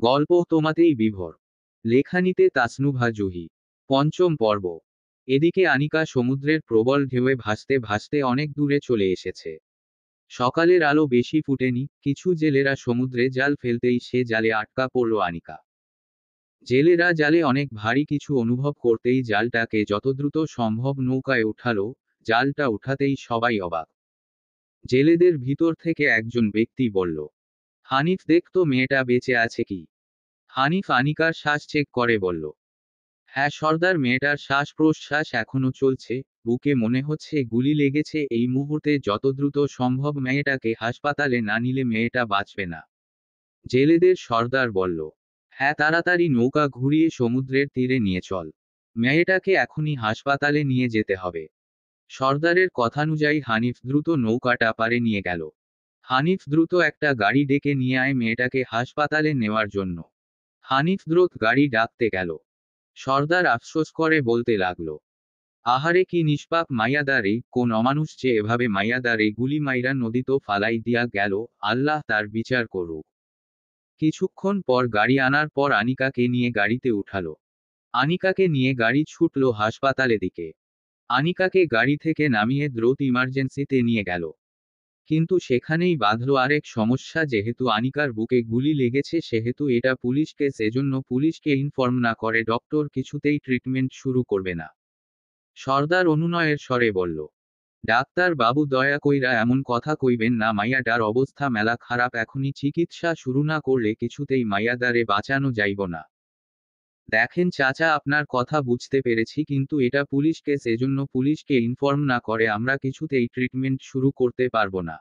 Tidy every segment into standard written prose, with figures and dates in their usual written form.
গল্প তোমাতেই বিভোর। লেখানিতে তাসনুভা জুহি। পঞ্চম পর্ব। এদিকে আনিকা সমুদ্রের প্রবল ঢেউয়ে ভাসতে ভাসতে অনেক দূরে চলে এসেছে। সকালের আলো বেশি ফুটেনি, কিছু জেলেরা সমুদ্রে জাল ফেলতেই সে জালে আটকা পড়ল আনিকা। জেলেরা জালে অনেক ভারী কিছু অনুভব করতেই জালটাকে যত দ্রুত সম্ভব নৌকায় উঠালো। জালটা উঠাতেই সবাই অবাক। জেলেদের ভিতর থেকে একজন ব্যক্তি বলল, হানিফ, দেখতো মেয়েটা বেঁচে আছে কি? হানিফ আনিকার শ্বাস চেক করে বলল, হ্যাঁ সর্দার, মেয়েটার শ্বাস প্রশ্বাস এখনো চলছে, বুকে মনে হচ্ছে গুলি লেগেছে, এই মুহূর্তে যত দ্রুত সম্ভব মেয়েটাকে হাসপাতালে না নিলে মেয়েটা বাঁচবে না। জেলেদের সর্দার বলল, হ্যাঁ তাড়াতাড়ি নৌকা ঘুরিয়ে সমুদ্রের তীরে নিয়ে চল, মেয়েটাকে এখনই হাসপাতালে নিয়ে যেতে হবে। সর্দারের কথানুযায়ী হানিফ দ্রুত নৌকাটা পারে নিয়ে গেল। হানিফ দ্রুত একটা গাড়ি ডেকে নিয়ে আয় মেয়েটাকে হাসপাতালে নেওয়ার জন্য। হানিফ দ্রুত গাড়ি ডাকতে গেল। সর্দার আফসোস করে বলতে লাগলো, আহারে কি নিষ্পাপ মাইয়াদা রে, কোন অমানুষ যে এভাবে মাইয়াদা রে গুলি মাইরা নদীতে ফালাই দিয়া গেল, আল্লাহ তার বিচার করুক। কিছুক্ষণ পর গাড়ি আনার পর আনিকাকে নিয়ে গাড়িতে উঠালো। আনিকাকে নিয়ে গাড়ি ছুটল হাসপাতালে দিকে। আনিকাকে গাড়ি থেকে নামিয়ে দ্রুত ইমার্জেন্সিতে নিয়ে গেল। কিন্তু সেখানেই বাধল আরেক সমস্যা, যেহেতু আনিকার বুকে গুলি লেগেছে সেহেতু এটা পুলিশ কেস, এজন্য পুলিশকে ইনফর্ম না করে ডক্টর কিছুতেই ট্রিটমেন্ট শুরু করবে না। সর্দার অনুনয়ের স্বরে বলল, ডাক্তার বাবু দয়া কইরা এমন কথা কইবেন না, মাইয়াডার অবস্থা মেলা খারাপ, এখনই চিকিৎসা শুরু না করলে কিছুতেই মাইয়াদারে বাঁচানো যাইব না। দেখেন চাচা, আপনার কথা বুঝতে পেরেছি, কিন্তু এটা পুলিশ কেস, এজন্য পুলিশকে ইনফর্ম না করে আমরা কিছুতেই ট্রিটমেন্ট শুরু করতে পারবো না।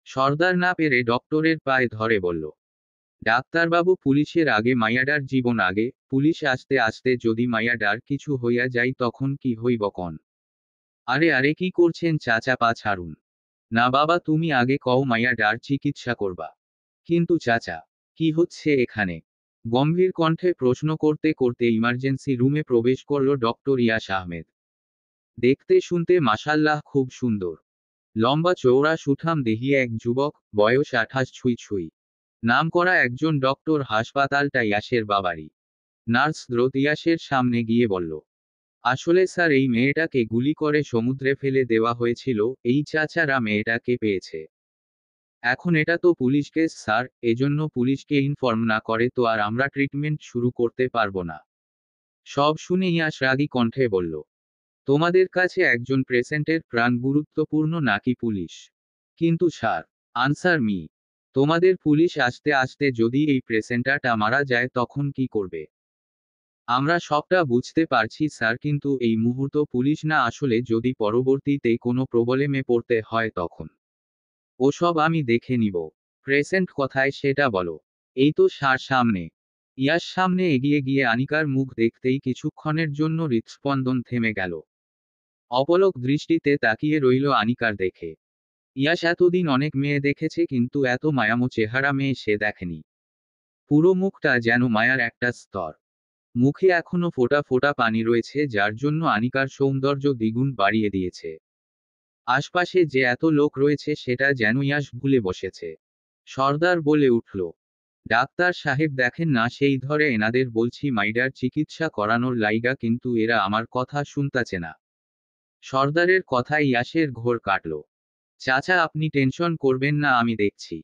সর্দার না পেরে ডক্টরের পায়ে ধরে বলল, ডাক্তারবাবু, পুলিশের আগে মাইয়াডার জীবন আগে, পুলিশ আসতে আসতে যদি মাইয়াডার কিছু হইয়া যায় তখন কি হইব কন? আরে আরে কি করছেন চাচা, পা ছাড়ুন। না বাবা, তুমি আগে কও মাইয়াডার চিকিৎসা করবা। কিন্তু চাচা, কি হচ্ছে এখানে? গম্ভীর কণ্ঠে প্রশ্ন করতে করতে ইমার্জেন্সি রুমে প্রবেশ করল ডক্টর ইয়াস আহমেদ। দেখতে শুনতে মাশাল্লাহ খুব সুন্দর। লম্বা চৌড়া সুঠাম দেহি এক যুবক, বয়স 28 ছুঁই ছুঁই। নাম করা একজন ডক্টর, হাসপাতালটা ইয়াসের বাবারই। নার্স দ্রুত ইয়াসের সামনে গিয়ে বলল, আসলে স্যার, এই মেয়েটাকে গুলি করে সমুদ্রে ফেলে দেওয়া হয়েছিল, এই চাচারা মেয়েটাকে পেয়েছে। এখন এটা তো পুলিশ কেস স্যার, এজন্য পুলিশকে ইনফর্ম না করে তো আর আমরা ট্রিটমেন্ট শুরু করতে পারবো না। সব শুনে ইয়াস রাগী কণ্ঠে বলল, তোমাদের কাছে একজন পেশেন্টের প্রাণ গুরুত্বপূর্ণ নাকি পুলিশ? কিন্তু স্যার, আনসার মি, তোমাদের পুলিশ আসতে আসতে যদি এই পেশেন্টটা মারা যায় তখন কি করবে? আমরা সবটা বুঝতে পারছি স্যার, কিন্তু এই মুহূর্ত পুলিশ না আসলে যদি পরবর্তীতে কোনো প্রবলেমে পড়তে হয় তখন? ওসব আমি দেখে নিব। প্রেসেন্ট কোথায় সেটা বলো। এই তো স্যার সামনে। ইয়াস সামনে এগিয়ে গিয়ে আনিকার মুখ দেখতেই কিছুক্ষণের জন্য হৃৎস্পন্দন থেমে গেল। অপলক দৃষ্টিতে তাকিয়ে রইল আনিকার দেখে। ইয়াস এতদিন অনেক মেয়ে দেখেছে, কিন্তু এত মায়ামো চেহারা মেয়ে সে দেখেনি। পুরো মুখটা যেন মায়ার একটা স্তর। মুখে এখনো ফোঁটা ফোঁটা পানি রয়েছে, যার জন্য আনিকার সৌন্দর্য দ্বিগুণ বাড়িয়ে দিয়েছে। আশপাশে যে এত লোক রয়েছে সেটা যেন ইয়াস ভুলে বসেছে। সর্দার বলে উঠল, ডাক্তার সাহেব দেখেন না, সেই ধরে এনাদের বলছি মাইডার চিকিৎসা করানোর লাইগা, কিন্তু এরা আমার কথা শুনতাছে না। সর্দারের কথায় ইয়াসের ঘোর কাটল। চাচা আপনি টেনশন করবেন না, আমি দেখছি।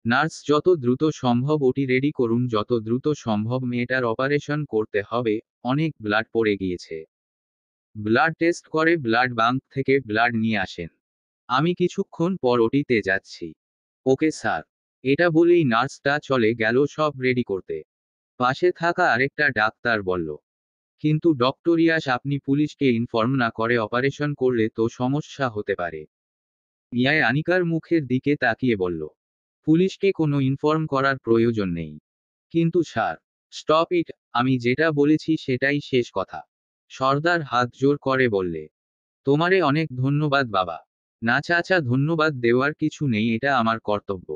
নার্স, যত দ্রুত সম্ভব ওটি রেডি করুন, যত দ্রুত সম্ভব মেয়েটার অপারেশন করতে হবে, অনেক ব্লাড পড়ে গিয়েছে। ব্লাড টেস্ট করে ব্লাড ব্যাংক থেকে ব্লাড নিয়ে আসেন। আমি কিছুক্ষণ পর ওটিতে যাচ্ছি। Okay sir. এটা বলেই নার্সটা চলে গেল সব রেডি করতে। পাশে থাকা আরেকটা ডাক্তার বলল, কিন্তু ডক্টর ইয়াস, আপনি পুলিশকে ইনফর্ম না করে অপারেশন করলে তো সমস্যা হতে পারে। ইয়ায় আনিকার মুখের দিকে তাকিয়ে বলল, পুলিশকে কোনো ইনফর্ম করার প্রয়োজন নেই। কিন্তু স্যার। স্টপ ইট, আমি যেটা বলেছি সেটাই শেষ কথা। সর্দার হাত জোর করে বললে, তোমারে অনেক ধন্যবাদ বাবা। না চাচা, ধন্যবাদ দেওয়ার কিছু নেই, এটা আমার কর্তব্য।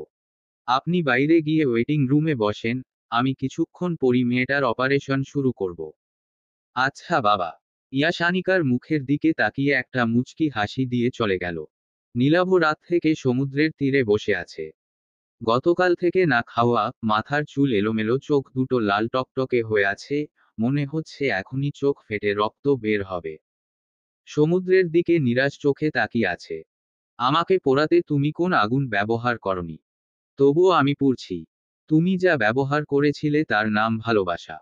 আপনি বাইরে গিয়ে ওয়েটিং রুমে বসেন, আমি কিছুক্ষণ পরই মেয়েটার অপারেশন শুরু করব। আচ্ছা বাবা। ইয়াস আনিকার মুখের দিকে তাকিয়ে একটা মুচকি হাসি দিয়ে চলে গেল। নীলাভ রাত থেকে সমুদ্রের তীরে বসে আছে। গতকাল থেকে না খাওয়া, মাথার চুল এলোমেলো, চোখ দুটো লাল টকটকে হয়ে আছে, মনে হচ্ছে এখনই চোখ ফেটে রক্ত বের হবে। সমুদ্রের দিকে নিরাশ চোখে তাকিয়ে আছে। আমাকে পোড়াতে তুমি কোন আগুন ব্যবহার করনি। তবুও আমি পুড়ছি। তুমি যা ব্যবহার করেছিলে তার নাম ভালোবাসা।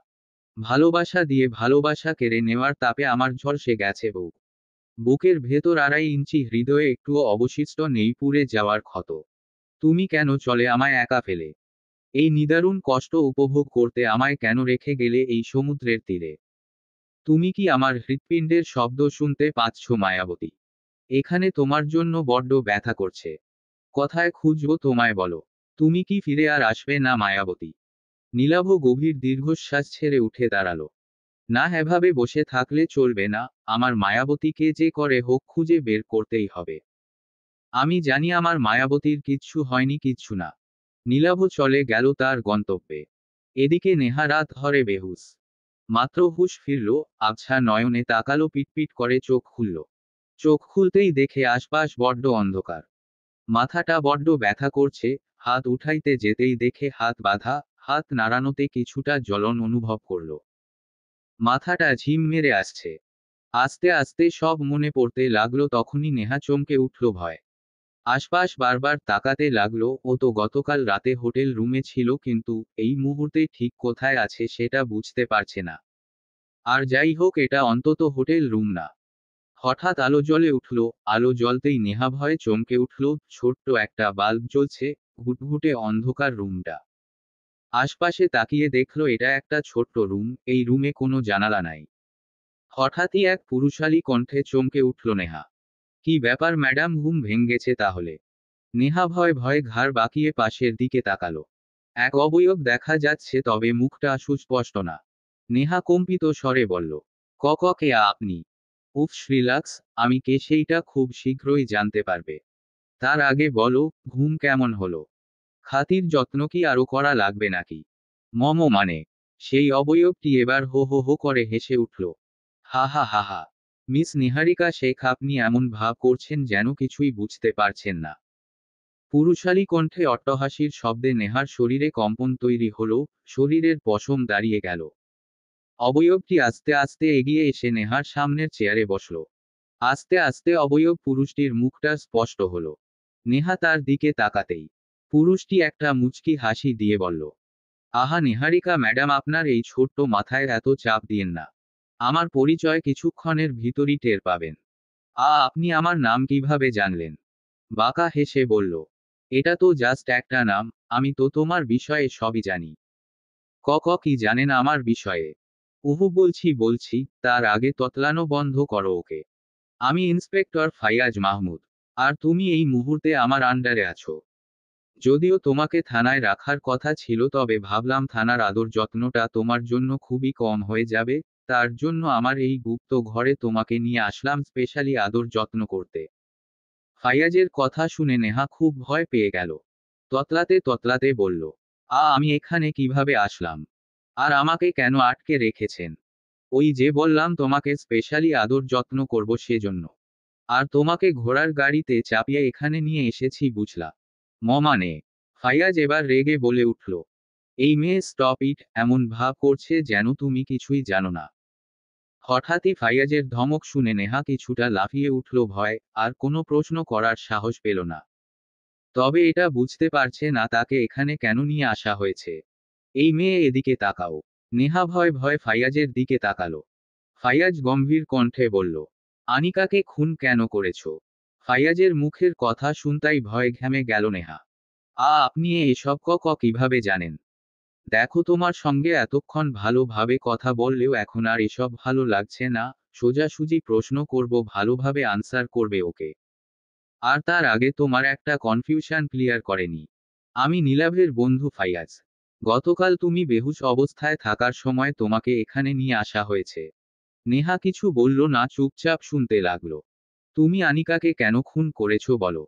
ভালোবাসা দিয়ে ভালোবাসা কেড়ে নেওয়ার তাপে আমার ঝলসে গেছে বুক। বুকের ভেতর 2.5 ইঞ্চি হৃদয়ে একটুও অবশিষ্ট নেই পুড়ে যাওয়ার ক্ষত। তুমি কেন চলে আমায় একা ফেলে? এই নিদারুণ কষ্ট উপভোগ করতে আমায় কেন রেখে গেলে এই সমুদ্রের তীরে? তুমি কি আমার হৃৎপিণ্ডের শব্দ শুনতে পাচ্ছ মায়াবতী? এখানে তোমার জন্য বড্ড ব্যথা করছে। কোথায় খুঁজবো তোমায় বলো? তুমি কি ফিরে আর আসবে না মায়াবতী? নীলাভ গভীর দীর্ঘশ্বাস ছেড়ে উঠে দাঁড়ালো। না, এভাবে বসে থাকলে চলবে না, আমার মায়াবতীকে যে করে হোক খুঁজে বের করতেই হবে। আমি জানি আমার মায়াবতীর কিচ্ছু হয়নি, কিচ্ছু না। নীলাভ চলে গেল তার গন্তব্যে। এদিকে নেহা রাত ধরে বেহুশ। মাত্র হুঁশ ফিরল, আবছা নয়নে তাকালো, পিটপিট করে চোখ খুলল। চোখ খুলতেই দেখে আশপাশ বড্ড অন্ধকার। মাথাটা বড্ড ব্যথা করছে, হাত উঠাইতে যেতেই দেখে হাত বাঁধা, হাত নাড়ানোতে কিছুটা জ্বলন অনুভব করল। মাথাটা ঝিম মেরে আসছে। আস্তে আস্তে সব মনে পড়তে লাগলো, তখনই নেহা চমকে উঠল ভয়। আশপাশ বারবার তাকাতে লাগলো, ও তো গতকাল রাতে হোটেল রুমে ছিল, কিন্তু এই মুহূর্তে ঠিক কোথায় আছে সেটা বুঝতে পারছে না। আর যাই হোক, এটা অন্তত হোটেল রুম না। হঠাৎ আলো জ্বলে উঠল। আলো জ্বলতেই নেহা ভয়ে চমকে উঠল। ছোট্ট একটা বাল্ব জ্বলছে, ঘুটঘুটে অন্ধকার রুমটা। আশপাশে তাকিয়ে দেখল এটা একটা ছোট্ট রুম, এই রুমে কোনো জানালা নাই। হঠাৎই এক পুরুষালী কণ্ঠে চমকে উঠল নেহা। কি ব্যাপার ম্যাডাম, ঘুম ভেঙেছে তাহলে? নেহা ভয়ে ভয়ে ঘাড় বাঁকিয়ে পাশের দিকে তাকালো। এক অবয়ব দেখা যাচ্ছে, তবে মুখটা সুস্পষ্ট না। নেহা কম্পিত স্বরে বলল, কে আপনি? উফ রিল্যাক্স, আমি কে সেইটা খুব শীঘ্রই জানতে পারবে। তার আগে বলো, ঘুম কেমন হলো? খাতির যত্ন কি আরো করা লাগবে নাকি? মানে? সেই অবয়বটি এবার হো হো হো করে হেসে উঠল। হা হা হা হা। মিস নিহারিকা শেখ, আপনি এমন ভাব করছেন যেন কিছুই বুঝতে পারছেন না। পুরুষালী কণ্ঠে অট্টহাসির শব্দে নেহার শরীরে কম্পন তৈরি হলো, শরীরের পশম দাঁড়িয়ে গেল। অবয়বটি আস্তে আস্তে এগিয়ে এসে নেহার সামনের চেয়ারে বসল। আস্তে আস্তে অবয়ব পুরুষটির মুখটা স্পষ্ট হলো। নেহা তার দিকে তাকাতেই পুরুষটি একটা মুচকি হাসি দিয়ে বলল, আহা নিহারিকা ম্যাডাম, আপনার এই ছোট্ট মাথায় এত চাপ দিয়েন না। আমার পরিচয় কিছুক্ষণের ভিতরই টের পাবেন। আপনি আমার নাম কিভাবে জানলেন? বাঁকা হেসে বলল, এটা তো জাস্ট একটা নাম। আমি তো তোমার বিষয়ে সবই জানি। কি জানেন আমার বিষয়ে? বলছি, তার আগে ততলানো বন্ধ করো ওকে। আমি ইন্সপেক্টর ফাইয়াজ মাহমুদ। আর তুমি এই মুহূর্তে আমার আন্ডারে আছো। যদিও তোমাকে থানায় রাখার কথা ছিল, তবে ভাবলাম থানার আদর যত্নটা তোমার জন্য খুবই কম হয়ে যাবে। তার জন্য আমার এই গুপ্ত ঘরে তোমাকে নিয়ে আসলাম স্পেশালি আদর যত্ন করতে। ফাইয়াজের কথা শুনে নেহা খুব ভয় পেয়ে গেল। ততলাতে ততলাতে বলল, আমি এখানে কিভাবে আসলাম? আর আমাকে কেন আটকে রেখেছেন? ওই যে বললাম তোমাকে স্পেশালি আদর যত্ন করব সেজন্য। আর তোমাকে ঘোড়ার গাড়িতে চাপিয়ে এখানে নিয়ে এসেছি, বুঝলা? মানে? ফাইয়াজ এবার রেগে বলে উঠল। এই মেয়ে স্টপ ইট, এমন ভাব করছে যেন তুমি কিছুই জানো না। হঠাৎই ফাইয়াজের ধমক শুনে নেহা কিছুটা লাফিয়ে উঠল, ভয় আর কোনো প্রশ্ন করার সাহস পেল না। তবে এটা বুঝতে পারছে না তাকে এখানে কেন নিয়ে আসা হয়েছে। এই মেয়ে, এদিকে তাকাও। নেহা ভয় ভয় ফাইয়াজের দিকে তাকালো। ফাইয়াজ গম্ভীর কণ্ঠে বলল, আনিকাকে খুন কেন করেছো? ফাইয়াজের মুখের কথা শুনতাই ভয় ঘেমে গেল নেহা। আপনি এসব কিভাবে জানেন? দেখো, তোমার সঙ্গে এতক্ষণ ভালোভাবে কথা বললেও এখন আর এসব ভালো লাগছে না। সোজাসুজি প্রশ্ন করব, ভালোভাবে আনসার করবে ওকে। আর তার আগে তোমার একটা কনফিউশন ক্লিয়ার করেনি। আমি নীলাভের বন্ধু ফাইয়াজ। গতকাল তুমি বেহুশ অবস্থায় থাকার সময় তোমাকে এখানে নিয়ে আসা হয়েছে। নেহা কিছু বলল না, চুপচাপ শুনতে লাগলো। তুমি আনিকাকে কেন খুন করেছো বলো?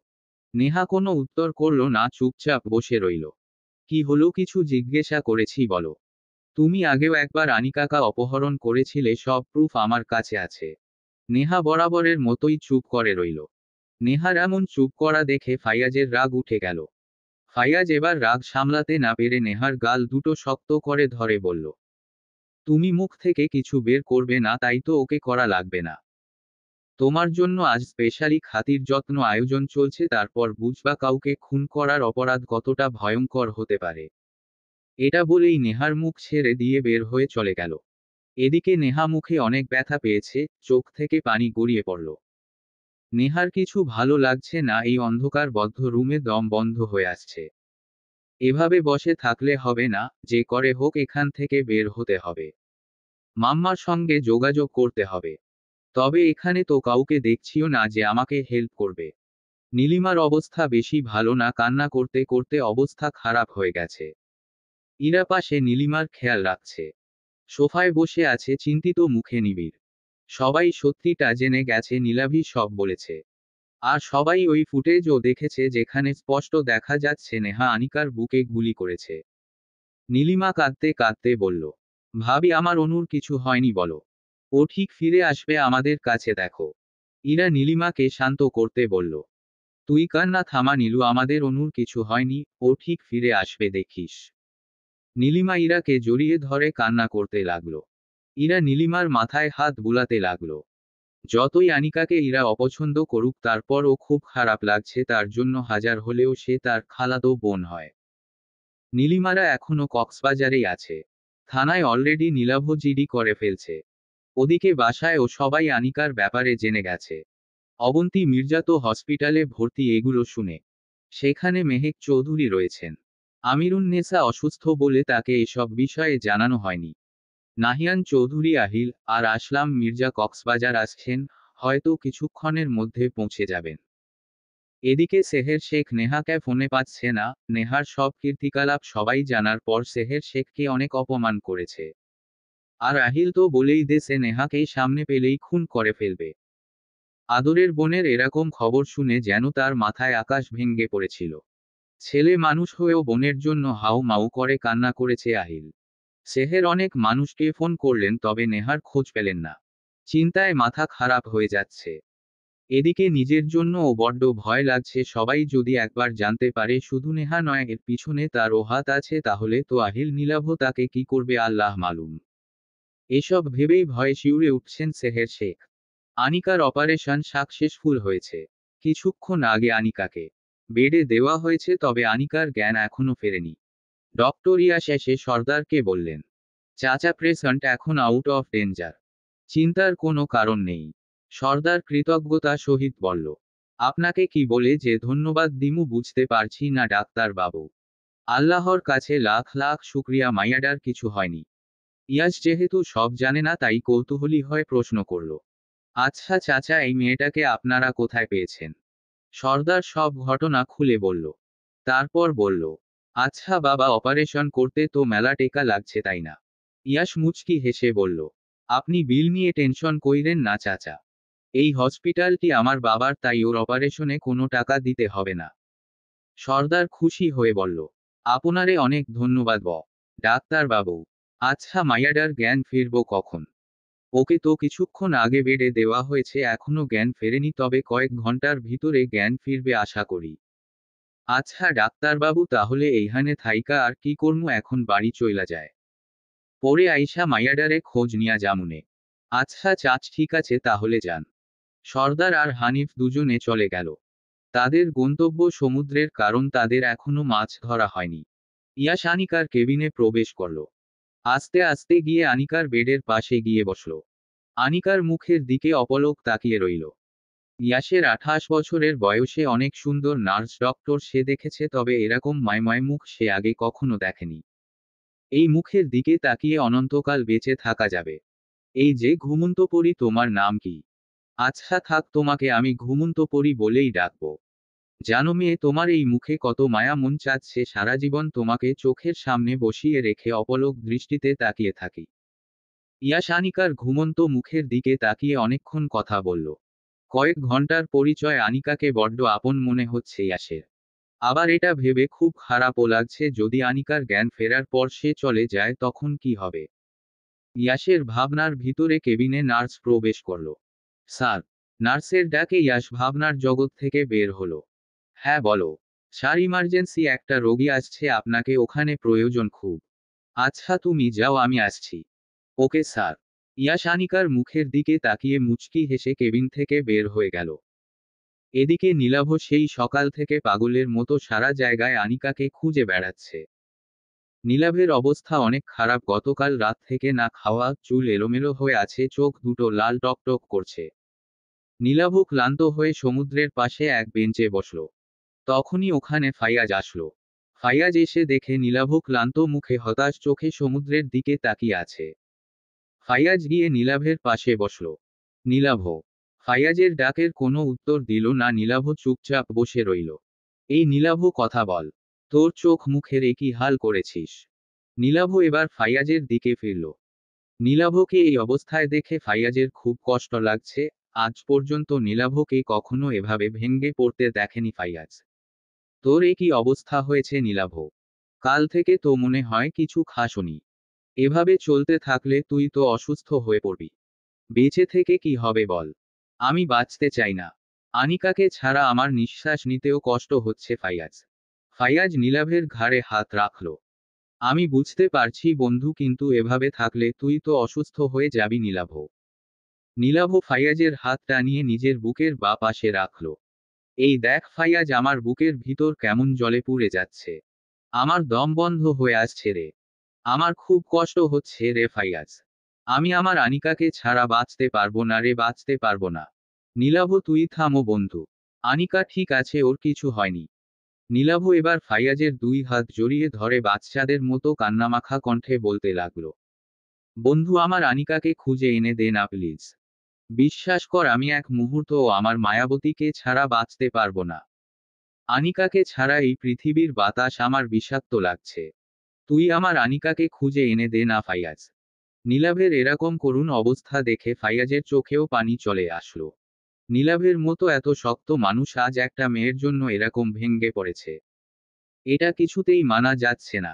নেহা কোনো উত্তর করল না, চুপচাপ বসে রইল। কি হলো, কিছু জিজ্ঞাসা করেছি বলো। তুমি আগেও একবার আনিকাকা অপহরণ করেছিলে, সব প্রুফ আমার কাছে আছে। নেহা বরাবরের মতোই চুপ করে রইল। নেহার এমন চুপ করা দেখে ফাইয়াজের রাগ উঠে গেল। ফাইয়াজ এবার রাগ সামলাতে না পেরে নেহার গাল দুটো শক্ত করে ধরে বলল, তুমি মুখ থেকে কিছু বের করবে না তাই তো ওকে করা লাগবে না। তোমার জন্য আজ স্পেশালি খাতির যত্ন আয়োজন চলছে, তারপর বুঝবা কাউকে খুন করার অপরাধ কতটা ভয়ঙ্কর হতে পারে। এটা বলেই নেহার মুখ ছেড়ে দিয়ে বের হয়ে চলে গেল। এদিকে নেহা মুখে অনেক ব্যথা পেয়েছে, চোখ থেকে পানি গড়িয়ে পড়ল। নেহার কিছু ভালো লাগছে না, এই অন্ধকার বদ্ধ রুমে দম বন্ধ হয়ে আসছে। এভাবে বসে থাকলে হবে না, যে করে হোক এখান থেকে বের হতে হবে। মাম্মার সঙ্গে যোগাযোগ করতে হবে। তবে এখানে তো কাউকে দেখছিও না যে আমাকে হেল্প করবে। নীলিমার অবস্থা বেশি ভালো না, কান্না করতে করতে অবস্থা খারাপ হয়ে গেছে। ইরা পাশে নীলিমার খেয়াল রাখছে। সোফায় বসে আছে চিন্তিত মুখে নিবিড়। সবাই সত্যিটা জেনে গেছে, নীলাভি সব বলেছে। আর সবাই ওই ফুটেজও দেখেছে যেখানে স্পষ্ট দেখা যাচ্ছে নেহা আনিকার বুকে গুলি করেছে। নীলিমা কাঁদতে কাঁদতে বলল, ভাবি আমার অনুর কিছু হয়নি বলো। ও ঠিক ফিরে আসবে আমাদের কাছে, দেখো। ইরা নীলিমাকে শান্ত করতে বলল, তুই কান্না থামা নীলু, আমাদের অনুর কিছু হয়নি, ও ঠিক ফিরে আসবে দেখিস। নীলিমা ইরাকে জড়িয়ে ধরে কান্না করতে লাগলো। ইরা নীলিমার মাথায় হাত বুলাতে লাগলো। যতই আনিকাকে ইরা অপছন্দ করুক, তারপর ও খুব খারাপ লাগছে তার জন্য, হাজার হলেও সে তার খালাতো বোন হয়। নীলিমারা এখনো কক্সবাজারেই আছে। থানায় অলরেডি নীলাভ জিডি করে ফেলছে। ওদিকে বাসায় ও সবাই আনিকার ব্যাপারে জেনে গেছে। অবন্তী মির্জা তো হসপিটালে ভর্তি, এগুলো শুনে। সেখানে মেহেক চৌধুরী রয়েছেন। আমিরুন্নেসা অসুস্থ বলে তাকে এসব বিষয়ে জানানো হয়নি। নাহিয়ান চৌধুরী, আহিল আর আসলাম মির্জা কক্সবাজার আসছেন, হয়তো কিছুক্ষণের মধ্যে পৌঁছে যাবেন। এদিকে সেহের শেখ নেহাকে ফোনে পাচ্ছে না। নেহার সব কীর্তিকলাপ সবাই জানার পর সেহের শেখকে অনেক অপমান করেছে। আর আহিল তো বলেই দেশে নেহাকেই সামনে পেলেই খুন করে ফেলবে। আদরের বোনের এরকম খবর শুনে যেন তার মাথায় আকাশ ভেঙে পড়েছিল। ছেলে মানুষ হয়েও বোনের জন্য হাউ মাউ করে কান্না করেছে আহিল। সেহের অনেক মানুষকে ফোন করলেন, তবে নেহার খোঁজ পেলেন না। চিন্তায় মাথা খারাপ হয়ে যাচ্ছে। এদিকে নিজের জন্যও বড্ড ভয় লাগছে, সবাই যদি একবার জানতে পারে শুধু নেহা নয়, এর পিছনে তারও হাত আছে, তাহলে তো আহিল নীলাভ তাকে কি করবে আল্লাহ মালুম। এসব ভেবেই ভয়ে শিউরে উঠছেন সেহের শেখ। আনিকার অপারেশন সাকসেসফুল হয়েছে। কিছুক্ষণ আগে আনিকাকে বেডে দেওয়া হয়েছে, তবে আনিকার জ্ঞান এখনো ফেরেনি। ডক্টর ইয়াস এসে সর্দারকে বললেন, চাচা প্রেসেন্ট, এখন আউট অফ ডেঞ্জার। চিন্তার কোনো কারণ নেই। সর্দার কৃতজ্ঞতা সহিত বলল, আপনাকে কি বলে যে ধন্যবাদ দিমু বুঝতে পারছি না ডাক্তার বাবু। আল্লাহর কাছে লাখ লাখ শুক্রিয়া, মাইয়াডার কিছু হয়নি। ইয়াস যেহেতু সব জানে না, তাই কৌতূহলী হয়ে প্রশ্ন করল, আচ্ছা চাচা, এই মেয়েটাকে আপনারা কোথায় পেয়েছেন? সর্দার সব ঘটনা খুলে বলল। তারপর বলল, আচ্ছা বাবা, অপারেশন করতে তো মেলা টেকা লাগছে তাই না? ইয়াস মুচকি হেসে বলল, আপনি বিল নিয়ে টেনশন কইরেন না চাচা। এই হসপিটালটি আমার বাবার, তাই ওর অপারেশনে কোনো টাকা দিতে হবে না। সর্দার খুশি হয়ে বলল, আপনারে অনেক ধন্যবাদ ডাক্তার বাবু। আচ্ছা মাইয়াডার জ্ঞান ফিরব কখন? ওকে তো কিছুক্ষণ আগে বেডে দেওয়া হয়েছে, এখনো জ্ঞান ফেরেনি, তবে কয়েক ঘন্টার ভিতরে জ্ঞান ফিরবে আশা করি। আচ্ছা ডাক্তারবাবু, তাহলে এইখানে থাইকা আর কি করমু, এখন বাড়ি চইলা যায়। পরে আইসা মাইয়াডারে খোঁজ নিয়া জামুনে। আচ্ছা চাচ, ঠিক আছে তাহলে যান। সর্দার আর হানিফ দুজনে চলে গেল। তাদের গন্তব্য সমুদ্রের, কারণ তাদের এখনো মাছ ধরা হয়নি। ইয়াস আনিকার কেবিনে প্রবেশ করল। আস্তে আস্তে গিয়ে আনিকার বেডের পাশে গিয়ে বসল। আনিকার মুখের দিকে অপলক তাকিয়ে রইল। ইয়াসের 28 বছরের বয়সে অনেক সুন্দর নার্স ডক্টর সে দেখেছে, তবে এরকম মায়ময় মুখ সে আগে কখনো দেখেনি। এই মুখের দিকে তাকিয়ে অনন্তকাল বেঁচে থাকা যাবে। এই যে ঘুমন্ত পরী, তোমার নাম কি? আচ্ছা থাক, তোমাকে আমি ঘুমন্ত পরী বলেই ডাকবো। জানো মেয়ে, তোমার এই মুখে কত মায়া, মন চাচ্ছে সারা জীবন তোমাকে চোখের সামনে বসিয়ে রেখে অপলক দৃষ্টিতে তাকিয়ে থাকি। ইয়াস আনিকার ঘুমন্ত মুখের দিকে তাকিয়ে অনেকক্ষণ কথা বলল। কয়েক ঘন্টার পরিচয়, আনিকাকে বড্ড আপন মনে হচ্ছে ইয়াসের। আবার এটা ভেবে খুব খারাপও লাগছে, যদি আনিকার জ্ঞান ফেরার পর সে চলে যায় তখন কি হবে। ইয়াসের ভাবনার ভিতরে কেবিনে নার্স প্রবেশ করল। স্যার। নার্সের ডাকে ইয়াস ভাবনার জগৎ থেকে বের হলো। হ্যাঁ বলো। স্যার, ইমার্জেন্সি একটা রোগী আসছে, আপনাকে ওখানে প্রয়োজন খুব। আচ্ছা তুমি যাও, আমি আসছি। Okay sir. ইয়াশ আনিকার মুখের দিকে তাকিয়ে মুচকি হেসে কেবিন থেকে বের হয়ে গেল। এদিকে নীলাভ সেই সকাল থেকে পাগলের মতো সারা জায়গায় আনিকাকে খুঁজে বেড়াচ্ছে। নীলাভের অবস্থা অনেক খারাপ, গতকাল রাত থেকে না খাওয়া, চুল এলোমেলো হয়ে আছে, চোখ দুটো লাল টকটক করছে। নীলাভ ক্লান্ত হয়ে সমুদ্রের পাশে এক বেঞ্চে বসল। তখনই ওখানে ফাইয়াজ আসলো। ফাইয়াজ এসে দেখে নীলাভ ক্লান্ত মুখে হতাশ চোখে সমুদ্রের দিকে তাকিয়ে আছে। ফাইয়াজ গিয়ে নীলাভের পাশে বসল। নীলাভ। ফাইয়াজের ডাকের কোনো উত্তর দিল না, নীলাভ চুপচাপ বসে রইল। এই নীলাভ, কথা বল। তোর চোখ মুখের একই হাল করেছিস। নীলাভ এবার ফাইয়াজের দিকে ফিরল। নীলাভকে এই অবস্থায় দেখে ফাইয়াজের খুব কষ্ট লাগছে। আজ পর্যন্ত নীলাভকে কখনো এভাবে ভেঙ্গে পড়তে দেখেনি ফাইয়াজ। তোর এ কি অবস্থা হয়েছে নীলাভ? কাল থেকে তো মনে হয় কিছু খাসনি। এভাবে চলতে থাকলে তুই তো অসুস্থ হয়ে পড়বি। বেঁচে থেকে কি হবে বল? আমি বাঁচতে চাই না। আনিকাকে ছাড়া আমার নিঃশ্বাস নিতেও কষ্ট হচ্ছে ফাইয়াজ। ফাইয়াজ নীলাভের ঘাড়ে হাত রাখল। আমি বুঝতে পারছি বন্ধু, কিন্তু এভাবে থাকলে তুই তো অসুস্থ হয়ে যাবি নীলাভ। নীলাভ ফাইয়াজের হাত টানিয়ে নিজের বুকের বা পাশে রাখল। এই দেখ ফাইয়াজ, আমার বুকের ভিতর কেমন জলে পুড়ে যাচ্ছে। আমার দম বন্ধ হয়ে আসছে রে। আমার খুব কষ্ট হচ্ছে রে ফাইয়াজ। আমি আমার আনিকাকে ছাড়া বাঁচতে পারবো না রে, বাঁচতে পারবো না। নীলাভ তুই থামো বন্ধু। আনিকা ঠিক আছে, ওর কিছু হয়নি। নীলাভ এবার ফাইয়াজের দুই হাত জড়িয়ে ধরে বাচ্চাদের মতো কান্নামাখা কণ্ঠে বলতে লাগলো, বন্ধু আমার আনিকাকে খুঁজে এনে দে না প্লিজ। বিশ্বাস কর, আমি এক মুহূর্তও আমার মায়াবতীকে ছাড়া বাঁচতে পারবো না। আনিকাকে ছাড়া এই পৃথিবীর বাতাস আমার বিষাক্ত লাগছে। তুই আমার আনিকাকে খুঁজে এনে দে না ফাইয়াজ। নীলাভের এরকম করুণ অবস্থা দেখে ফাইয়াজের চোখেও পানি চলে আসলো। নীলাভের মতো এত শক্ত মানুষ আজ একটা মেয়ের জন্য এরকম ভেঙ্গে পড়েছে। এটা কিছুতেই মানা যাচ্ছে না।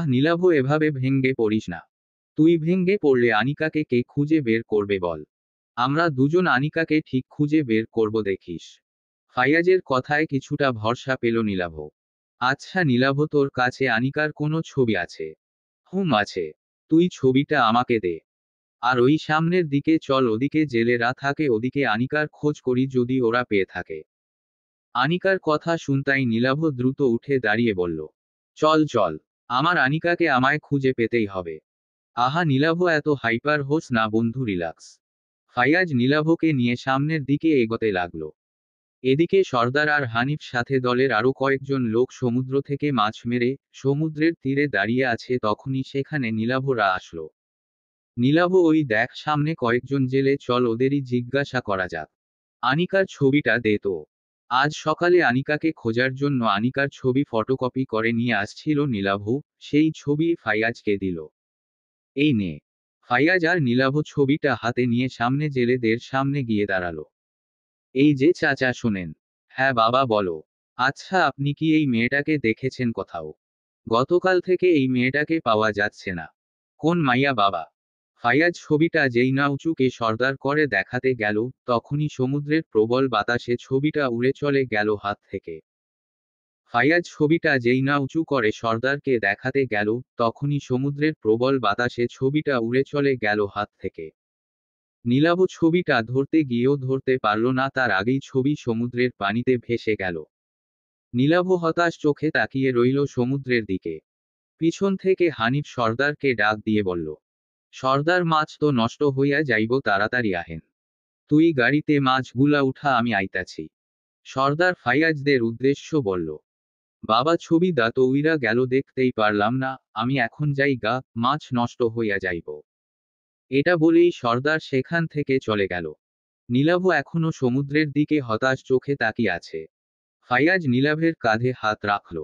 নীলাভ, এভাবে ভেঙ্গে পড়িস না। তুই ভেঙ্গে পড়লে আনিকাকে কে খুঁজে বের করবে বল? আমরা দুজন আনিকাকে ঠিক খুঁজে বের করব দেখিস। ফাইয়াজের কথায় কিছুটা ভরসা পেল নীলাভ। আচ্ছা নীলাভ, তোর কাছে আনিকার কোনো ছবি আছে? হুম আছে। তুই ছবিটা আমাকে দে। আর ওই সামনের দিকে চল, ওদিকে জেলেরা থাকে, ওদিকে আনিকার খোঁজ করি, যদি ওরা পেয়ে থাকে। আনিকার কথা শুনতাই নীলাভ দ্রুত উঠে দাঁড়িয়ে বলল, চল চল। আমার আনিকাকে আমায় খুঁজে পেতেই হবে। নীলাভ এত হাইপার হোস না বন্ধু, রিল্যাক্স। ফাইয়াজ নীলাভকে নিয়ে সামনের দিকে এগোতে লাগলো। এদিকে সর্দার আর হানিফ সাথে দলের আরো কয়েকজন লোক সমুদ্র থেকে মাছ মেরে সমুদ্রের তীরে দাঁড়িয়ে আছে, তখনই সেখানে নীলাভরা আসলো। নীলাভ, ওই দেখ সামনে কয়েকজন জেলে, চল ওদেরই জিজ্ঞাসা করা যাক। আনিকার ছবিটা দে তো। আজ সকালে আনিকাকে খোঁজার জন্য আনিকার ছবি ফটোকপি করে নিয়ে আসছিল নীলাভ, সেই ছবি ফাইয়াজকে দিল। এই নে। ফাইয়াজ আর নীলাভ ছবিটা হাতে নিয়ে সামনে জেলেদের সামনে গিয়ে দাঁড়ালো। এই যে চাচা, শোনেন। হ্যাঁ বাবা বলো। আচ্ছা, আপনি কি এই মেয়েটাকে দেখেছেন কোথাও? গতকাল থেকে এই মেয়েটাকে পাওয়া যাচ্ছে না। কোন মাইয়া বাবা? ফাইয়াজ ছবিটা যেই না উঁচুকে সর্দার করে দেখাতে গেল, তখনই সমুদ্রের প্রবল বাতাসে ছবিটা উড়ে চলে গেল হাত থেকে। ফাইয়াজ ছবিটা যেই না উঁচু করে সর্দারকে দেখাতে গেল, তখনই সমুদ্রের প্রবল বাতাসে ছবিটা উড়ে চলে গেল হাত থেকে। নীলাভ ছবিটা ধরতে গিয়েও ধরতে পারল না, তার আগেই ছবি সমুদ্রের পানিতে ভেসে গেল। নীলাভ হতাশ চোখে তাকিয়ে রইল সমুদ্রের দিকে। পিছন থেকে হানিফ সর্দারকে ডাক দিয়ে বলল, সর্দার, মাছ তো নষ্ট হইয়া যাইব, তাড়াতাড়ি আহেন। তুই গাড়িতে মাছগুলা উঠা, আমি আইতাছি। সর্দার ফাইয়াজদের উদ্দেশ্য বলল, বাবা ছবি দা তো উইরা গেল, দেখতেই পারলাম না, আমি এখন যাই গা, মাছ নষ্ট হইয়া যাইব। এটা বলেই সর্দার সেখান থেকে চলে গেল। নীলাভ এখনো সমুদ্রের দিকে হতাশ চোখে তাকিয়ে আছে। ফাইয়াজ নীলাভের কাঁধে হাত রাখল।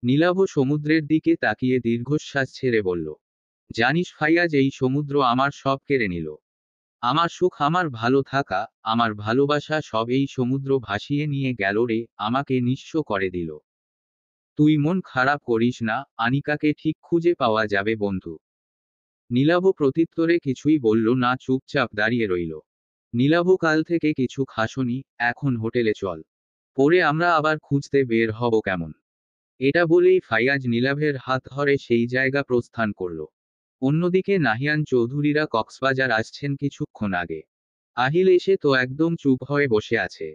নীলাভ সমুদ্রের দিকে তাকিয়ে দীর্ঘশ্বাস ছেড়ে বলল, জানিস ফাইয়াজ, এই সমুদ্র আমার সব কেড়ে নিল। আমার সুখ, আমার ভালো থাকা, আমার ভালোবাসা সব এই সমুদ্র ভাসিয়ে নিয়ে গেল রে, আমাকে নিঃস্ব করে দিল। তুই মন খারাপ করিস না, আনিকাকে ঠিক খুঁজে পাওয়া যাবে বন্ধু। নীলাভ প্রত্যুত্তরে কিছুই বলল না, চুপচাপ দাঁড়িয়ে রইল। নীলাভ, কাল থেকে কিছু খাসনি, এখন হোটেলে চল। পরে আমরা আবার খুঁজতে বের হব কেমন। এটা বলেই ফাইয়াজ নীলাভের হাত ধরে সেই জায়গা প্রস্থান করল। অন্যদিকে নাহিয়ান চৌধুরীরা কক্সবাজার আসছেন কিছুক্ষণ আগে। আহিল এসে তো একদম চুপ হয়ে বসে আছে।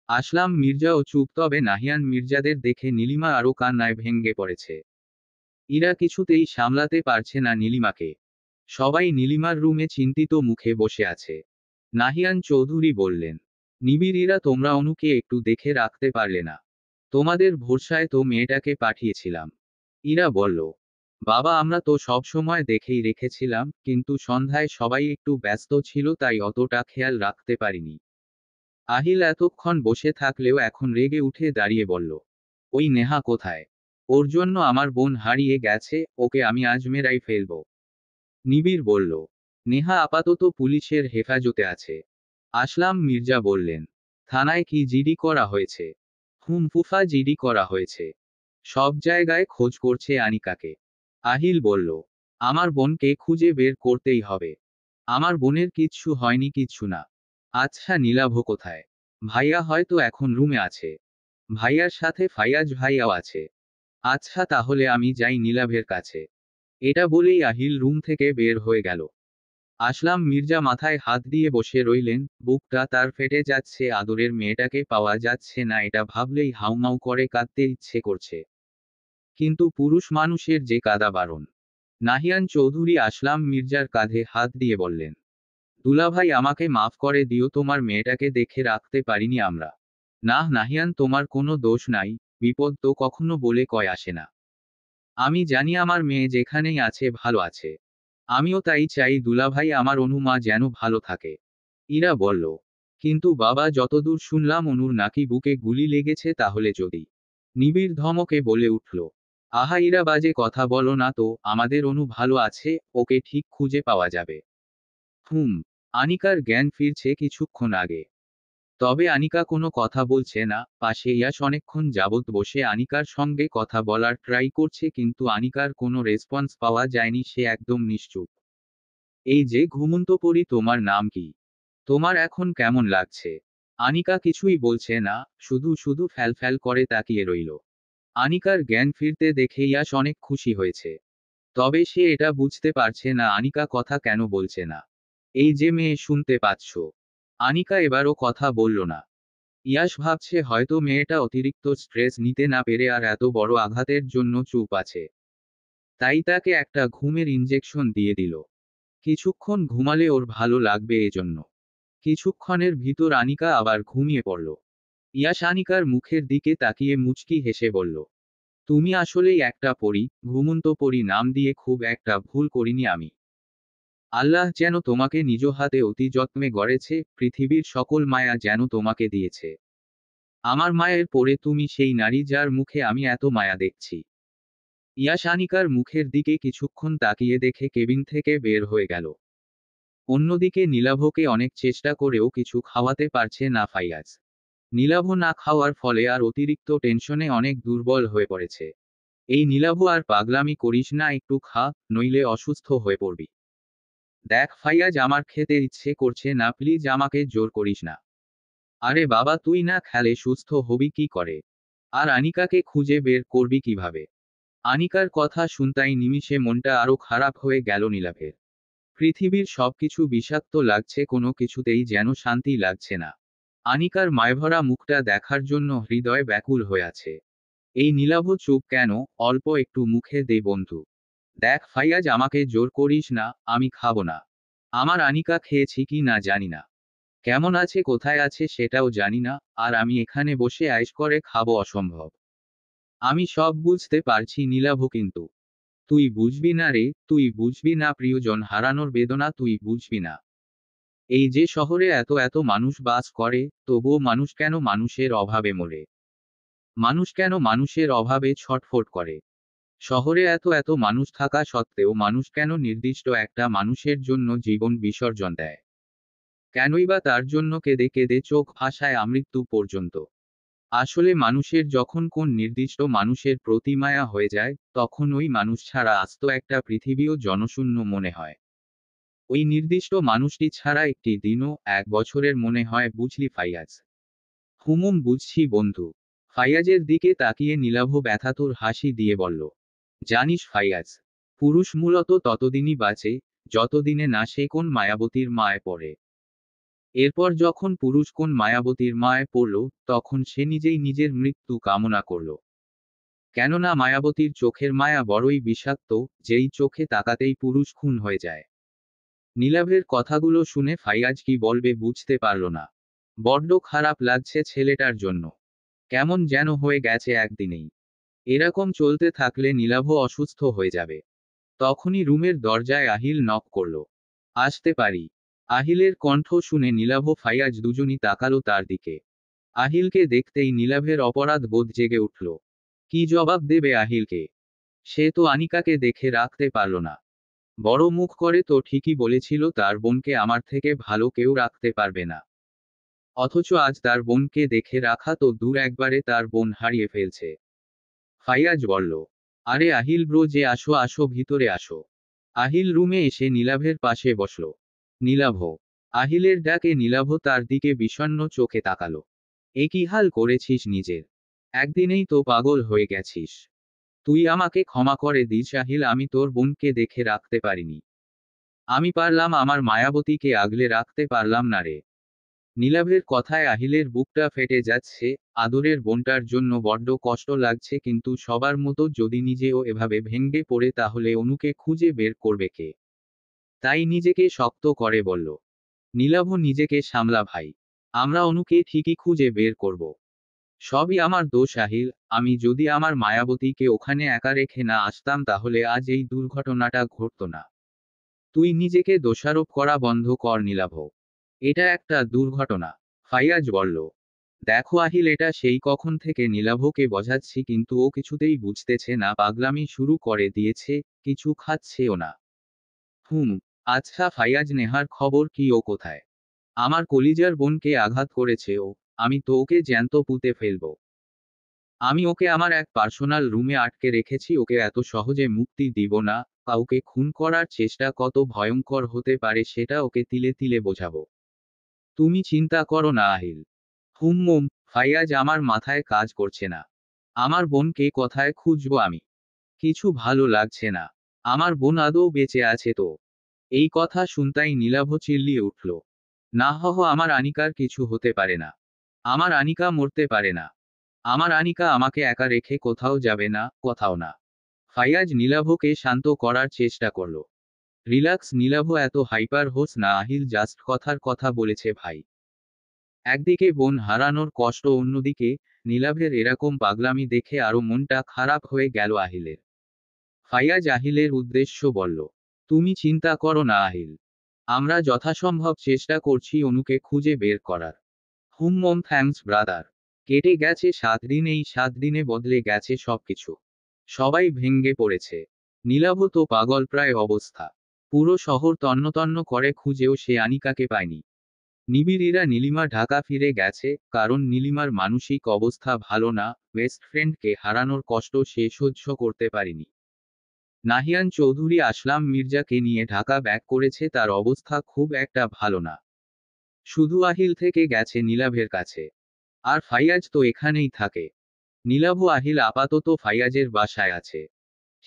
আসলাম মির্জাও চুপ, তবে নাহিয়ান মির্জাদের দেখে নীলিমা আরও কান্নায় ভেঙ্গে পড়েছে। ইরা কিছুতেই সামলাতে পারছে না নীলিমাকে। সবাই নীলিমার রুমে চিন্তিত মুখে বসে আছে। নাহিয়ান চৌধুরী বললেন, নিবিড় ইরা, তোমরা অনুকে একটু দেখে রাখতে পারলে না? তোমাদের ভরসায় তো মেয়েটাকে পাঠিয়েছিলাম। ইরা বলল, বাবা আমরা তো সব সময় দেখেই রেখেছিলাম, কিন্তু সন্ধ্যায় সবাই একটু ব্যস্ত ছিল তাই অতটা খেয়াল রাখতে পারিনি। আহিল এতক্ষণ বসে থাকলেও এখন রেগে উঠে দাঁড়িয়ে বলল, ওই নেহা কোথায়? ওর জন্য আমার বোন হারিয়ে গেছে, ওকে আমি আজ মেরাই ফেলব। নিবিড় বলল, নেহা আপাতত পুলিশের হেফাজতে আছে। আসলাম মির্জা বললেন, থানায় কি জিডি করা হয়েছে? ফুফা, জিডি করা হয়েছে। সব জায়গায় খোঁজ করছে আনিকাকে। আহিল বলল, আমার বোনকে খুঁজে বের করতেই হবে। আমার বোনের কিচ্ছু হয়নি, কিচ্ছু না। আচ্ছা নীলাভ কোথায়? ভাইয়া হয়তো এখন রুমে আছে। ভাইয়ার সাথে ফাইয়াজ ভাইয়াও আছে। আচ্ছা তাহলে আমি যাই নীলাভের কাছে। এটা বলেই আহিল রুম থেকে বের হয়ে গেল। আসলাম মির্জা মাথায় হাত দিয়ে বসে রইলেন, বুকটা তার ফেটে যাচ্ছে, আদরের মেয়েটাকে পাওয়া যাচ্ছে না এটা ভাবলেই হাউমাউ করে কাঁদতে ইচ্ছে করছে। কিন্তু পুরুষ মানুষের যে কাঁদা বারণ। নাহিয়ান চৌধুরী আসলাম মির্জার কাঁধে হাত দিয়ে বললেন, দুলাভাই আমাকে মাফ করে দিও, তোমার মেয়েটাকে দেখে রাখতে পারিনি আমরা। না নাহিয়ান, তোমার কোনো দোষ নাই, বিপদ তো কখনো বলে কয় আসে না। আমি জানি আমার মেয়ে যেখানেই আছে ভালো আছে। আমিও তাই চাই দুলাভাই, আমার অনুমা যেন ভালো থাকে। ইরা বলল, কিন্তু বাবা যতদূর শুনলাম অনুর নাকি বুকে গুলি লেগেছে, তাহলে যদি। নিবিড় ধমকে বলে উঠল, আহা ইরা, বাজে কথা বলো না তো, আমাদের অনু ভালো আছে, ওকে ঠিক খুঁজে পাওয়া যাবে। হুম। আনিকার জ্ঞান ফিরছে কিছুক্ষণ আগে। তবে আনিকা কোনো কথা বলছে না, পাশে ইয়াস অনেকক্ষণ যাবৎ বসে আনিকার সঙ্গে কথা বলার ট্রাই করছে, কিন্তু আনিকার কোনো রেসপন্স পাওয়া যায়নি, সে একদম নিশ্চুপ। এই যে ঘুমন্ত পরি, তোমার নাম কি? তোমার এখন কেমন লাগছে? আনিকা কিছুই বলছে না, শুধু শুধু ফ্যাল করে তাকিয়ে রইল। আনিকার জ্ঞান ফিরতে দেখে ইয়াস অনেক খুশি হয়েছে। তবে সে এটা বুঝতে পারছে না আনিকা কথা কেন বলছে না। এই যে মেয়ে, শুনতে পাচ্ছ? আনিকা এবারও কথা বলল না। ইয়াস ভাবছে হয়তো মেয়েটা অতিরিক্ত স্ট্রেস নিতে না পেরে আর এত বড় আঘাতের জন্য চুপ আছে। তাই তাকে একটা ঘুমের ইনজেকশন দিয়ে দিল। কিছুক্ষণ ঘুমালে ওর ভালো লাগবে এজন্য। কিছুক্ষণের ভিতর আনিকা আবার ঘুমিয়ে পড়ল। ইয়াস আনিকার মুখের দিকে তাকিয়ে মুচকি হেসে বলল, তুমি আসলেই একটা পরী, ঘুমন্ত পরী নাম দিয়ে খুব একটা ভুল করিনি আমি। আল্লাহ যেন তোমাকে নিজ হাতে অতি যত্নে গড়েছে, পৃথিবীর সকল মায়া যেন তোমাকে দিয়েছে। আমার মায়ের পরে তুমি সেই নারী যার মুখে আমি এত মায়া দেখছি। ইয়াস আনিকার মুখের দিকে কিছুক্ষণ তাকিয়ে দেখে কেবিন থেকে বের হয়ে গেল। অন্যদিকে নীলাভকে অনেক চেষ্টা করেও কিছু খাওয়াতে পারছে না ফাইয়াজ। নীলাভ না খাওয়ার ফলে আর অতিরিক্ত টেনশনে অনেক দুর্বল হয়ে পড়েছে। এই নীলাভ, আর পাগলামি করিস না, একটু খা, নইলে অসুস্থ হয়ে পড়বি। দেখ ফাইয়াজ, আমার খেতে ইচ্ছে করছে না, প্লিজ আমাকে জোর করিস না। আরে বাবা, তুই না খেলে সুস্থ হবি কি করে? আর আনিকাকে খুঁজে বের করবি কিভাবে? আনিকার কথা শুনতাই নিমিষে মনটা আরো খারাপ হয়ে গেল নীলাভের। পৃথিবীর সবকিছু বিষাক্ত লাগছে, কোনো কিছুতেই যেন শান্তি লাগছে না। আনিকার মায়ভরা মুখটা দেখার জন্য হৃদয় ব্যাকুল হয়ে আছে। এই নীলাভ চুপ কেন? অল্প একটু মুখে দে বন্ধু। দেখ ফাইয়াজ, আমাকে জোর করিস না, আমি খাবো না। আমার আনিকা খেয়েছি কি না জানি না, কেমন আছে কোথায় আছে সেটাও জানি না, আর আমি এখানে বসে আয়েশ করে খাবো অসম্ভব। আমি সব বুঝতে পারছি নীলাভ, কিন্তু তুই বুঝবি না রে, তুই বুঝবি না, প্রিয়জন হারানোর বেদনা তুই বুঝবি না। এই যে শহরে এত এত মানুষ বাস করে, তবুও মানুষ কেন মানুষের অভাবে মরে? মানুষ কেন মানুষের অভাবে ছটফট করে? শহরে এত এত মানুষ থাকা সত্ত্বেও মানুষ কেন নির্দিষ্ট একটা মানুষের জন্য জীবন বিসর্জন দেয়? কেনই বা তার জন্য কেঁদে কেঁদে চোখ ভাসায় আমৃত্যু পর্যন্ত? আসলে মানুষের যখন কোন নির্দিষ্ট মানুষের প্রতি মায়া হয়ে যায়, তখন ওই মানুষ ছাড়া আস্ত একটা পৃথিবীও জনশূন্য মনে হয়। ওই নির্দিষ্ট মানুষটি ছাড়া একটি দিনও, এক বছরের মনে হয়, বুঝলি ফাইয়াজ? বুঝছি বন্ধু। ফাইয়াজের দিকে তাকিয়ে নীলাভ ব্যথাতুর হাসি দিয়ে বলল, জানিস ফাইয়াজ, পুরুষ মূলত ততদিনই বাঁচে যতদিনে না সে কোন মায়াবতীর মায় পড়ে। এরপর যখন পুরুষ কোন মায়াবতীর মায় পড়ল, তখন সে নিজেই নিজের মৃত্যু কামনা করল। কেননা মায়াবতীর চোখের মায়া বড়ই বিষাক্ত, যেই চোখে তাকাতেই পুরুষ খুন হয়ে যায়। নীলাভের কথাগুলো শুনে ফাইয়াজ কি বলবে বুঝতে পারল না। বড্ড খারাপ লাগছে ছেলেটার জন্য। কেমন যেন হয়ে গেছে একদিনেই। এরকম চলতে থাকলে নীলাভ অসুস্থ হয়ে যাবে। তখনই রুমের দরজায় আহিল নক করল। আসতে পারি? আহিলের কণ্ঠ শুনে নীলাভ ফাইয়াজ দুজনই তাকালো তার দিকে। আহিলকে দেখতেই নীলাভের অপরাধ বোধ জেগে উঠল। কি জবাব দেবে আহিলকে? সে তো আনিকাকে দেখে রাখতে পারল না। বড় মুখ করে তো ঠিকই বলেছিল তার বোনকে আমার থেকে ভালো কেউ রাখতে পারবে না। অথচ আজ তার বোনকে দেখে রাখা তো দূর, একবারে তার বোন হারিয়ে ফেলছে। ফাইয়াজ বলল, আরে আহিল ব্রো, যে আসো আসো, ভিতরে আসো। আহিল রুমে এসে নীলাভের পাশে বসল। নীলাভ। আহিলের ডাকে নীলাভ তার দিকে বিষণ্ণ চোখে তাকালো। এ কি হাল করেছিস নিজের? একদিনেই তো পাগল হয়ে গেছিস। তুই আমাকে ক্ষমা করে দিস আহিল, আমি তোর বোনকে দেখে রাখতে পারিনি। আমি পারলাম, আমার মায়াবতীকে আগলে রাখতে পারলাম না রে। নীলাভের কথায় আহিলের বুকটা ফেটে যাচ্ছে। আদরের বোনটার জন্য বড্ড কষ্ট লাগছে, কিন্তু সবার মতো যদি নিজেও এভাবে ভেঙ্গে পড়ে তাহলে অনুকে খুঁজে বের করবে কে? তাই নিজেকে শক্ত করে বলল, নীলাভ নিজেকে সামলা ভাই। আমরা অনুকে ঠিকই খুঁজে বের করব। সবই আমার দোষ আহিল। আমি যদি আমার মায়াবতীকে ওখানে একা রেখে না আসতাম তাহলে আজ এই দুর্ঘটনাটা ঘটতো না। তুই নিজেকে দোষারোপ করা বন্ধ কর নীলাভ। এটা একটা দুর্ঘটনা। ফাইয়াজ বলল, দেখো আহিল, এটা সেই কখন থেকে নীলাভকে বোঝাচ্ছি কিন্তু ও কিছুতেই বুঝতেছে না, পাগলামি শুরু করে দিয়েছে, কিছু খাচ্ছেও না। হুম। আচ্ছা ফাইয়াজ, নেহার খবর কি? ও কোথায়? আমার কলিজার বোনকে আঘাত করেছে ও। আমি তো ওকে জ্যান্ত পুঁতে ফেলবো। আমি ওকে আমার এক পার্সোনাল রুমে আটকে রেখেছি, ওকে এত সহজে মুক্তি দিব না। কাউকে খুন করার চেষ্টা কত ভয়ঙ্কর হতে পারে সেটা ওকে তিলে তিলে বোঝাবো। তুমি চিন্তা করো না আহিল। হুম। ফাইয়াজ, আমার মাথায় কাজ করছে না। আমার বোনকে কোথায় খুঁজবো আমি? কিছু ভালো লাগছে না। আমার বোন আদৌ বেঁচে আছে তো? এই কথা শুনতাই নীলাভ চিল্লিয়ে উঠল, না আমার আনিকার কিছু হতে পারে না। আমার আনিকা মরতে পারে না। আমার আনিকা আমাকে একা রেখে কোথাও যাবে না, কোথাও না। ফাইয়াজ নীলাভকে শান্ত করার চেষ্টা করল। রিল্যাক্স নীলাভ, এত হাইপার হোস না, আহিল জাস্ট কথার কথা বলেছে ভাই। একদিকে বোন হারানোর কষ্ট, অন্যদিকে নীলাভের এরকম পাগলামি দেখে আরো মনটা খারাপ হয়ে গেল আহিলের। ফাইয়াজ আহিলের উদ্দেশ্য বলল, তুমি চিন্তা করো না আহিল। আমরা যথাসম্ভব চেষ্টা করছি অনুকে খুঁজে বের করার। Thanks brother. কেটে গেছে 7 দিন, এই 7 দিনে বদলে গেছে সবকিছু। সবাই ভেঙ্গে পড়েছে। নীলাভ তো পাগল প্রায় অবস্থা। পুরো শহর তন্নতন্ন করে খুঁজেও সে আনিকাকে পায়নি। নিবিড়িরা নীলিমা ঢাকা ফিরে গেছে, কারণ নীলিমার মানসিক অবস্থা ভালো না। বেস্ট ফ্রেন্ডকে হারানোর কষ্ট সে সহ্য করতে পারেনি। নাহিয়ান চৌধুরী আসলাম মির্জাকে নিয়ে ঢাকা ব্যাক করেছে, তার অবস্থা খুব একটা ভালো না। শুধু আহিল থেকে গেছে নীলাভের কাছে। আর ফাইয়াজ তো এখানেই থাকে। নীলাভ আহিল আপাতত ফাইয়াজের বাসায় আছে।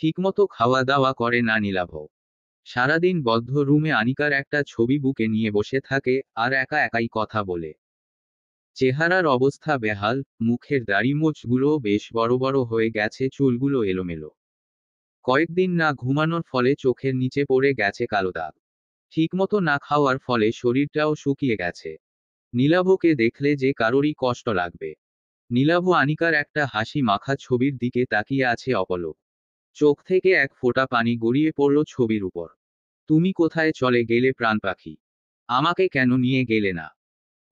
ঠিকমতো খাওয়া দাওয়া করে না নীলাভ। সারাদিন বদ্ধ রুমে আনিকার একটা ছবি বুকে নিয়ে বসে থাকে, আর একা একাই কথা বলে। চেহারার অবস্থা বেহাল, মুখের দাড়িমোচগুলো বেশ বড় বড় হয়ে গেছে, চুলগুলো এলোমেলো। কয়েকদিন না ঘুমানোর ফলে চোখের নিচে পড়ে গেছে কালো দাগ। ঠিকমতো না খাওয়ার ফলে শরীরটাও শুকিয়ে গেছে। নীলাভকে দেখলে যে কারোরই কষ্ট লাগবে। নীলাভ আনিকার একটা হাসি মাখা ছবির দিকে তাকিয়ে আছে অপলক। চোখ থেকে এক ফোঁটা পানি গড়িয়ে পড়ল ছবির উপর। তুমি কোথায় চলে গেলে প্রাণ পাখি? আমাকে কেন নিয়ে গেলে না?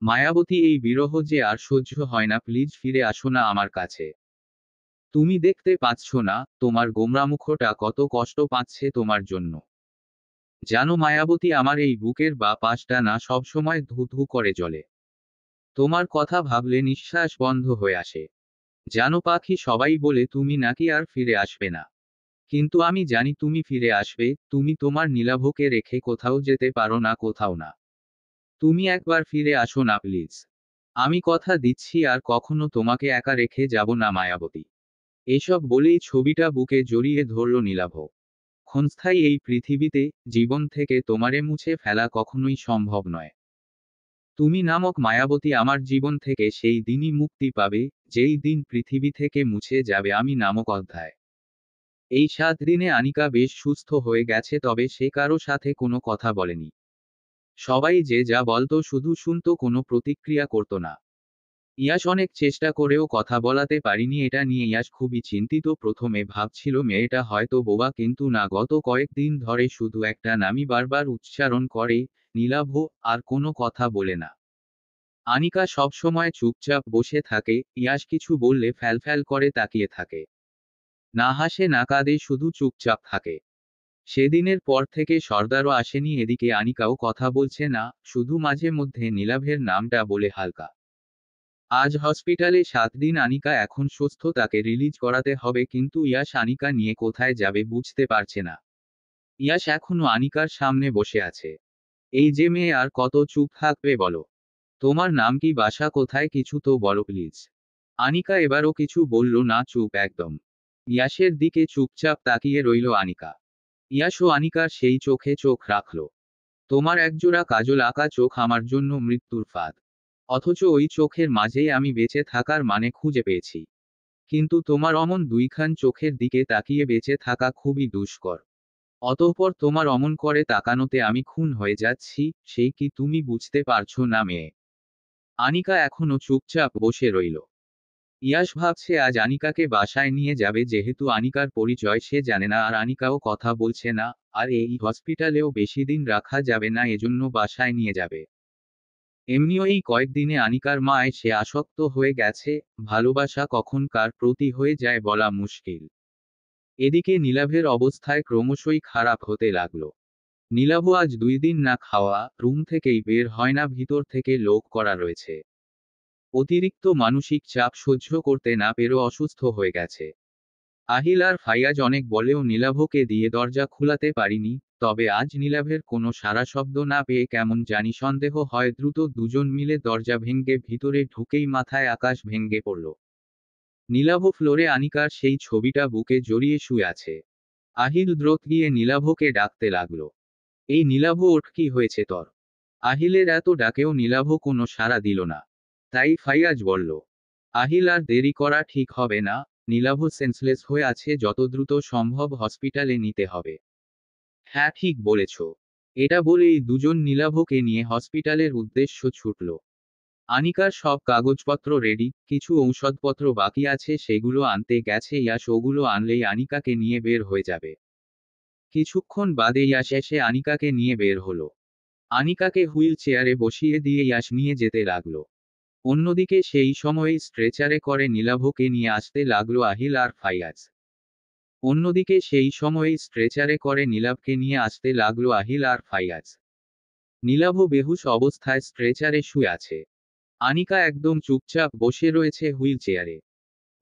মায়াবতী, এই বিরহ যে আর সহ্য হয় না, প্লিজ ফিরে আসো না আমার কাছে। তুমি দেখতে পাচ্ছ না তোমার গোমরামুখটা কত কষ্ট পাচ্ছে তোমার জন্য? জানো মায়াবতী, আমার এই বুকের বা পাশটা না সবসময় ধু ধু করে জ্বলে। তোমার কথা ভাবলে নিঃশ্বাস বন্ধ হয়ে আসে। জানো পাখি, সবাই বলে তুমি নাকি আর ফিরে আসবে না। কিন্তু আমি জানি তুমি ফিরে আসবে, তুমি তোমার নীলাভকে রেখে কোথাও যেতে পারো না, কোথাও না। তুমি একবার ফিরে আসো না প্লিজ। আমি কথা দিচ্ছি আর কখনো তোমাকে একা রেখে যাব না মায়াবতী। এসব বলেই ছবিটা বুকে জড়িয়ে ধরল নীলাভ। ক্ষণস্থায়ী এই পৃথিবীতে জীবন থেকে তোমারে মুছে ফেলা কখনোই সম্ভব নয়। তুমি নামক মায়াবতী আমার জীবন থেকে সেই দিনই মুক্তি পাবে, যেই দিন পৃথিবী থেকে মুছে যাবে আমি নামক অধ্যায়। এই 7 দিনে আনিকা বেশ সুস্থ হয়ে গেছে, তবে সে কারো সাথে কোনো কথা বলেনি। সবাই যে যা বলতো শুধু শুনতো, কোনো প্রতিক্রিয়া করতো না। ইয়াশ অনেক চেষ্টা করেও কথা বলাতে পারিনি, এটা নিয়ে ইয়াশ খুবই চিন্তিত। প্রথমে ভাবছিল মেয়েটা হয়তো বোবা, কিন্তু না, গত কয়েকদিন ধরে শুধু একটা নামই বারবার উচ্চারণ করে, নীলাভ, আর কোনো কথা বলে না। আনিকা সবসময় চুপচাপ বসে থাকে, ইয়াশ কিছু বললে ফ্যালফ্যাল করে তাকিয়ে থাকে। না হাসে না কাঁদে, শুধু চুপচাপ থাকে। সেদিনের পর থেকে সর্দারও আসেনি, এদিকে আনিকাও কথা বলছে না, শুধু মাঝে মধ্যে নীলাভের নামটা বলে হালকা। আজ হসপিটালে 7 দিন আনিকা এখন সুস্থ, তাকে রিলিজ করাতে হবে, কিন্তু ইয়াশ আনিকা নিয়ে কোথায় যাবে বুঝতে পারছে না। ইয়াশ এখনো আনিকার সামনে বসে আছে। এই যে মেয়ে, আর কত চুপ থাকবে বলো? তোমার নাম কি, বাসা কোথায়, কিছু তো বলো প্লিজ। আনিকা এবারও কিছু বলল না, চুপ একদম। ইয়াশের দিকে চুপচাপ তাকিয়ে রইল আনিকা। ইয়াশও আনিকার সেই চোখে চোখ রাখল। তোমার একজোড়া কাজল আঁকা চোখ আমার জন্য মৃত্যুর ফাঁদ। অথচ ওই চোখের মাঝেই আমি বেঁচে থাকার মানে খুঁজে পেয়েছি। কিন্তু তোমার অমন দুইখান চোখের দিকে তাকিয়ে বেঁচে থাকা খুবই দুষ্কর। অতঃপর তোমার অমন করে তাকানোতে আমি খুন হয়ে যাচ্ছি, সেই কি তুমি বুঝতে পারছো না মেয়ে? আনিকা এখনো চুপচাপ বসে রইল। ইয়াশ ভাবছে আজ আনিকাকে বাসায় নিয়ে যাবে, যেহেতু আনিকার পরিচয় সে জানে না আর আনিকাও কথা বলছে না, আর এই হসপিটালেও বেশি দিন রাখা যাবে না, এজন্য বাসায় নিয়ে যাবে। এমনিও এই কয়েকদিনে আনিকার মায় সে আসক্ত হয়ে গেছে, ভালোবাসা কখন কার প্রতি হয়ে যায় বলা মুশকিল। এদিকে নীলাভের অবস্থায় ক্রমশই খারাপ হতে লাগলো। নীলাভ আজ 2 দিন না খাওয়া, রুম থেকেই বের হয় না, ভিতর থেকে লোক করা রয়েছে। অতিরিক্ত মানসিক চাপ সহ্য করতে না পেরে অসুস্থ হয়ে গেছে। আহিল আর ফাইয়াজ অনেক বলেও নীলাভকে দিয়ে দরজা খুলাতে পারিনি, তবে আজ নীলাভের কোনো সারা শব্দ না পেয়ে কেমন জানি সন্দেহ হয়, দ্রুত দুজন মিলে দরজা ভেঙে ভিতরে ঢুকেই মাথায় আকাশ ভেঙে পড়ল। নীলাভ ফ্লোরে আনিকার সেই ছবিটা বুকে জড়িয়ে শুয়ে আছে। আহিল দ্রুত গিয়ে নীলাভকে ডাকতে লাগলো। এই নীলাভ, ওঠ, কি হয়েছে তোর? আহিলের এত ডাকেও নীলাভ কোনো সাড়া দিল না। তাই ফাইয়াজ বলল, আহিল, আর দেরি করা ঠিক হবে না, নীলাভ সেন্সলেস হয়ে আছে, যত দ্রুত সম্ভব হসপিটালে নিতে হবে। হ্যাঁ, ঠিক বলেছ। এটা বলেই দুজন নীলাভকে নিয়ে হসপিটালের উদ্দেশ্য ছুটল। আনিকার সব কাগজপত্র রেডি, কিছু ঔষধপত্র বাকি আছে, সেগুলো আনতে গেছে ইয়াশ, ওগুলো আনলেই আনিকাকে নিয়ে বের হয়ে যাবে। কিছুক্ষণ বাদে ইয়াশ এসে আনিকাকে নিয়ে বের হলো। আনিকাকে হুইল চেয়ারে বসিয়ে দিয়ে ইয়াশ নিয়ে যেতে লাগলো। অন্যদিকে সেই সময়েই স্ট্রেচারে করে নীলাভকে নিয়ে আসতে লাগলো আহিল আর ফাইয়াজ। অন্যদিকে সেই সময়েই স্ট্রেচারে করে নীলাভকে নিয়ে আসতে লাগলো আহিল আর ফাইয়াজ। নীলাভ বেহুশ অবস্থায় স্ট্রেচারে শুয়ে আছে। আনিকা একদম চুপচাপ বসে রয়েছে হুইল চেয়ারে।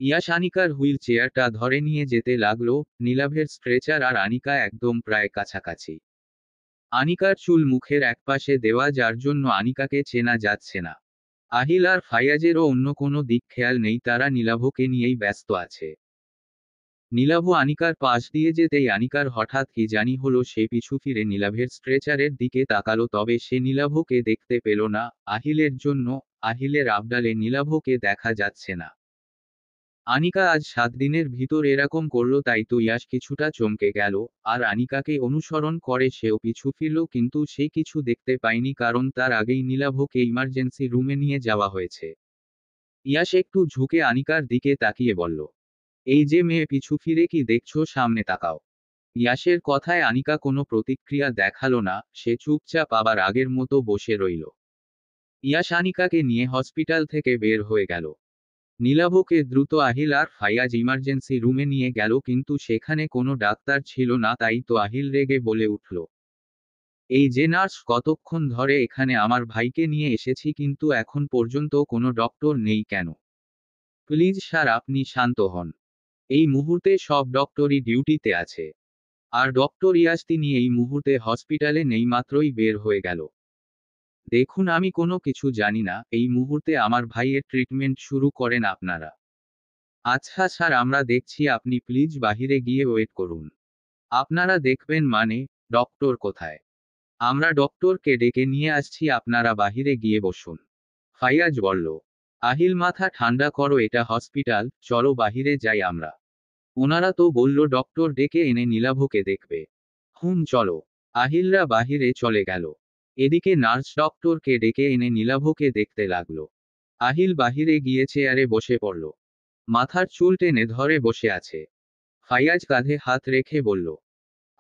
ইয়াশ আনিকার হুইল চেয়ারটা ধরে নিয়ে যেতে লাগলো। নীলাভের স্ট্রেচার আর আনিকা একদম প্রায় কাছাকাছি। আনিকার চুল মুখের একপাশে দেওয়া, যার জন্য আনিকাকে চেনা যাচ্ছে না। আহিল আর ফাইয়াজেরও অন্য কোনো দিক খেয়াল নেই, তারা নীলাভকে নিয়েই ব্যস্ত আছে। নীলাভ আনিকার পাশ দিয়ে যেতেই আনিকার হঠাৎ কি জানি হলো, সে পিছু ফিরে নীলাভের স্ট্রেচারের দিকে তাকালো, তবে সে নীলাভকে দেখতে পেল না। আহিলের জন্য আহিলের আবডালে নীলাভকে দেখা যাচ্ছে না। আনিকা আজ 7 দিনের ভিতর এরকম করলো, তাই তো ইয়াশ কিছুটা চমকে গেল। আর আনিকাকে অনুসরণ করে সেও পিছু ফিরল, কিন্তু সে কিছু দেখতে পায়নি, কারণ তার আগেই নীলাভকে ইমার্জেন্সি রুমে নিয়ে যাওয়া হয়েছে। ইয়াশ একটু ঝুঁকে আনিকার দিকে তাকিয়ে বলল, এই যে মেয়ে, পিছু ফিরে কি দেখছো, সামনে তাকাও। ইয়াশের কথায় আনিকা কোনো প্রতিক্রিয়া দেখালো না, সে চুপচাপ আবার আগের মতো বসে রইল। ইয়াশ আনিকাকে নিয়ে হসপিটাল থেকে বের হয়ে গেল। নীলাভকে দ্রুত আহিল আর ফাইয়াজ ইমার্জেন্সি রুমে নিয়ে গেল, কিন্তু সেখানে কোনো ডাক্তার ছিল না, তাই তো আহিল রেগে বলে উঠল, এই যে নার্স, কতক্ষণ ধরে এখানে আমার ভাইকে নিয়ে এসেছি, কিন্তু এখন পর্যন্ত কোনো ডক্টর নেই কেন? প্লিজ স্যার, আপনি শান্ত হন। এই মুহূর্তে সব ডক্টরই ডিউটিতে আছে। আর ডক্টর ইয়াস, তিনি এই মুহূর্তে হসপিটালে নেই, মাত্রই বের হয়ে গেল। দেখুন আমি কোনো কিছু জানি না, এই মুহূর্তে আমার ভাইয়ের ট্রিটমেন্ট শুরু করেন আপনারা। আচ্ছা স্যার, আমরা দেখছি, আপনি প্লিজ বাহিরে গিয়ে ওয়েট করুন। আপনারা দেখবেন মানে? ডক্টর কোথায়? আমরা ডক্টরকে ডেকে নিয়ে আসছি, আপনারা বাহিরে গিয়ে বসুন। ফাইয়াজ বলল। আহিল মাথা ঠান্ডা করো, এটা হসপিটাল, চলো বাহিরে যাই আমরা। ওনারা তো বলল ডক্টর ডেকে এনে নীলাভকে দেখবে। চলো। আহিলরা বাহিরে চলে গেল। এদিকে নার্স ডক্টরকে ডেকে এনে নীলাভকে দেখতে লাগলো। আহিল বাহিরে গিয়ে চেয়ারে বসে পড়ল। মাথার চুল টেনে ধরে বসে আছে। ফাইয়াজ কাঁধে হাত রেখে বলল,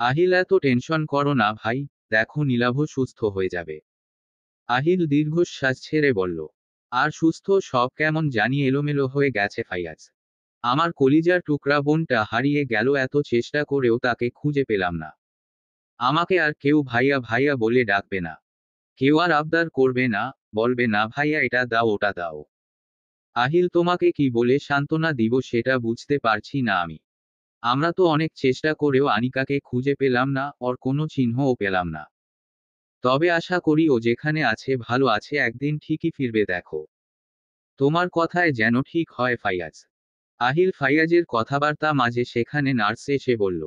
আহিল এত টেনশন করো না ভাই, দেখো নীলাভ সুস্থ হয়ে যাবে। আহিল দীর্ঘশ্বাস ছেড়ে বলল, আর সুস্থ সব কেমন জানি এলোমেলো হয়ে গেছে ফাইয়াজ। আমার কলিজার টুকরা বোনটা হারিয়ে গেল, এত চেষ্টা করেও তাকে খুঁজে পেলাম না। আমাকে আর কেউ ভাইয়া ভাইয়া বলে ডাকবে না। কেউ আর আবদার করবে না, বলবে না ভাইয়া এটা দাও ওটা দাও। আহিল তোমাকে কি বলে সান্ত্বনা দিব সেটা বুঝতে পারছি না আমি। আমরা তো অনেক চেষ্টা করেও আনিকাকে খুঁজে পেলাম না, ওর কোনো চিহ্নও পেলাম না। তবে আশা করি ও যেখানে আছে ভালো আছে, একদিন ঠিকই ফিরবে দেখো। তোমার কথায় যেন ঠিক হয় ফাইয়াজ। আহিল ফাইয়াজের কথাবার্তা মাঝে সেখানে নার্স এসে বলল,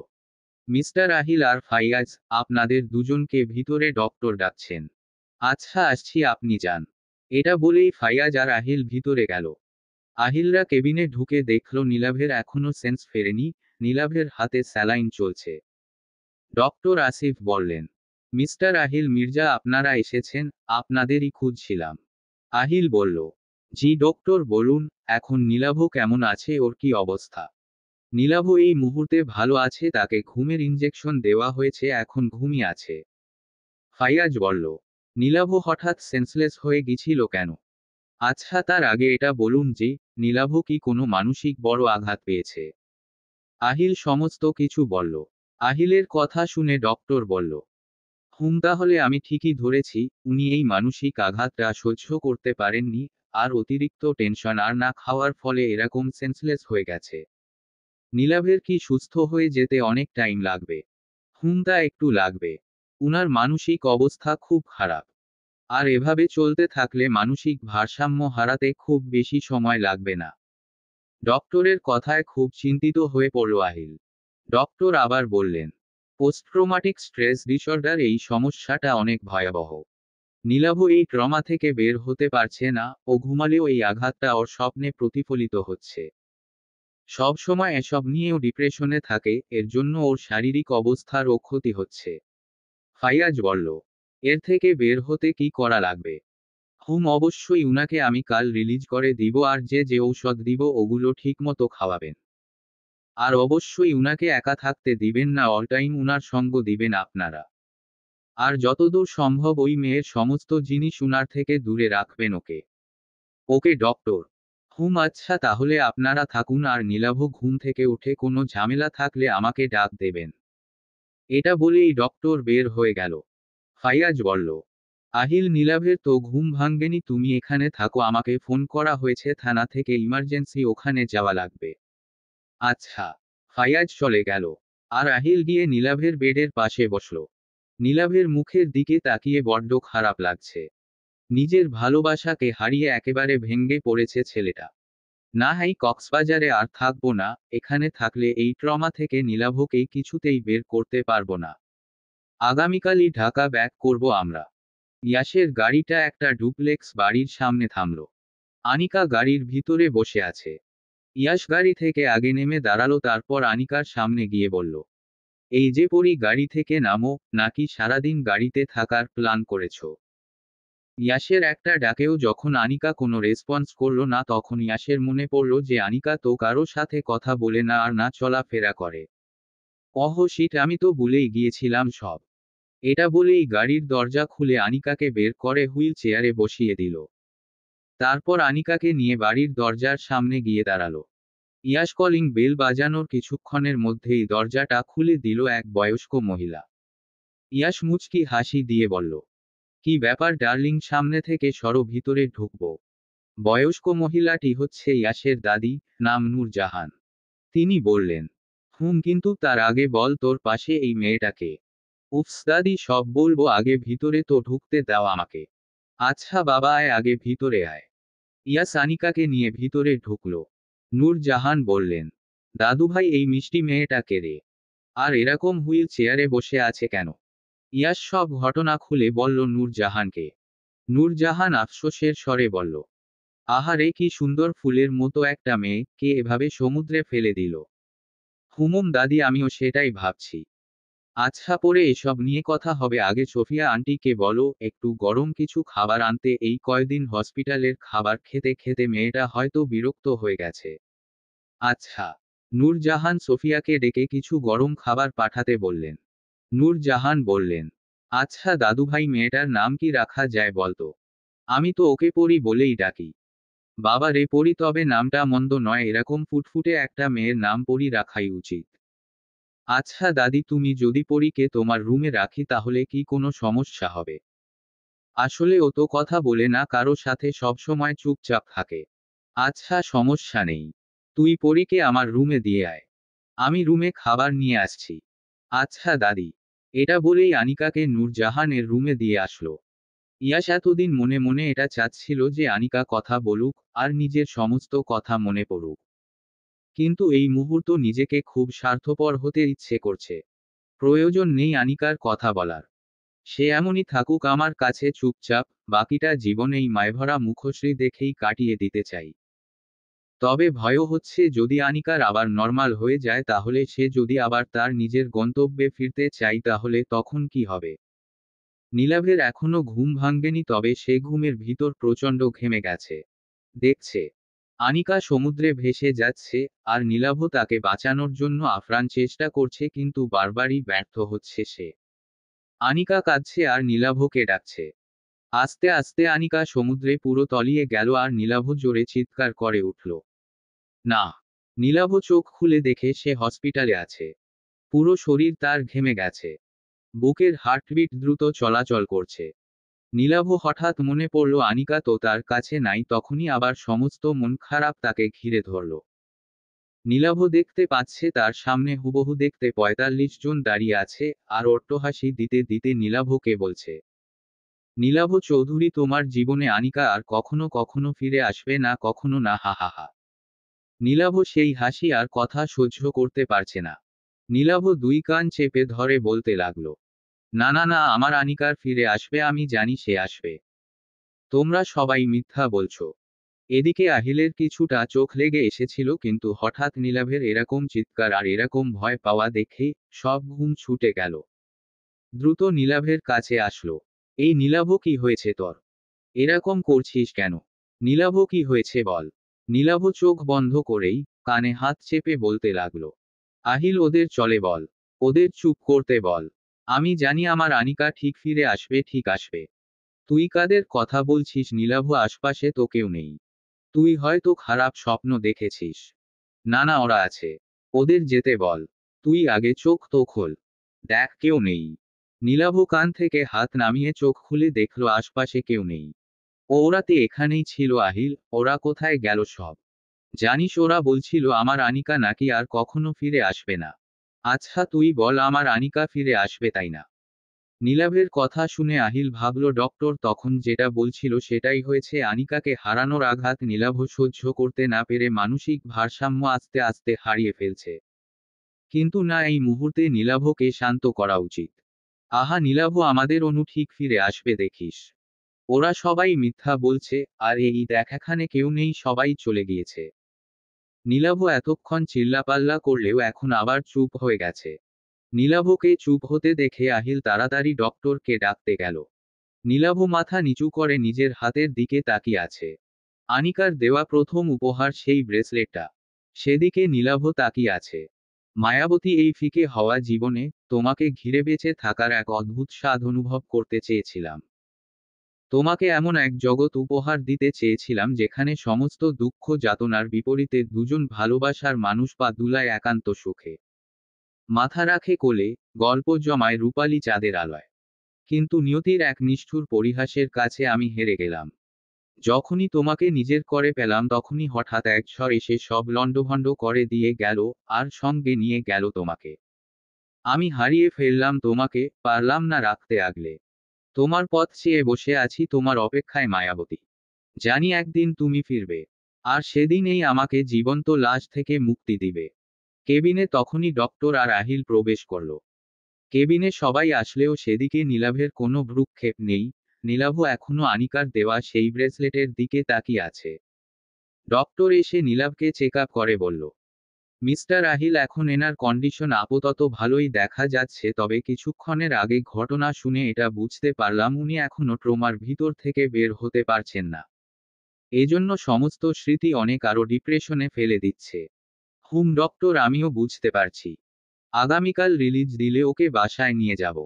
মিস্টার আহিল আর ফাইয়াজ, আপনাদের দুজনকে ভিতরে ডক্টর ডাকছেন। আচ্ছা আসছি, আপনি যান। এটা বলেই ফাইয়াজ আর আহিল ভিতরে গেল। আহিলরা কেবিনে ঢুকে দেখল নীলাভের এখনো সেন্স ফেরেনি, নীলাভের হাতে স্যালাইন চলছে। ডক্টর আসিফ বললেন, মিস্টার আহিল মির্জা আপনারা এসেছেন, আপনাদেরই খুঁজছিলাম। আহিল বলল, জি ডক্টর বলুন, এখন নীলাভ কেমন আছে, ওর কি অবস্থা? নীলাভ এই মুহূর্তে ভালো আছে, তাকে ঘুমের ইনজেকশন দেওয়া হয়েছে, এখন ঘুমিয়ে আছে। ফাইয়াজ বলল, নীলাভ হঠাৎ সেন্সলেস হয়ে গিয়েছিল কেন? আচ্ছা তার আগে এটা বলুন যে, নীলাভ কি কোনো মানসিক বড় আঘাত পেয়েছে? আহিল সমস্ত কিছু বলল। আহিলের কথা শুনে ডক্টর বলল, তাহলে আমি ঠিকই ধরেছি, উনি এই মানসিক আঘাতটা সহ্য করতে পারেননি, আর অতিরিক্ত টেনশন আর না খাওয়ার ফলে এরকম সেন্সলেস হয়ে গেছে। নীলাভের কি সুস্থ হয়ে যেতে অনেক টাইম লাগবে? তা একটু লাগবে। উনার মানসিক অবস্থা খুব খারাপ। আর এভাবে চলতে থাকলে মানসিক ভারসাম্য হারাতে খুব বেশি সময় লাগবে না। ডক্টরের কথায় খুব চিন্তিত হয়ে পড়ল আহিল। ডক্টর আবার বললেন, পোস্টট্রমাটিক স্ট্রেস ডিসঅর্ডার, এই সমস্যাটা অনেক ভয়াবহ। নীলাভ এই ট্রমা থেকে বের হতে পারছে না, ও ঘুমালেও এই আঘাতটা ওর স্বপ্নে প্রতিফলিত হচ্ছে। সব সময় এসব নিয়েও ডিপ্রেশনে থাকে, এর জন্য ওর শারীরিক অবস্থারও ক্ষতি হচ্ছে। ফাইয়াজ বলল, এর থেকে বের হতে কি করা লাগবে? অবশ্যই উনাকে আমি কাল রিলিজ করে দিব, আর যে যে ঔষধ দিব ওগুলো ঠিকমতো খাওয়াবেন। আর অবশ্যই উনাকে একা থাকতে দিবেন না, অল টাইম উনার সঙ্গ দিবেন আপনারা। আর যতদূর সম্ভব ওই মেয়ের সমস্ত জিনিস উনার থেকে দূরে রাখবেন ওকে। ওকে ডক্টর। আচ্ছা তাহলে আপনারা থাকুন, আর নীলাভ ঘুম থেকে উঠে কোনো ঝামেলা থাকলে আমাকে ডাক দেবেন। এটা বলেই ডক্টর বের হয়ে গেল। ফাইয়াজ বলল, আহিল নীলাভের তো ঘুম ভাঙ্গেনি, তুমি এখানে থাকো, আমাকে ফোন করা হয়েছে থানা থেকে, ইমার্জেন্সি ওখানে যাওয়া লাগবে। আচ্ছা। ফাইয়াজ চলে গেল। আর আহিল গিয়ে নীলাভের বেডের পাশে বসল। নীলাভের মুখের দিকে তাকিয়ে বড্ড খারাপ লাগছে। নিজের ভালোবাসাকে হারিয়ে একেবারে ভেঙ্গে পড়েছে ছেলেটা। না হাই কক্সবাজারে আর থাকবো না, এখানে থাকলে এই ট্রমা থেকে নীলাভকে কিছুতেই বের করতে পারবো না। আগামীকালই ঢাকা ব্যাক করব আমরা। ইয়াসের গাড়িটা একটা ডুপ্লেক্স বাড়ির সামনে থামল। আনিকা গাড়ির ভিতরে বসে আছে। ইয়াস গাড়ি থেকে আগে নেমে দাঁড়ালো, তারপর আনিকার সামনে গিয়ে বলল, এই যে পরি, গাড়ি থেকে নামো, নাকি সারাদিন গাড়িতে থাকার প্ল্যান করেছো? ইয়াসের একটা ডাকেও যখন আনিকা কোনো রেসপন্স করলো না, তখন ইয়াসের মনে পড়ল যে আনিকা তো কারো সাথে কথা বলে না, আর না চলাফেরা করে। শিট, আমি তো ভুলেই গিয়েছিলাম সব। এটা বলেই গাড়ির দরজা খুলে আনিকাকে বের করে হুইল চেয়ারে বসিয়ে দিল। তারপর আনিকাকে নিয়ে বাড়ির দরজার সামনে গিয়ে দাঁড়ালো। ইয়াস কলিং বেল বাজানোর কিছুক্ষণের মধ্যেই দরজাটা খুলে দিল এক বয়স্ক মহিলা। ইয়াস মুচকি হাসি দিয়ে বলল, কি ব্যাপার ডার্লিং, সামনে থেকে সরো, ভিতরে ঢুকবো। বয়স্ক মহিলাটি হচ্ছে ইয়াসের দাদি, নাম নূর জাহান। তিনি বললেন, কিন্তু তার আগে বল তোর পাশে এই মেয়েটাকে। উফস দাদি, সব বলবো, আগে ভিতরে তো ঢুকতে দাও আমাকে। আচ্ছা বাবা, আয় আগে ভিতরে আয়। ইয়াস আনিকাকে নিয়ে ভিতরে ঢুকল। নূরজাহান বললেন, দাদুভাই এই মিষ্টি মেয়েটা কে রে? আর এরকম হুইল চেয়ারে বসে আছে কেন? ইয়াস সব ঘটনা খুলে বলল নূরজাহানকে। নূরজাহান আফসোসের স্বরে বলল, আহারে কি সুন্দর ফুলের মতো একটা মেয়ে, কে এভাবে সমুদ্রে ফেলে দিল? হুমুম দাদি, আমিও সেটাই ভাবছি। আচ্ছা, পরে এসব নিয়ে কথা হবে, আগে সোফিয়া আন্টিকে বলো একটু গরম কিছু খাবার আনতে, এই কয়দিন হসপিটালের খাবার খেতে খেতে মেয়েটা হয়তো বিরক্ত হয়ে গেছে। আচ্ছা। নূরজাহান সোফিয়াকে ডেকে কিছু গরম খাবার পাঠাতে বললেন। নূরজাহান বললেন, আচ্ছা দাদুভাই, মেয়েটার নাম কি রাখা যায় বলতো? আমি তো ওকে পরি বলেই ডাকি। বাবা রে পরি, তবে নামটা মন্দ নয়, এরকম ফুটফুটে একটা মেয়ের নাম পরি রাখাই উচিত। আচ্ছা দাদি, তুমি যদি পরীকে তোমার রুমে রাখি তাহলে কি কোনো সমস্যা হবে? আসলে ও তো কথা বলে না, কারো সাথে সবসময় চুপচাপ থাকে। আচ্ছা সমস্যা নেই, তুই পরীকে আমার রুমে দিয়ে আয়। আমি রুমে খাবার নিয়ে আসছি। আচ্ছা দাদি। এটা বলেই আনিকাকে নূরজাহানের রুমে দিয়ে আসলো। ইয়াস এতদিন মনে মনে এটা চাচ্ছিল যে আনিকা কথা বলুক, আর নিজের সমস্ত কথা মনে পড়ুক। কিন্তু এই মুহূর্ত নিজেকে খুব স্বার্থপর হতে ইচ্ছে করছে। প্রয়োজন নেই আনিকার কথা বলার। সে এমনই থাকুক আমার কাছে চুপচাপ, বাকিটা জীবন এই মায়ভরা মুখশ্রী দেখেই কাটিয়ে দিতে চাই। তবে ভয়ও হচ্ছে, যদি আনিকার আবার নর্মাল হয়ে যায়, তাহলে সে যদি আবার তার নিজের গন্তব্যে ফিরতে চাই, তাহলে তখন কি হবে? নীলাভের এখনো ঘুম ভাঙ্গেনি, তবে সে ঘুমের ভিতর প্রচণ্ড ঘেমে গেছে। দেখছে আনিকা সমুদ্রে ভেসে যাচ্ছে, আর নীলাভ তাকে বাঁচানোর জন্য আপ্রাণ চেষ্টা করছে, কিন্তু বারবারই ব্যর্থ হচ্ছে সে। আনিকা কাঁদছে আর নীলাভকে ডাকছে। আস্তে আস্তে আনিকা সমুদ্রে পুরো তলিয়ে গেল, আর নীলাভ জোরে চিৎকার করে উঠল। না! নীলাভ চোখ খুলে দেখে সে হসপিটালে আছে। পুরো শরীর তার ঘেমে গেছে। বুকের হার্টবিট দ্রুত চলাচল করছে। নীলাভ হঠাৎ মনে পড়ল আনিকা তো তার কাছে নাই, তখনই আবার সমস্ত মন খারাপ তাকে ঘিরে ধরল। নীলাভ দেখতে পাচ্ছে তার সামনে হুবহু দেখতে ৪৫ জন দাঁড়িয়ে আছে, আর অট্টহাসি দিতে দিতে নীলাভকে বলছে, নীলাভ চৌধুরী, তোমার জীবনে আনিকা আর কখনো কখনো ফিরে আসবে না, কখনো না, হা হা হা। নীলাভ সেই হাসি আর কথা সহ্য করতে পারছে না। নীলাভ দুই কান চেপে ধরে বলতে লাগলো, না না না, আমার আনিকার ফিরে আসবে, আমি জানি সে আসবে। তোমরা সবাই মিথ্যা বলছো। এদিকে আহিলের কিছুটা চোখ লেগে এসেছিল, কিন্তু হঠাৎ নীলাভের এরকম চিৎকার আর এরকম ভয় পাওয়া দেখে সব ঘুম ছুটে গেল। দ্রুত নীলাভের কাছে আসলো। এই নীলাভ, কি হয়েছে তোর? এরকম করছিস কেন? নীলাভ কি হয়েছে বল? নীলাভ চোখ বন্ধ করেই কানে হাত চেপে বলতে লাগলো, আহিল, ওদের চলে বল। ওদের চুপ করতে বল। আমি জানি আমার আনিকা ঠিক ফিরে আসবে, ঠিক আসবে। তুই কাদের কথা বলছিস নীলাভ? আশপাশে তো কেউ নেই। তুই হয়তো খারাপ স্বপ্ন দেখেছিস। না না, ওরা আছে। ওদের যেতে বল। তুই আগে চোখ তো খোল। দেখ কেউ নেই। নীলাভ কান থেকে হাত নামিয়ে চোখ খুলে দেখল আশপাশে কেউ নেই। ওরাতে এখানেই ছিল আহিল, ওরা কোথায় গেল সব? জানিস, ওরা বলছিল আমার আনিকা নাকি আর কখনো ফিরে আসবে না। আচ্ছা তুই বল, আমার আনিকা ফিরে আসবে তাই না? নীলাভের কথা শুনে আহিল ভাবল ডক্টর তখন যেটা বলছিল সেটাই হয়েছে, আনিকাকে হারানোর আঘাত নীলাভ সহ্য করতে না পেরে মানসিক ভারসাম্য আস্তে আস্তে হারিয়ে ফেলছে। কিন্তু না, এই মুহূর্তে নীলাভকে শান্ত করা উচিত। আহা নীলাভ, আমাদের অনু ঠিক ফিরে আসবে দেখিস। ওরা সবাই মিথ্যা বলছে, আর এই দেখ এখানে কেউ নেই, সবাই চলে গিয়েছে। নীলাভ এতক্ষণ চিল্লাপাল্লা করলেও এখন আবার চুপ হয়ে গেছে। নীলাভকে চুপ হতে দেখে আহিল তাড়াতাড়ি ডক্টরকে ডাকতে গেল। নীলাভ মাথা নিচু করে নিজের হাতের দিকে তাকিয়ে আছে। আনিকার দেওয়া প্রথম উপহার, সেই ব্রেসলেটটা। সেদিকে নীলাভ তাকিয়ে আছে। মায়াবতী, এই ফিকে হওয়া জীবনে তোমাকে ঘিরে বেঁচে থাকার এক অদ্ভুত স্বাদ অনুভব করতে চেয়েছিলাম। তোমাকে এমন এক জগৎ উপহার দিতে চেয়েছিলাম যেখানে সমস্ত দুঃখ যাতনার বিপরীতে দুজন ভালোবাসার মানুষ পা দুলায় একান্ত সুখে মাথা রাখে কোলে, গল্প জমায় রূপালী চাঁদের আলোয়। কিন্তু নিয়তির এক নিষ্ঠুর পরিহাসের কাছে আমি হেরে গেলাম। যখনই তোমাকে নিজের করে পেলাম, তখনই হঠাৎ এক ঝড় এসে সব লণ্ডভণ্ড করে দিয়ে গেল, আর সঙ্গে নিয়ে গেল তোমাকে। আমি হারিয়ে ফেললাম তোমাকে, পারলাম না রাখতে আগলে। তোমার পথ চেয়ে বসে আছি তোমার অপেক্ষায় মায়াবতী। জানি একদিন তুমি ফিরবে, আর সেদিনেই আমাকে জীবন্ত লাশ থেকে মুক্তি দিবে। কেবিনে তখনই ডক্টর আর আহিল প্রবেশ করল। কেবিনে সবাই আসলেও সেদিকে নীলাভের কোনো ভ্রুক্ষেপ নেই। নীলাভ এখনো আনিকার দেওয়া সেই ব্রেসলেটের দিকে তাকিয়ে আছে। ডক্টর এসে নীলাভকে চেক আপ করে বলল, মিস্টার আহিল, এখন এনার কন্ডিশন আপাতত ভালোই দেখা যাচ্ছে, তবে কিছুক্ষণের আগে ঘটনা শুনে এটা বুঝতে পারলাম উনি এখনো ট্রমার ভিতর থেকে বের হতে পারছেন না। এজন্য সমস্ত স্মৃতি অনেক আরো ডিপ্রেশনে ফেলে দিচ্ছে। ডক্টর, আমিও বুঝতে পারছি। আগামীকাল রিলিজ দিলে ওকে বাসায় নিয়ে যাব।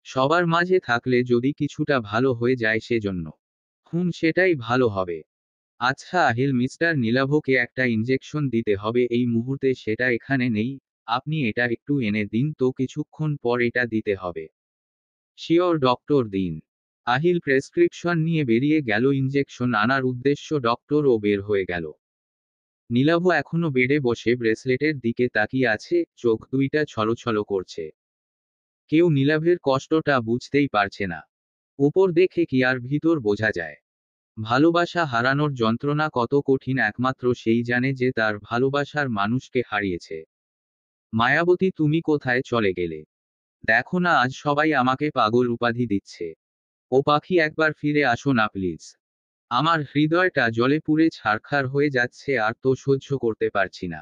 সবার মাঝে থাকলে যদি কিছুটা ভালো হয়ে যায় সেজন্য। সেটাই ভালো হবে। আচ্ছা আহিল, মিস্টার নীলাভকে একটা ইনজেকশন দিতে হবে এই মুহূর্তে, সেটা এখানে নেই। আপনি এটা একটু এনে দিন তো, কিছুক্ষণ পর এটা দিতে হবে। শিওর ডক্টর, দিন। আহিল প্রেসক্রিপশন নিয়ে বেরিয়ে গেল ইনজেকশন আনার উদ্দেশ্য ডক্টর ও বের হয়ে গেল। নীলাভ এখনো বেডে বসে ব্রেসলেটের দিকে তাকিয়ে আছে, চোখ দুইটা ছলছল করছে। কেউ নীলাভের কষ্টটা বুঝতেই পারছে না। উপর দেখে কি আর ভিতর বোঝা যায়? ভালোবাসা হারানোর যন্ত্রণা কত কঠিন একমাত্র সেই জানে যে তার ভালোবাসার মানুষকে হারিয়েছে। মায়াবতী, তুমি কোথায় চলে গেলে? দেখো না, আজ সবাই আমাকে পাগল উপাধি দিচ্ছে। ও পাখি, একবার ফিরে আসো না প্লিজ। আমার হৃদয়টা জলে পুড়ে ছারখার হয়ে যাচ্ছে, আর তো সহ্য করতে পারছি না।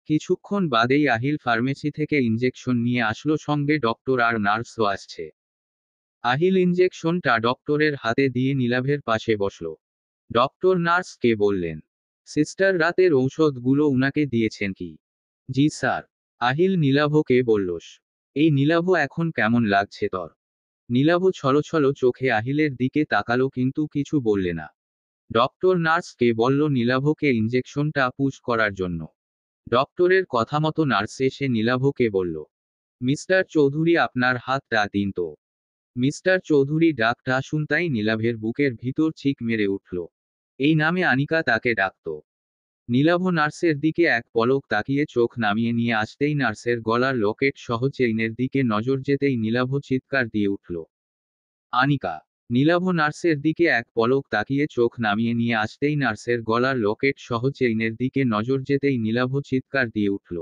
কিছুক্ষণ বাদেই আহিল ফার্মেসি থেকে ইনজেকশন নিয়ে আসলো, সঙ্গে ডক্টর আর নার্সও আসছে। আহিল ইনজেকশনটা ডক্টরের হাতে দিয়ে নীলাভের পাশে বসল। ডক্টর নার্সকে বললেন, সিস্টার, রাতের ঔষধগুলো উনাকে দিয়েছেন কি? জি স্যার। আহিল নীলাভকে বললস, এই নীলাভ, এখন কেমন লাগছে তোর? নীলাভ ছলছল চোখে আহিলের দিকে তাকালো কিন্তু কিছু বললে না। ডক্টর নার্সকে বলল নীলাভকে ইনজেকশনটা পুশ করার জন্য। ডক্টরের কথা মতো নার্স এসে নীলাভকে বলল, মিস্টার চৌধুরী, আপনার হাতটা দিন তো। মিস্টার চৌধুরী ডাকটা শুনতাই নীলাভের বুকের ভিতর চিক মেরে উঠল। এই নামে আনিকা তাকে ডাকত। নীলাভ নার্সের দিকে এক পলক তাকিয়ে চোখ নামিয়ে নিয়ে আসতেই নার্সের গলার লকেট সহ চেইনের দিকে নজর যেতেই নীলাভ চিৎকার দিয়ে উঠল, আনিকা! নীলাভ নার্সের দিকে এক পলক তাকিয়ে চোখ নামিয়ে নিয়ে আসতেই নার্সের গলার লকেট সহ চেইনের দিকে নজর যেতেই নীলাভ চিৎকার দিয়ে উঠল,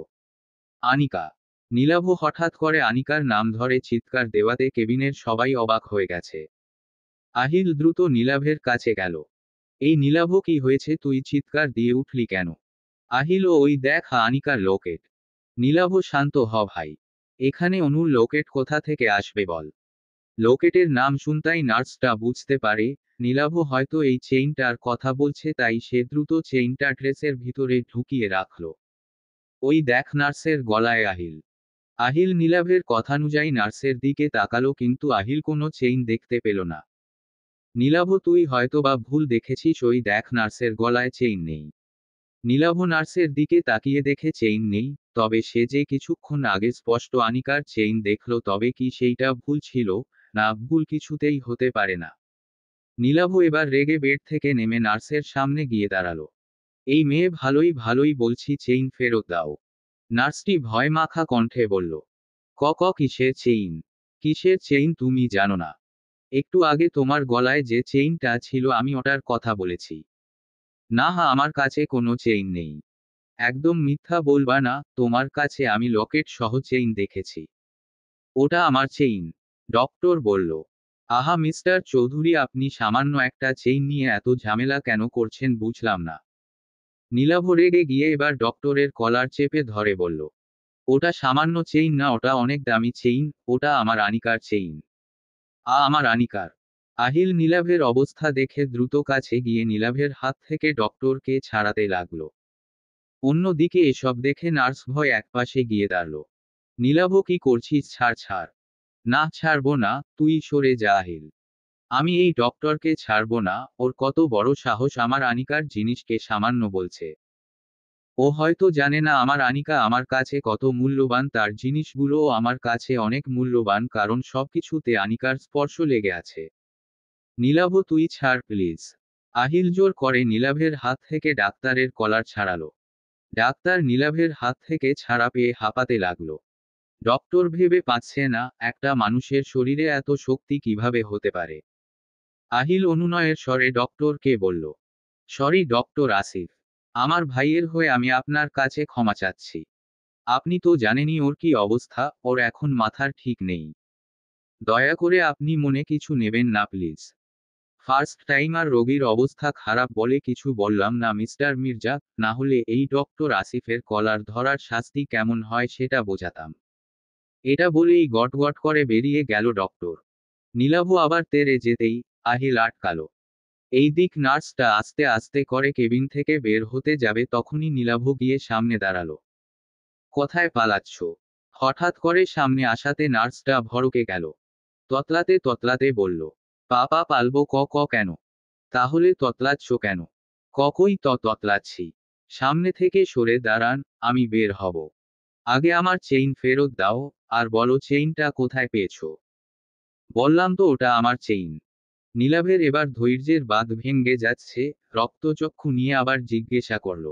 আনিকা! নীলাভ হঠাৎ করে আনিকার নাম ধরে চিৎকার দেওয়াতে কেবিনের সবাই অবাক হয়ে গেছে। আহিল দ্রুত নীলাভের কাছে গেল। এই নীলাভ, কি হয়েছে? তুই চিৎকার দিয়ে উঠলি কেন? আহিল, ওই দেখ আনিকার লকেট। নীলাভ, শান্ত হ ভাই। এখানে অনুর লকেট কোথা থেকে আসবে বল? লকেটের নাম শুনতাই নার্সটা বুঝতে পারে নীলাভ হয়তো এই চেইনটার কথা বলছে, তাই সে দ্রুত চেইনটা ড্রেসের ভিতরে ঢুকিয়ে রাখল। ওই দেখ নার্সের গলায় আহিল। আহিল নীলাভের কথানুযায়ী নার্সের দিকে তাকালো কিন্তু আহিল কোনো চেইন দেখতে পেল না। নীলাভ, তুই হয়তোবা ভুল দেখেছিস, ওই দেখ নার্সের গলায় চেইন নেই। নীলাভ নার্সের দিকে তাকিয়ে দেখে চেইন নেই, তবে সে যে কিছুক্ষণ আগে স্পষ্ট আনিকার চেইন দেখল, তবে কি সেইটা ভুল ছিল? না, ভুল কিছুতেই হতে পারে না। নীলাভ এবার রেগে বেড থেকে নেমে নার্সের সামনে গিয়ে দাঁড়ালো। এই মেয়ে, ভালোই ভালোই বলছি, চেইন ফেরত দাও। নার্সটি ভয় মাখা কণ্ঠে বলল, কিসের চেইন? কিসের চেইন তুমি জানো না? একটু আগে তোমার গলায় যে চেইনটা ছিল আমি ওটার কথা বলেছি। না, আমার কাছে কোনো চেইন নেই। একদম মিথ্যা বলবা না, তোমার কাছে আমি লকেট সহ চেইন দেখেছি। ওটা আমার চেইন। ডক্টর বলল, আহা মিস্টার চৌধুরী, আপনি সামান্য একটা চেইন নিয়ে এত ঝামেলা কেন করছেন বুঝলাম না। নীলাভ রেগে গিয়ে এবার ডক্টরের কলার চেপে ধরে বলল, ওটা সামান্য চেইন না, ওটা অনেক দামি চেইন। ওটা আমার আনিকার চেইন। আমার আনিকার। আহিল নীলাভের অবস্থা দেখে দ্রুত কাছে গিয়ে নীলাভের হাত থেকে ডক্টরকে ছাড়াতে লাগলো। অন্যদিকে এসব দেখে নার্স ভয় একপাশে গিয়ে দাঁড়ালো। নীলাভ, কি করছিস? ছাড় ছাড়। না, ছাড়বো না, তুই সরে যা আহিল। আমি এই ডক্টরকে ছাড়বো না, ওর কত বড় সাহস আমার আনিকার জিনিসকে সামান্য বলছে। ও হয়তো জানে না আমার আনিকা আমার কাছে কত মূল্যবান, তার জিনিসগুলোও আমার কাছে অনেক মূল্যবান, কারণ সবকিছুতে আনিকার স্পর্শ লেগে আছে। নীলাভ, তুই ছাড় প্লিজ। আহিল জোর করে নীলাভের হাত থেকে ডাক্তারের কলার ছাড়ালো। ডাক্তার নীলাভের হাত থেকে ছাড়া পেয়ে হাঁপাতে লাগলো। ডক্টর ভেবে পাচ্ছে না একটা মানুষের শরীরে এত শক্তি কিভাবে হতে পারে। আহিল অনুনয়ের স্বরে ডক্টরকে বলল, সরি ডক্টর আসিফ, আমার ভাইয়ের হয়ে আমি আপনার কাছে ক্ষমা চাচ্ছি। আপনি তো জানেনই ওর কি অবস্থা, ওর এখন মাথার ঠিক নেই। দয়া করে আপনি মনে কিছু নেবেন না প্লিজ। ফার্স্ট টাইমার রোগীর অবস্থা খারাপ বলে কিছু বললাম না মিস্টার মির্জা, না হলে এই ডক্টর আসিফের কলার ধরার শাস্তি কেমন হয় সেটা বোঝাতাম। এটা বলেই গটগট করে বেরিয়ে গেল ডক্টর। নীলাভ আবার তেড়ে যেতেই আহিল আটকালো। এই দিক নার্সটা আস্তে আস্তে করে কেবিন থেকে বের হতে যাবে তখনই নীলাভ গিয়ে সামনে দাঁড়ালো। কোথায় পালাচ্ছ? হঠাৎ করে সামনে আসাতে নার্সটা ভড়কে গেল। ততলাতে ততলাতে বলল, পাপা পালবো ক কেন? তাহলে ততলাচ্ছ কেন? কই ততলাচ্ছি। সামনে থেকে সরে দাঁড়ান, আমি বের হব। আগে আমার চেইন ফেরত দাও, আর বলো চেইনটা কোথায় পেয়েছো। বললাম তো ওটা আমার চেইন। নীলাভের এবার ধৈর্যের বাঁধ ভেঙ্গে যাচ্ছে, রক্তচক্ষু নিয়ে আবার জিজ্ঞাসা করল,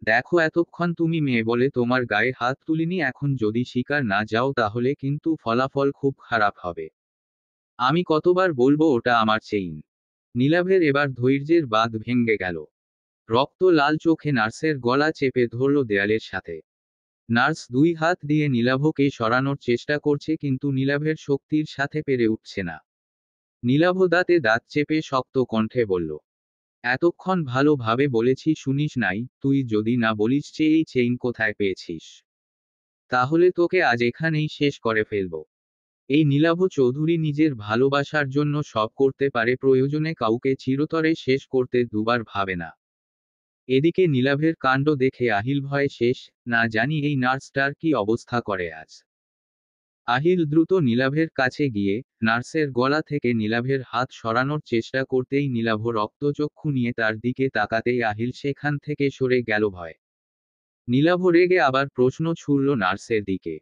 দেখো এতক্ষণ তুমি মেয়ে বলে তোমার গায়ে হাত তুলিনি, এখন যদি স্বীকার না যাও তাহলে কিন্তু ফলাফল খুব খারাপ হবে। আমি কতবার বলবো ওটা আমার চেইন। নীলাভের এবার ধৈর্যের বাঁধ ভেঙ্গে গেল। রক্ত লাল চোখে নার্সের গলা চেপে ধরল দেয়ালের সাথে। নার্স দুই হাত দিয়ে নীলাভকে সরানোর চেষ্টা করছে কিন্তু নীলাভের শক্তির সাথে পেরে উঠছে না। নীলাভ দাঁতে দাঁত চেপে শক্ত কণ্ঠে বলল, এতক্ষণ ভালোভাবে বলেছি শুনিস নাই, তুই যদি না বলিস যে এই চেইন কোথায় পেয়েছিস, তাহলে তোকে আজ এখানেই শেষ করে ফেলব। এই নীলাভ চৌধুরী নিজের ভালোবাসার জন্য সব করতে পারে, প্রয়োজনে কাউকে চিরতরে শেষ করতে দুবার ভাবে না। এদিকে নীলাভের কাণ্ড দেখে আহিল ভয়ে শেষ, না জানি এই নার্সটার কি অবস্থা করে আজ। আহিল দ্রুত নীলাভের কাছে গিয়ে নার্সের গলা থেকে নীলাভের হাত সরানোর চেষ্টা করতেই নীলাভ রক্তচক্ষু নিয়ে তার দিকে তাকাতেই আহিল সেখান থেকে সরে গেল ভয়। নীলাভ রেগে আবার প্রশ্ন ছুড়ল নার্সের দিকে,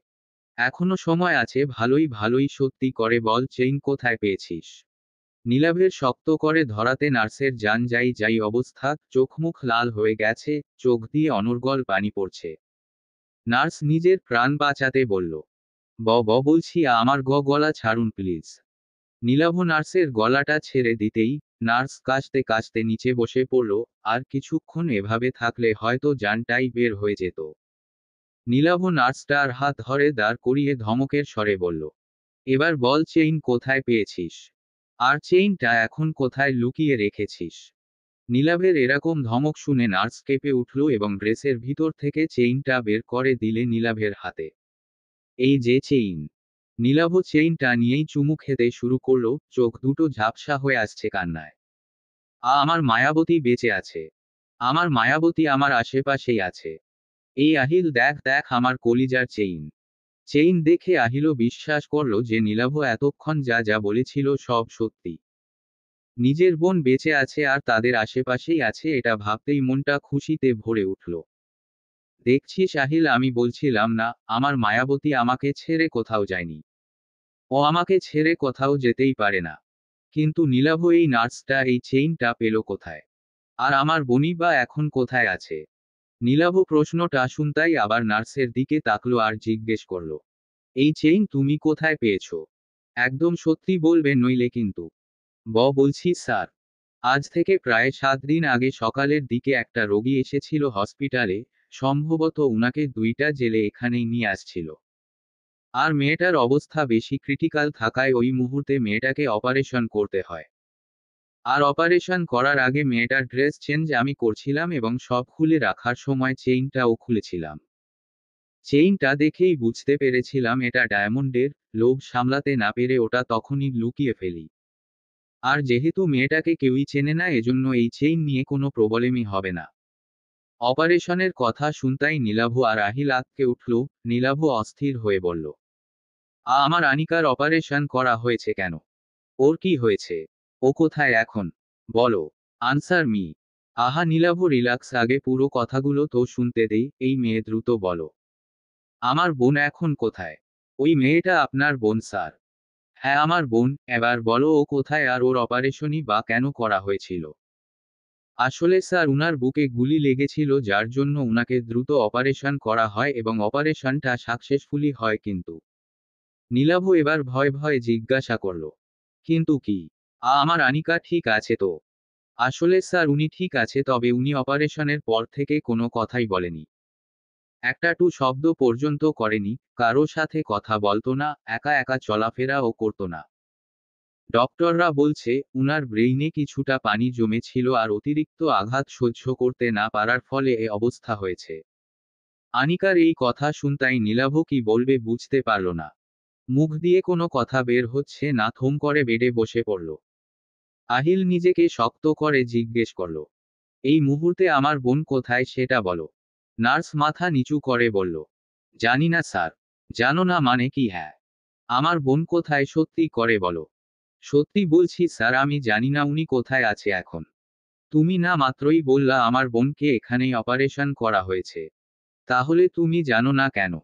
এখনো সময় আছে, ভালোই ভালোই সত্যি করে বল চেইন কোথায় পেয়েছিস। নীলাভের শক্ত করে ধরাতে নার্সের জান যাই যাই অবস্থা, চোখ মুখ লাল হয়ে গেছে, চোখ দিয়ে অনর্গল পানি পড়ছে। নার্স নিজের প্রাণ বাঁচাতে বলল, বলছি আমার গলা ছাড়ুন প্লিজ। নীলাভ নার্সের গলাটা ছেড়ে দিতেই নার্স কাশতে কাশতে নিচে বসে পড়ল। আর কিছুক্ষণ এভাবে থাকলে হয়তো জানটাই বের হয়ে যেত। নীলাভ নার্সটার হাত ধরে দাঁড় করিয়ে ধমকের স্বরে বলল, এবার বল চেইন কোথায় পেয়েছিস, আর চেইনটা এখন কোথায় লুকিয়ে রেখেছিস। নীলাভের এরকম ধমক শুনে নার্স কেঁপে উঠল এবং ড্রেসের ভিতর থেকে চেইনটা বের করে দিলে নীলাভের হাতে। এই যে চেইন। নীলাভ চেইনটা নিয়েই চুমু খেতে শুরু করলো, চোখ দুটো ঝাপসা হয়ে আসছে কান্নায়। আমার মায়াবতী বেঁচে আছে। আমার মায়াবতী আমার আশেপাশেই আছে। এই আহিল দেখ দেখ আমার কলিজার চেইন। চেইন দেখে আহিলও বিশ্বাস করল যে নীলাভ এতক্ষণ যা যা বলেছিল সব সত্যি। নিজের বোন বেঁচে আছে আর তাদের আশেপাশেই আছে, এটা ভাবতেই মনটা খুশিতে ভরে উঠল। দেখছিস আহিল, আমি বলছিলাম না আমার মায়াবতী আমাকে ছেড়ে কোথাও যায়নি। ও আমাকে ছেড়ে কোথাও যেতেই পারে না। কিন্তু নীলাভ এই নার্সটা এই চেইনটা পেল কোথায়? আর আমার বনি বা এখন কোথায় আছে? নীলাভ প্রশ্নটা শুনতাই আবার নার্সের দিকে তাকলো আর জিজ্ঞেস করলো, এই চেইন তুমি কোথায় পেয়েছো? একদম সত্যি বলবে নইলে কিন্তু। বলছি স্যার, আজ থেকে প্রায় 7 দিন আগে সকালের দিকে একটা রোগী এসেছিল হসপিটালে, সম্ভবত উনাকে 2টা জেলে এখানেই নিয়ে আসছিল। আর মেয়েটার অবস্থা বেশি ক্রিটিক্যাল থাকায় ওই মুহূর্তে মেয়েটাকে অপারেশন করতে হয়। আর অপারেশন করার আগে মেয়েটার ড্রেস চেঞ্জ আমি করছিলাম এবং সব খুলে রাখার সময় চেইনটাও খুলেছিলাম। চেইনটা দেখেই বুঝতে পেরেছিলাম এটা ডায়মন্ডের, লোভ সামলাতে না পেরে ওটা তখনই লুকিয়ে ফেলি। আর যেহেতু মেয়েটাকে কেউই চেনে না এজন্য এই চেইন নিয়ে কোনো প্রবলেমই হবে না। অপারেশনের কথা শুনতাই নীলাভ আর আহিল আঁতকে উঠল। নীলাভ অস্থির হয়ে বলল, আমার আনিকার অপারেশন করা হয়েছে কেন? ওর কি হয়েছে? ও কোথায় এখন? বলো। Answer me. আহা নীলাভ রিল্যাক্স, আগে পুরো কথাগুলো তো শুনতে দেই, এই মেয়ে দ্রুত বলো। আমার বোন এখন কোথায়? ওই মেয়েটা আপনার বোন স্যার? হ্যাঁ আমার বোন, এবার বলো ও কোথায় আর ওর অপারেশনই বা কেন করা হয়েছিল? আসলে স্যার উনার বুকে গুলি লেগেছিল, যার জন্য উনাকে দ্রুত অপারেশন করা হয় এবং অপারেশনটা সাকসেসফুলি হয়। কিন্তু নীলাভ এবার ভয় ভয়ে জিজ্ঞাসা করল, কিন্তু কি? আমার আনিকা ঠিক আছে তো? আসলে স্যার উনি ঠিক আছে, তবে উনি অপারেশনের পর থেকে কোনো কথাই বলেনি। একটা টু শব্দ পর্যন্ত করেনি, কারো সাথে কথা বলতো না, একা একা চলাফেরাও করতো না। ডক্টররা বলছে উনার ব্রেইনে কিছুটা পানি জমেছিল আর অতিরিক্ত আঘাত সহ্য করতে না পারার ফলে এ অবস্থা হয়েছে। আনিকার এই কথা শুনতাই নীলাভ কি বলবে বুঝতে পারল না। মুখ দিয়ে কোনো কথা বের হচ্ছে না, থম করে বেডে বসে পড়ল। আহিল নিজেকে শক্ত করে জিজ্ঞেস করল, এই মুহূর্তে আমার বোন কোথায় সেটা বলো। নার্স মাথা নিচু করে বলল, জানি না স্যার। জানো না মানে কি? হ্যাঁ, আমার বোন কোথায় সত্যি করে বলো। সত্যি বলছি স্যার, আমি জানি না উনি কোথায় আছে এখন। তুমি না মাত্রই বললা আমার বোনকে এখানেই অপারেশন করা হয়েছে। তাহলে তুমি জানো না কেন?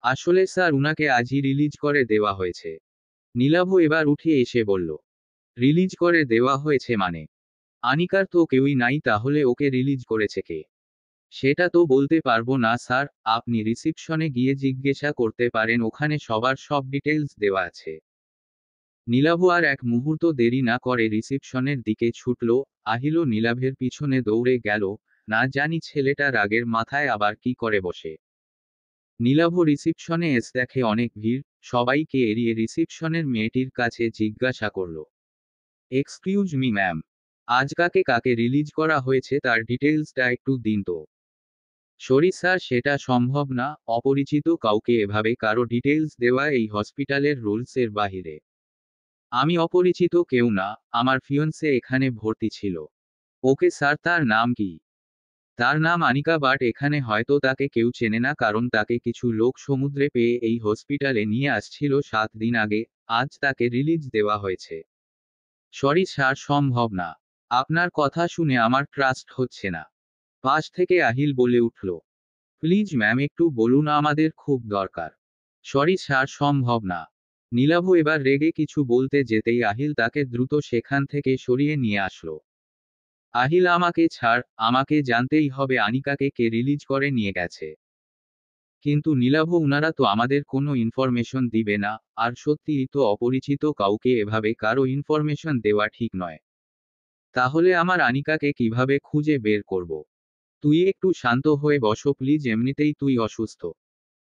আসলে স্যার উনাকে আজই রিলিজ করে দেওয়া হয়েছে। নীলাভ এবার উঠে এসে বলল, রিলিজ করে দেওয়া হয়েছে মানে? আনিকার তো কেউই নাই, তাহলে ওকে রিলিজ করেছে কে? সেটা তো বলতে পারবো না স্যার, আপনি রিসিপশনে গিয়ে জিজ্ঞাসা করতে পারেন, ওখানে সবার সব ডিটেইলস দেওয়া আছে। নীলাভ আর এক মুহূর্ত দেরি না করে রিসিপশনের দিকে ছুটল। আহিলও নীলাভের পিছনে দৌড়ে গেল, না জানি ছেলেটা রাগের মাথায় আবার কি করে বসে। নীলাভ রিসিপশনে এসে দেখে অনেক ভিড়, সবাইকে এড়িয়ে রিসিপশনের মেয়েটির কাছে জিজ্ঞাসা করল, এক্সকিউজ মি ম্যাম, আজ কাকে কাকে রিলিজ করা হয়েছে তার ডিটেইলসটা একটু দিন তো। সরি স্যার, সেটা সম্ভব না, অপরিচিত কাউকে এভাবে কারো ডিটেইলস দেওয়া এই হসপিটালের রুলসের বাহিরে। আমি অপরিচিত কেউ না, আমার ফিয়ন্সে এখানে ভর্তি ছিল। ওকে স্যার, তার নাম কি? তার নাম আনিকা, বাট এখানে হয়তো তাকে কেউ চেনে না, কারণ তাকে কিছু লোক সমুদ্রে পেয়ে এই হসপিটালে নিয়ে আসছিল 7 দিন আগে। আজ তাকে রিলিজ দেওয়া হয়েছে। সরি স্যার, সম্ভব না। আপনার কথা শুনে আমার ট্রাস্ট হচ্ছে না। পাশ থেকে আহিল বলে উঠল, প্লিজ ম্যাম একটু বলুন, আমাদের খুব দরকার। সরি স্যার, সম্ভব না। নীলাভ এবার রেগে কিছু বলতে যেতেই আহিল তাকে দ্রুত সেখান থেকে সরিয়ে নিয়ে আসলো। আহিল, আমাকে ছাড়, আমাকে জানতেই হবে আনিকাকে কে রিলিজ করে নিয়ে গেছে। কিন্তু নীলাভ, উনারা তো আমাদের কোনো ইনফরমেশন দিবে না, আর সত্যিই তো অপরিচিত কাউকে এভাবে কারো ইনফরমেশন দেওয়া ঠিক নয়। তাহলে আমার আনিকাকে কিভাবে খুঁজে বের করব? তুই একটু শান্ত হয়ে বসো প্লিজ, এমনিতেই তুই অসুস্থ।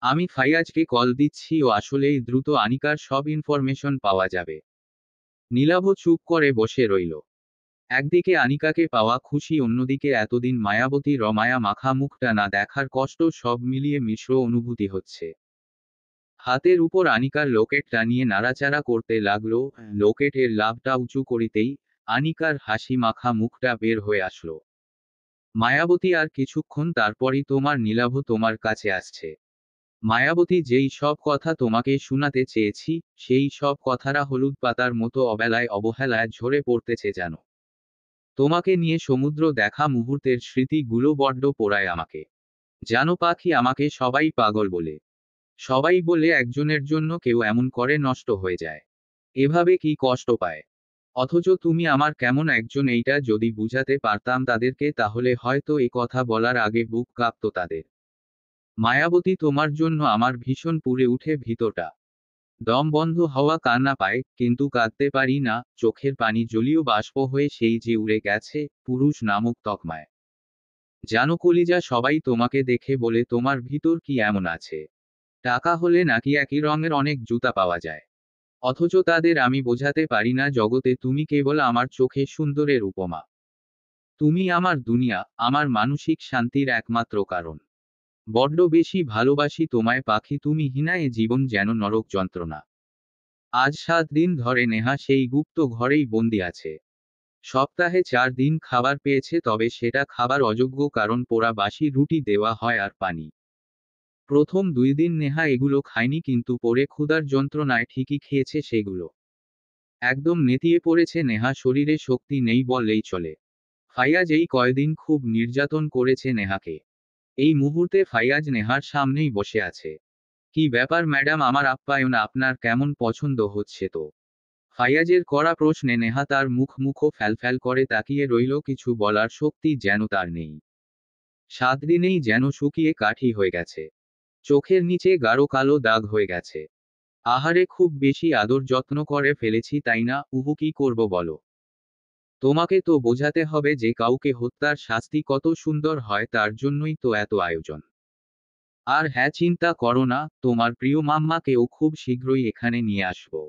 আমি ফাইয়াজকে কল দিচ্ছি, ও আসলেই দ্রুত আনিকার সব ইনফরমেশন পাওয়া যাবে। নীলাভ চুপ করে বসে রইল। একদিকে আনিকাকে পাওয়া খুশি, অন্যদিকে এতদিন মায়াবতী রমায়া মাখা মুখটা না দেখার কষ্ট, সব মিলিয়ে মিশ্র অনুভূতি হচ্ছে। হাতের উপর আনিকার লকেটটা নিয়ে নাড়াচাড়া করতে লাগলো। লকেটের লাভটা উঁচু করিতেই আনিকার হাসি মাখা মুখটা বের হয়ে আসলো। মায়াবতী, আর কিছুক্ষণ তারপরই তোমার নীলাভ তোমার কাছে আসছে। মায়াবতী, যেই সব কথা তোমাকে শোনাতে চেয়েছি, সেই সব কথারা হলুদ পাতার মতো অবেলায় অবহেলায় ঝরে পড়তেছে জানো। তোমাকে নিয়ে সমুদ্র দেখা মুহূর্তের স্মৃতিগুলো বড্ড পোড়ায় আমাকে। জানো পাখি, আমাকে সবাই পাগল বলে। সবাই বলে একজনের জন্য কেউ এমন করে নষ্ট হয়ে যায়। এভাবে কি কষ্ট পায়। অথচ তুমি আমার কেমন একজন, এইটা যদি বুঝাতে পারতাম তাদেরকে, তাহলে হয়তো এ কথা বলার আগে বুক কাঁপতো তাদের। মায়াবতী, তোমার জন্য আমার ভীষণ পুড়ে উঠে ভিতরটা। দম বন্ধ হওয়া কান্না পায়, কিন্তু কাঁদতে পারি না, চোখের পানি জলীয় বাষ্প হয়ে সেই যে উড়ে গেছে পুরুষ নামক তকমায়। জানো কলিজা, সবাই তোমাকে দেখে বলে তোমার ভিতর কি এমন আছে। টাকা হলে নাকি একই রঙের অনেক জুতা পাওয়া যায়। অথচ তাদের আমি বোঝাতে পারি না, জগতে তুমি কেবল আমার চোখে সুন্দরের উপমা। তুমি আমার দুনিয়া, আমার মানসিক শান্তির একমাত্র কারণ। বড্ড বেশি ভালোবাসি তোমায় পাখি, তুমি হিনা, এ জীবন যেন নরক যন্ত্রণা। আজ 7 দিন ধরে নেহা সেই গুপ্ত ঘরেই বন্দি আছে। সপ্তাহে 4 দিন খাবার পেয়েছে, তবে সেটা খাবার অযোগ্য, কারণ পোড়া বাসি রুটি দেওয়া হয় আর পানি। প্রথম 2 দিন নেহা এগুলো খায়নি, কিন্তু পরে ক্ষুধার যন্ত্রণায় ঠিকই খেয়েছে সেগুলো। একদম নেতিয়ে পড়েছে নেহা, শরীরে শক্তি নেই বললেই চলে। ফাইয়াজ এই কয়দিন খুব নির্যাতন করেছে নেহাকে। এই মুহূর্তে ফাইয়াজ নেহার সামনেই বসে আছে। কি ব্যাপার ম্যাডাম, আমার আপ্যায়ন আপনার কেমন পছন্দ হচ্ছে তো? ফাইয়াজের কড়া প্রশ্নে নেহা তার মুখ ফ্যালফ্যাল করে তাকিয়ে রইল, কিছু বলার শক্তি যেন তার নেই। 7 দিনেই যেন শুকিয়ে কাঠি হয়ে গেছে। চোখের নিচে গাঢ় কালো দাগ হয়ে গেছে। আহারে, খুব বেশি আদর যত্ন করে ফেলেছি তাই না? উহু, কি করব বলো? তোমাকে তো বোঝাতে হবে যে কাউকে হত্যার শাস্তি কত সুন্দর হয়, তার জন্যই তো এত আয়োজন। আর হ্যাঁ, চিন্তা করো না, তোমার প্রিয় মাম্মাকেও খুব শীঘ্রই এখানে নিয়ে আসবো।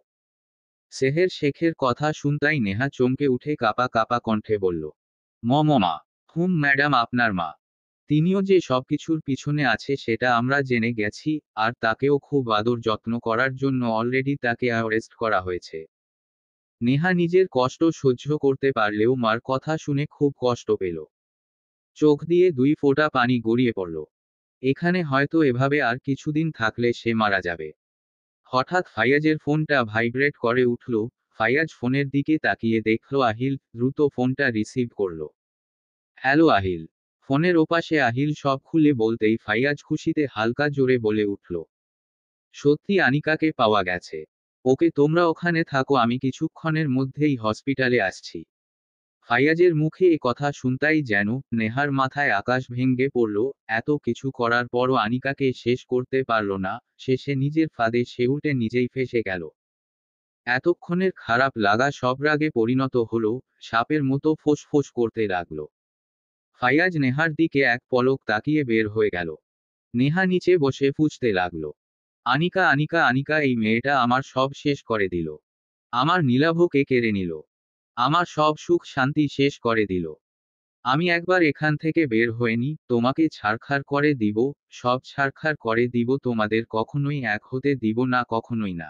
সেহের শেখের কথা শুনতাই নেহা চমকে উঠে কাপা কাপা কণ্ঠে বলল, মা? হুম ম্যাডাম, আপনার মা। তিনিও যে সবকিছুর পিছনে আছে সেটা আমরা জেনে গেছি, আর তাকেও খুব আদর যত্ন করার জন্য অলরেডি তাকে অ্যারেস্ট করা হয়েছে। নেহা নিজের কষ্ট সহ্য করতে পারলেও মার কথা শুনে খুব কষ্ট পেল। চোখ দিয়ে 2 ফোঁটা পানি গড়িয়ে পড়ল। এখানে হয়তো এভাবে আর কিছুদিন থাকলে সে মারা যাবে। হঠাৎ ফাইয়াজের ফোনটা ভাইব্রেট করে উঠল। ফাইয়াজ ফোনের দিকে তাকিয়ে দেখল আহিল, দ্রুত ফোনটা রিসিভ করল। হ্যালো আহিল। ফোনের ওপাশে আহিল সব খুলে বলতেই ফাইয়াজ খুশিতে হালকা জোরে বলে উঠল, সত্যি আনিকাকে পাওয়া গেছে। ওকে, তোমরা ওখানে থাকো, আমি কিছুক্ষণের মধ্যেই হসপিটালে আসছি। ফাইয়াজের মুখে এ কথা শুনতাই যেন নেহার মাথায় আকাশ ভেঙে পড়ল। এত কিছু করার পরও আনিকাকে শেষ করতে পারল না। শেষে নিজের ফাঁদে সে উল্টে নিজেই ফেঁসে গেল। এতক্ষণের খারাপ লাগা সব রাগে পরিণত হলো। সাপের মতো ফোঁস করতে লাগলো। ফাইয়াজ নেহার দিকে এক পলক তাকিয়ে বের হয়ে গেল। নেহা নিচে বসে ফুঁচতে লাগলো। আনিকা, আনিকা, আনিকা, এই মেয়েটা আমার সব শেষ করে দিল। আমার নীলাভকে কেড়ে নিল। আমার সব সুখ শান্তি শেষ করে দিল। আমি একবার এখান থেকে বের হয়ে নি, তোমাকে ছারখার করে দিব। সব ছারখার করে দিব, তোমাদের কখনোই এক হতে দিব না, কখনোই না।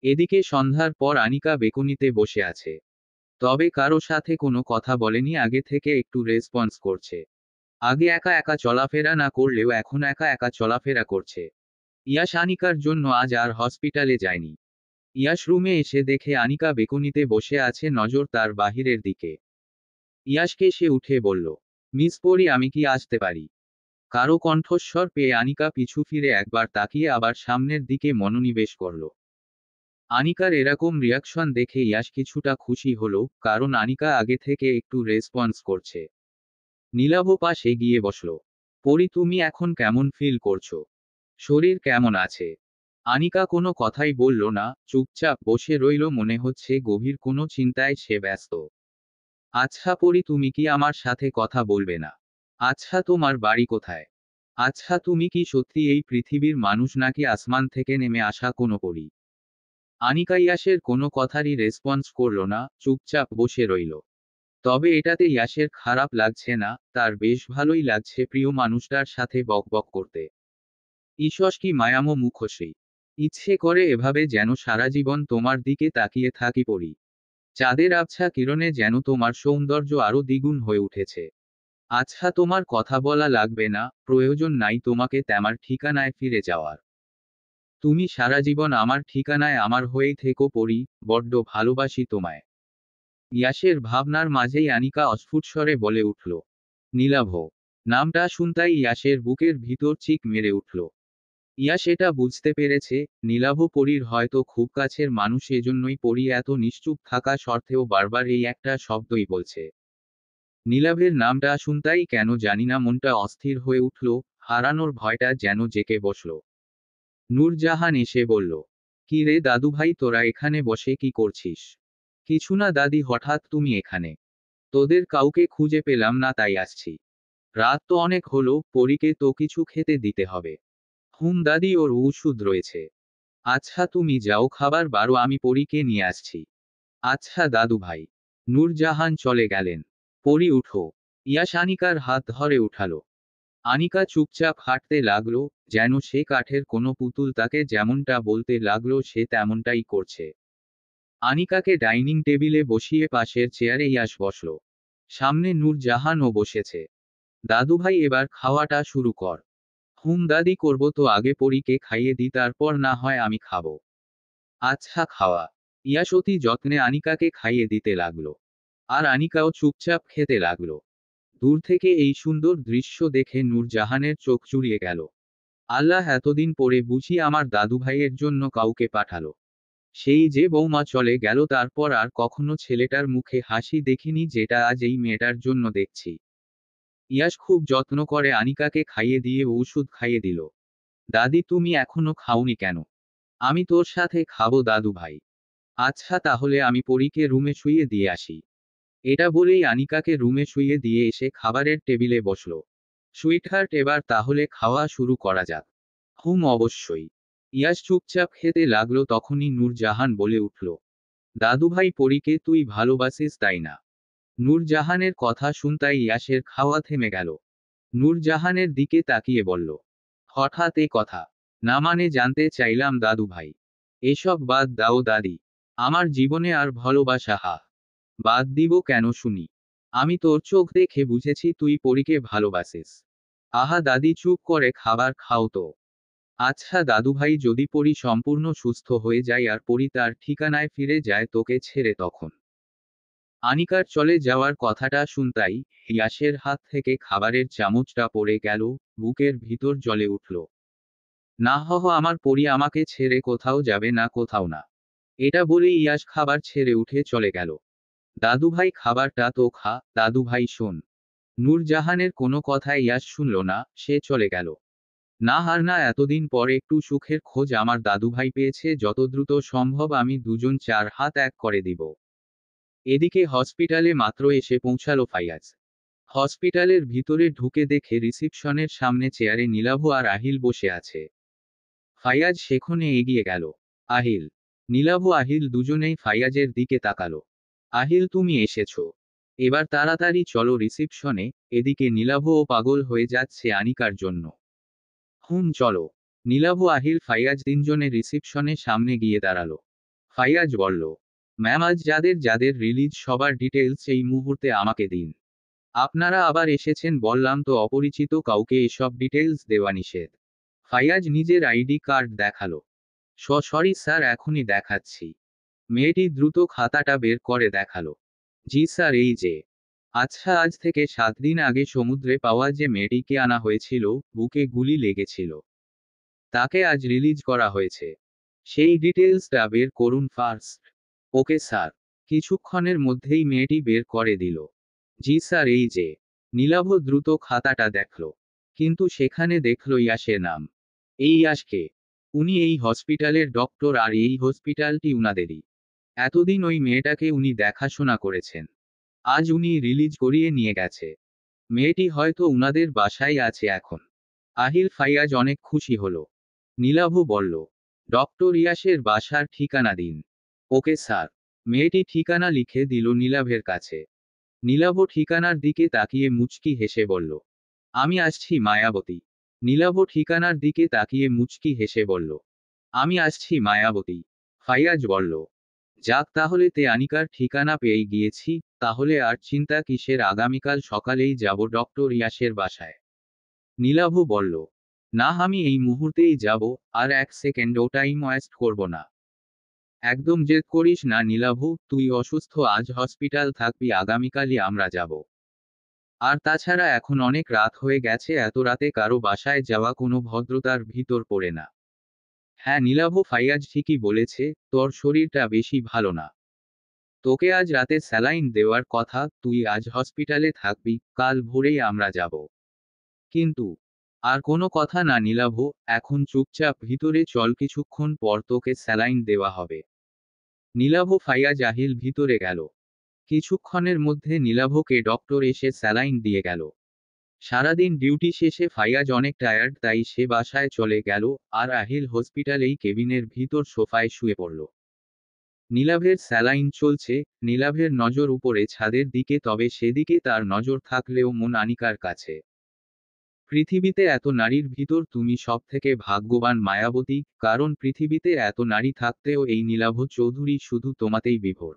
এদিকে সন্ধ্যার পর আনিকা বেকুনিতে বসে আছে। তবে কারো সাথে কোনো কথা বলেনি, আগে থেকে একটু রেসপন্স করছে। আগে একা একা চলাফেরা না করলেও এখন একা একা চলাফেরা করছে। ইয়াশ আনিকার জন্য আজ আর হসপিটালে যায়নি। ইয়াশ রুমে এসে দেখে আনিকা বেকুনিতে বসে আছে, নজর তার বাহিরের দিকে। ইয়াশকে সে উঠে বলল, মিস পরি, আমি কি আসতে পারি? কারো কণ্ঠস্বর পেয়ে আনিকা পিছু ফিরে একবার তাকিয়ে আবার সামনের দিকে মনোনিবেশ করল। আনিকার এরকম রিয়াকশন দেখে ইয়াশ কিছুটা খুশি হলো, কারণ আনিকা আগে থেকে একটু রেসপন্স করছে। নীলাভ পাশে গিয়ে বসল। পরি, তুমি এখন কেমন ফিল করছো? শরীর কেমন আছে? আনিকা কোনো কথাই বলল না, চুপচাপ বসে রইল, মনে হচ্ছে গভীর কোনো চিন্তায় সে ব্যস্ত। আচ্ছা পরি, তুমি কি আমার সাথে কথা বলবে না? আচ্ছা, তোমার বাড়ি কোথায়? আচ্ছা, তুমি কি সত্যি এই পৃথিবীর মানুষ নাকি আসমান থেকে নেমে আসা কোনো পরী? আনিকা ইয়াসের কোনো কথারই রেসপন্স করল না, চুপচাপ বসে রইল। তবে এটাতে ইয়াসের খারাপ লাগছে না, তার বেশ ভালোই লাগছে প্রিয় মানুষটার সাথে বকবক করতে। ঈশ্বর, কি মায়ামো মুখোশী। ইচ্ছে করে এভাবে যেন সারা জীবন তোমার দিকে তাকিয়ে থাকি পড়ি। চাঁদের আবছা কিরণে যেন তোমার সৌন্দর্য আরো দ্বিগুণ হয়ে উঠেছে। আচ্ছা, তোমার কথা বলা লাগবে না, প্রয়োজন নাই তোমাকে তেমার ঠিকানায় ফিরে যাওয়ার। তুমি সারা জীবন আমার ঠিকানায় আমার হয়েই থেকো পড়ি, বড্ড ভালোবাসি তোমায়। ইয়াসের ভাবনার মাঝেই আনিকা অস্ফুট স্বরে বলে উঠল, নীলাভ। নামটা শুনতাই ইয়াসের বুকের ভিতর চিক মেরে উঠল। ইয়াস এটা বুঝতে পেরেছে, নীলাভ পরীর হয়তো খুব কাছের মানুষ, এজন্যই পরী এত নিশ্চুপ থাকা সত্ত্বেও বারবার এই একটা শব্দই বলছে। নীলাভের নামটা শুনতাই কেন জানিনা মনটা অস্থির হয়ে উঠল, হারানোর ভয়টা যেন জেঁকে বসল। নূরজাহান এসে বলল, কি রে দাদুভাই, তোরা এখানে বসে কি করছিস? কিছু না দাদি, হঠাৎ তুমি এখানে? তোদের কাউকে খুঁজে পেলাম না তাই আসছি। রাত তো অনেক হলো, পরীকে তো কিছু খেতে দিতে হবে। হুম দাদি, ওর ওষুধ রয়েছে। আচ্ছা তুমি যাও, খাবার বারো, আমি পরীকে নিয়ে আসছি। আচ্ছা দাদু ভাই। নূরজাহান চলে গেলেন। পরী, উঠো। ইয়াশ আনিকার হাত ধরে উঠালো। আনিকা চুপচাপ হাঁটতে লাগলো, যেন সে কাঠের কোনো পুতুল, তাকে যেমনটা বলতে লাগলো সে তেমনটাই করছে। আনিকাকে ডাইনিং টেবিলে বসিয়ে পাশের চেয়ারে ইয়াশ বসল। সামনে নূরজাহানও বসেছে। দাদুভাই, এবার খাওয়াটা শুরু কর। হুম দাদি, করব তো, আগে পরীকে খাইয়ে দিই, তারপর না হয় আমি খাবো। আচ্ছা, খাওয়া। ইয়াশ অতি যত্নে আনিকাকে খাইয়ে দিতে লাগলো। আর আনিকাও চুপচাপ খেতে লাগলো। দূর থেকে এই সুন্দর দৃশ্য দেখে নূরজাহানের চোখ জুড়িয়ে গেল। আল্লাহ, এতদিন পরে বুঝি আমার দাদুভাইয়ের জন্য কাউকে পাঠালো। সেই যে বৌমা চলে গেল তারপর আর কখনো ছেলেটার মুখে হাসি দেখিনি যেটা আজ এই মেয়েটার জন্য দেখছি। ইয়াশ খুব যত্ন করে আনিকাকে খাইয়ে দিয়ে ওষুধ খাইয়ে দিল। দাদি তুমি এখনো খাওনি কেন? আমি তোর সাথে খাবো দাদু ভাই। আচ্ছা তাহলে আমি পরীকে রুমে শুইয়ে দিয়ে আসি। এটা বলেই আনিকাকে রুমে শুইয়ে দিয়ে এসে খাবারের টেবিলে বসলো। সুইটহার্ট এবার তাহলে খাওয়া শুরু করা যাক। অবশ্যই। ইয়াশ চুপচাপ খেতে লাগলো তখনই নূরজাহান বলে উঠল, দাদুভাই পরীকে তুই ভালোবাসিস তাই না? নূরজাহানের কথা শুনতাই ইয়াশের খাওয়া থেমে গেল। নূরজাহানের দিকে তাকিয়ে বলল, হঠাৎ এ কথা? না মানে জানতে চাইলাম দাদুভাই। এসব বাদ দাও দাদি। আমার জীবনে আর ভালোবাসা বাদ দিব কেন শুনি? আমি তোর চোখ দেখে বুঝেছি তুই পরীকে ভালোবাসিস। আহা দাদি চুপ করে খাবার খাও তো। আচ্ছা দাদুভাই যদি পরী সম্পূর্ণ সুস্থ হয়ে যায় আর পরী তার ঠিকানায় ফিরে যায় তোকে ছেড়ে তখন? আনিকার চলে যাওয়ার কথাটা শুনতাই ইয়াসের হাত থেকে খাবারের চামচটা পড়ে গেল, বুকের ভিতর জ্বলে উঠল। না আমার পরী আমাকে ছেড়ে কোথাও যাবে না, কোথাও না। এটা বলে ইয়াস খাবার ছেড়ে উঠে চলে গেল। দাদুভাই খাবারটা তো খা, দাদুভাই শোন। নূরজাহানের কোনো কথা ইয়াস শুনল না, সে চলে গেল। না আর না এতদিন পর একটু সুখের খোঁজ আমার দাদুভাই পেয়েছে, যত দ্রুত সম্ভব আমি দুজন চার হাত এক করে দিব। এদিকে হসপিটালে মাত্র এসে পৌঁছালো ফাইয়াজ। হসপিটালের ভিতরে ঢুকে দেখে রিসিপশনের সামনে চেয়ারে নীলাভ আর আহিল বসে আছে। ফাইয়াজ সেখানে এগিয়ে গেল। আহিল। নীলাভ আহিল দুজনেই ফাইয়াজের দিকে তাকালো। আহিল তুমি এসেছো। এবার তাড়াতাড়ি চলো রিসিপশনে, এদিকে নীলাভও পাগল হয়ে যাচ্ছে আনিকার জন্য। চলো। নীলাভ আহিল ফাইয়াজ তিনজনে রিসিপশনের সামনে গিয়ে দাঁড়ালো। ফাইয়াজ বলল, ম্যাম আজ যাদের যাদের রিলিজ সবার ডিটেলস এই মুহূর্তে আমাকে দিন। আপনারা আবার এসেছেন বললাম তো, অপরিচিত কাউকে এসব ডিটেলস দেওয়া নিষেধ। ফাইয়াজ নিজের আইডি কার্ড দেখালো। সরি স্যার এখনই দেখাচ্ছি। মেয়েটি দ্রুত খাতাটা বের করে দেখালো। জি স্যার এই যে। আচ্ছা আজ থেকে 7 দিন আগে সমুদ্রে পাওয়া যে মেয়েটিকে আনা হয়েছিল, বুকে গুলি লেগেছিল, তাকে আজ রিলিজ করা হয়েছে। সেই ডিটেলসটা বের করুন ফার্স্ট। Okay sir. কিছুক্ষণের মধ্যেই মেয়েটি বের করে দিল। জি স্যার এই যে। নীলাভ দ্রুত খাতাটা দেখল, কিন্তু সেখানে দেখল ইয়াসের নাম। এই ইয়াসকে? উনি এই হসপিটালের ডক্টর আর এই হসপিটালটি উনাদেরই। এতদিন ওই মেয়েটাকে উনি দেখাশোনা করেছেন। আজ উনি রিলিজ করিয়ে নিয়ে গেছে। মেয়েটি হয়তো উনাদের বাসায় আছে এখন। আহিল ফাইয়াজ অনেক খুশি হলো। নীলাভ বলল, ডক্টর ইয়াসের বাসার ঠিকানা দিন। Okay sir. মেয়েটি ঠিকানা লিখে দিল নীলাভের কাছে। নীলাভ ঠিকানার দিকে তাকিয়ে মুচকি হেসে বলল, আমি আসছি মায়াবতী। নীলাভ ঠিকানার দিকে তাকিয়ে মুচকি হেসে বলল, আমি আসছি মায়াবতী। ফাইয়াজ বলল, যাক তাহলে তে আনিকার ঠিকানা পেয়ে গিয়েছি, তাহলে আর চিন্তা কিসের, আগামীকাল সকালেই যাব ডক্টর ইয়াসের বাসায়। নীলাভ বলল, না আমি এই মুহূর্তেই যাব, আর 1 সেকেন্ডও টাইম ওয়েস্ট করব না। একদম জেদ করিস না নীলাভ, তুই অসুস্থ, আজ হসপিটাল থাকবি, আগামীকালই আমরা যাব। আর তাছাড়া এখন অনেক রাত হয়ে গেছে, এত রাতে কারো বাসায় যাওয়া কোনো ভদ্রতার ভিতর পড়ে না। হ্যাঁ নীলাভ ফাইয়াজ ঠিকই বলেছে, তোর শরীরটা বেশি ভালো না। তোকে আজ রাতে স্যালাইন দেওয়ার কথা, তুই আজ হসপিটালে থাকবি, কাল ভোরেই আমরা যাব। কিন্তু আর কোনো কথা না নীলাভ, এখন চুপচাপ ভিতরে চল, কিছুক্ষণ পর তোকে স্যালাইন দেওয়া হবে। নীলাভ ফাইয়াজ আহিল ভিতরে গেল। কিছুক্ষণের মধ্যে নীলাভকে ডক্টর এসে স্যালাইন দিয়ে গেল। সারাদিন ডিউটি শেষে ফাইয়াজ অনেক টায়ার্ড, তাই সে বাসায় চলে গেল, আর আহিল হসপিটালেই কেবিনের ভিতর সোফায় শুয়ে পড়ল। নীলাভের স্যালাইন চলছে, নীলাভের নজর উপরে ছাদের দিকে, তবে সেদিকে তার নজর থাকলেও মন আনিকার কাছে। পৃথিবীতে এত নারীর ভিতর তুমি সবথেকে ভাগ্যবান মায়াবতী, কারণ পৃথিবীতে এত নারী থাকতেও এই নীলাভ চৌধুরী শুধু তোমাতেই বিভোর।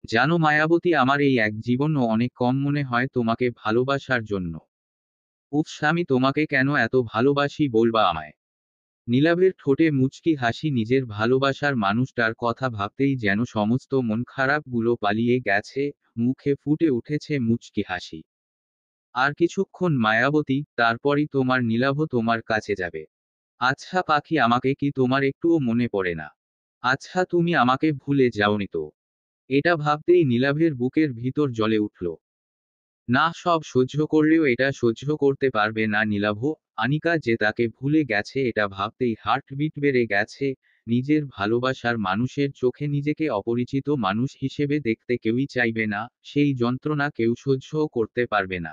জানো মায়াবতী, আমার এই এক জীবনও অনেক কম মনে হয় তোমাকে ভালোবাসার জন্য। উফস আমি তোমাকে কেন এত ভালোবাসি বলবা আমায়? নীলাভের ঠোঁটে মুচকি হাসি, নিজের ভালোবাসার মানুষটার কথা ভাবতেই যেন সমস্ত মন খারাপগুলো পালিয়ে গেছে, মুখে ফুটে উঠেছে মুচকি হাসি। আর কিছুক্ষণ মায়াবতী, তারপরই তোমার নীলাভ তোমার কাছে যাবে। আচ্ছা পাখি, আমাকে কি তোমার একটুও মনে পড়ে না? আচ্ছা, তুমি আমাকে ভুলে যাওনি তো? এটা ভাবতেই নীলাভের বুকের ভিতর জ্বলে উঠল। না, সব সহ্য করলেও এটা সহ্য করতে পারবে না নীলাভ। আনিকা যে তাকে ভুলে গেছে এটা ভাবতেই হার্টবিট বেড়ে গেছে। নিজের ভালোবাসার মানুষের চোখে নিজেকে অপরিচিত মানুষ হিসেবে দেখতে কেউই চাইবে না, সেই যন্ত্রণা কেউ সহ্যও করতে পারবে না।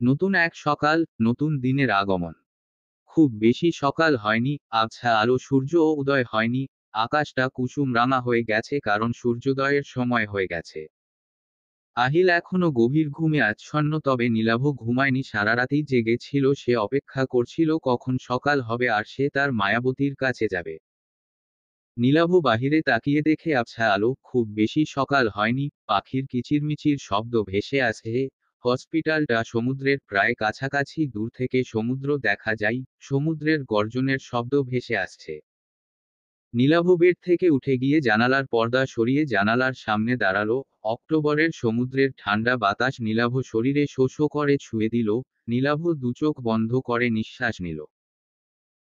নতুন এক সকাল, নতুন দিনের আগমন। খুব বেশি সকাল হয়নি, আবছা আলো, সূর্যও উদয় হয়নি। আকাশটা কুসুম রাঙা হয়ে গেছে কারণ সূর্যোদয়ের সময় হয়ে গেছে। আহিল এখনো গভীর ঘুমে আচ্ছন্ন, তবে নীলাভ ঘুমায়নি, সারারাতেই জেগে ছিল। সে অপেক্ষা করছিল কখন সকাল হবে আর সে তার মায়াবতীর কাছে যাবে। নীলাভ বাহিরে তাকিয়ে দেখে আবছা আলো, খুব বেশি সকাল হয়নি, পাখির কিচিরমিচির শব্দ ভেসে আসে। হসপিটালটা সমুদ্রের প্রায় কাছাকাছি, দূর থেকে সমুদ্র দেখা যায়, সমুদ্রের গর্জনের শব্দ ভেসে আসছে। নীলাভ বেড থেকে উঠে গিয়ে জানালার পর্দা সরিয়ে জানালার সামনে দাঁড়ালো। অক্টোবরের সমুদ্রের ঠান্ডা বাতাস নীলাভ শরীরে শো শো করে ছুঁয়ে দিল। নীলাভ দুচোখ বন্ধ করে নিঃশ্বাস নিল।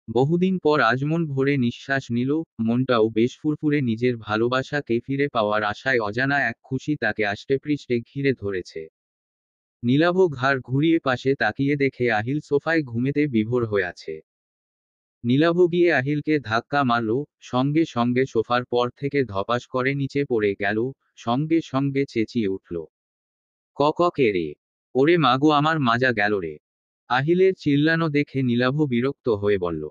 বহুদিন পর আজ মন ভরে নিঃশ্বাস নিল। মনটাও বেশ ফুরফুরে, নিজের ভালোবাসাকে ফিরে পাওয়ার আশায় অজানা এক খুশি তাকে আষ্টেপৃষ্ঠে ঘিরে ধরেছে। নীলাভ ঘাড় ঘুরিয়ে পাশে তাকিয়ে দেখে আহিল সোফায় ঘুমেতে বিভোর হয়ে আছে। নীলাভ গিয়ে আহিলকে ধাক্কা মারল, সঙ্গে সঙ্গে সোফার পর থেকে ধপাস করে নিচে পড়ে গেল। সঙ্গে সঙ্গে চেঁচিয়ে উঠল, ক ক কে রে? ওরে মাগো, আমার মাজা গেল রে! আহিলের চিল্লানো দেখে নীলাভ বিরক্ত হয়ে বলল,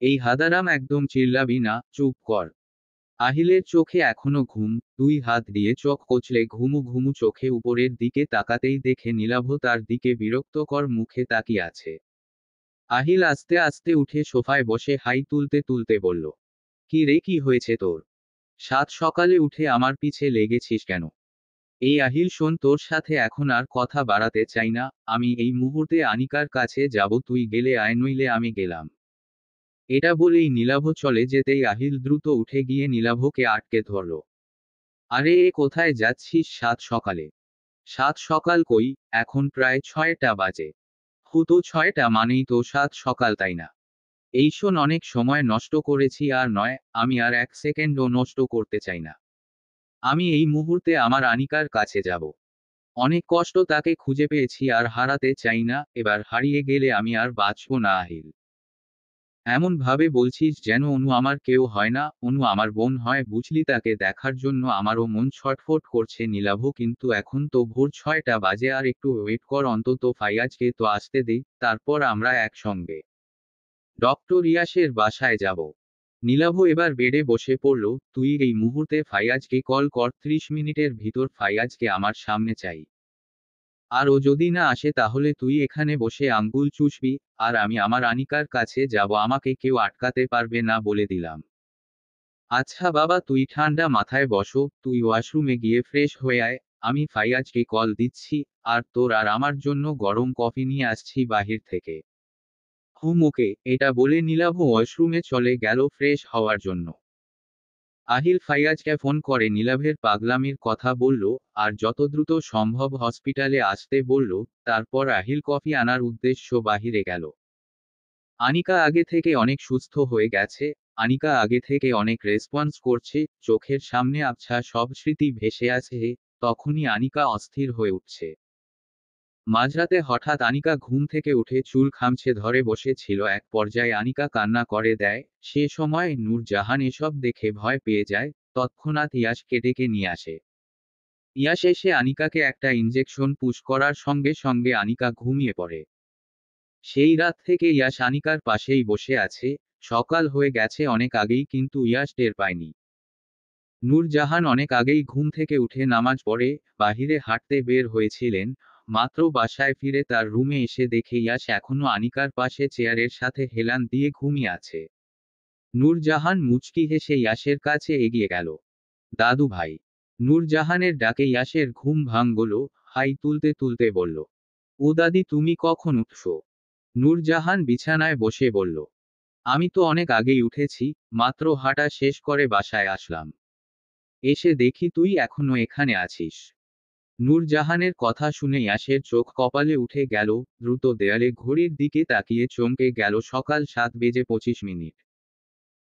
এই হাদারাম, একদম চিল্লাবি না, চুপ কর। আহিলের চোখে এখনো ঘুম, দুই হাত দিয়ে চোখ কচলে ঘুমু ঘুমু চোখে উপরের দিকে তাকাতেই দেখে নীলাভ তার দিকে বিরক্তকর মুখে তাকিয়ে আছে। আহিল আস্তে আস্তে উঠে সোফায় বসে হাই তুলতে তুলতে বলল, কি রে, কি হয়েছে তোর? সাত সকালে উঠে আমার পিছে লেগেছিস কেন? এই আহিল, শোন, তোর সাথে এখন আর কথা বাড়াতে চাই না। আমি এই মুহূর্তে আনিকার কাছে যাব, তুই গেলে আয়, নইলে আমি গেলাম। এটা বলেই নীলাভ চলে যেতেই আহিল দ্রুত উঠে গিয়ে নীলাভকে আটকে ধরল। আরে, এ কোথায় যাচ্ছিস সাত সকালে? সাত সকাল কই? এখন প্রায় 6টা বাজে। হুতো 6টা মানেই তো সাত সকাল, তাই না? এই শোন, অনেক সময় নষ্ট করেছি, আর নয়, আমি আর এক সেকেন্ডও নষ্ট করতে চাই না। আমি এই মুহূর্তে আমার আনিকার কাছে যাব। অনেক কষ্ট তাকে খুঁজে পেয়েছি আর হারাতে চাই না, এবার হারিয়ে গেলে আমি আর বাঁচব না আহিল। এমন ভাবে বলছিস যেন অনু আমার কেউ হয় না, অনু আমার বোন হয়, বুঝলি? তাকে দেখার জন্য আমারও মন ছটফট করছে নীলাভ, কিন্তু এখন তো ভোর 6টা বাজে, আর একটু ওয়েট কর অন্তত, ফাইয়াজকে তো আসতে দে, তারপর আমরা একসঙ্গে ডক্টর ইয়াসের বাসায় যাব। নীলাভ এবার বেডে বসে পড়ল। তুই এই মুহূর্তে ফাইয়াজকে কল কর, 30 মিনিটের ভিতর ফাইয়াজকে আমার সামনে চাই। আর ও যদি না আসে তাহলে তুই এখানে বসে আঙ্গুল চুষবি, আর আমি আমার আনিকার কাছে যাব, আমাকে কেউ আটকাতে পারবে না, বলে দিলাম। আচ্ছা বাবা, তুই ঠান্ডা মাথায় বসো, তুই ওয়াশরুমে গিয়ে ফ্রেশ হয়ে আয়। আমি ফাইয়াজকে কল দিচ্ছি, আর তোর আর আমার জন্য গরম কফি নিয়ে আসছি বাহির থেকে। হুম, ওকে। এটা বলে নীলাভ ওয়াশরুমে চলে গেল ফ্রেশ হওয়ার জন্য। আহিল ফাইয়াজকে ফোন করে নীলাভের পাগলামির কথা বলল, আর যত দ্রুত সম্ভব হসপিটালে আসতে বলল। তারপর আহিল কফি আনার উদ্দেশ্য বাহিরে গেল। আনিকা আগে থেকে অনেক সুস্থ হয়ে গেছে। আনিকা আগে থেকে অনেক রেসপন্স করছে, চোখের সামনে আবছা সব স্মৃতি ভেসে আছে। তখনই আনিকা অস্থির হয়ে উঠছে। মাঝরাতে হঠাৎ আনিকা ঘুম থেকে উঠে চুল খামছে ধরে বসে ছিল, এক পর্যায়ে আনিকা কান্না করে দেয়। সে সময় নূরজাহান এসব দেখে ভয় পেয়ে যায়। তৎক্ষণাৎ ইয়াসকে ডেকে নিয়ে আসে। ইয়াস এসে আনিকাকে একটা ইনজেকশন পুশ করার সঙ্গে সঙ্গে আনিকা ঘুমিয়ে পড়ে। সেই রাত থেকে ইয়াস আনিকার পাশেই বসে আছে। সকাল হয়ে গেছে অনেক আগেই, কিন্তু ইয়াস টের পায়নি। নূরজাহান অনেক আগেই ঘুম থেকে উঠে নামাজ পড়ে বাহিরে হাঁটতে বের হয়েছিলেন। মাত্র বাসায় ফিরে তার রুমে এসে দেখে ইয়াস এখনো আনিকার পাশে চেয়ারের সাথে হেলান দিয়ে ঘুমিয়ে আছে। নূরজাহান মুচকি হেসে ইয়াসের কাছে এগিয়ে গেল। দাদু ভাই! নূরজাহানের ডাকে ইয়াসের ঘুম ভাঙল। হাই তুলতে তুলতে বলল, ও দাদি, তুমি কখন উঠছো? নূরজাহান বিছানায় বসে বলল, আমি তো অনেক আগেই উঠেছি, মাত্র হাঁটা শেষ করে বাসায় আসলাম। এসে দেখি তুই এখনো এখানে আছিস। নূরজাহানের কথা শুনে ইয়াসের চোখ কপালে উঠে গেল। দ্রুত দেয়ালে ঘড়ির দিকে তাকিয়ে চমকে গেল, সকাল 7:25।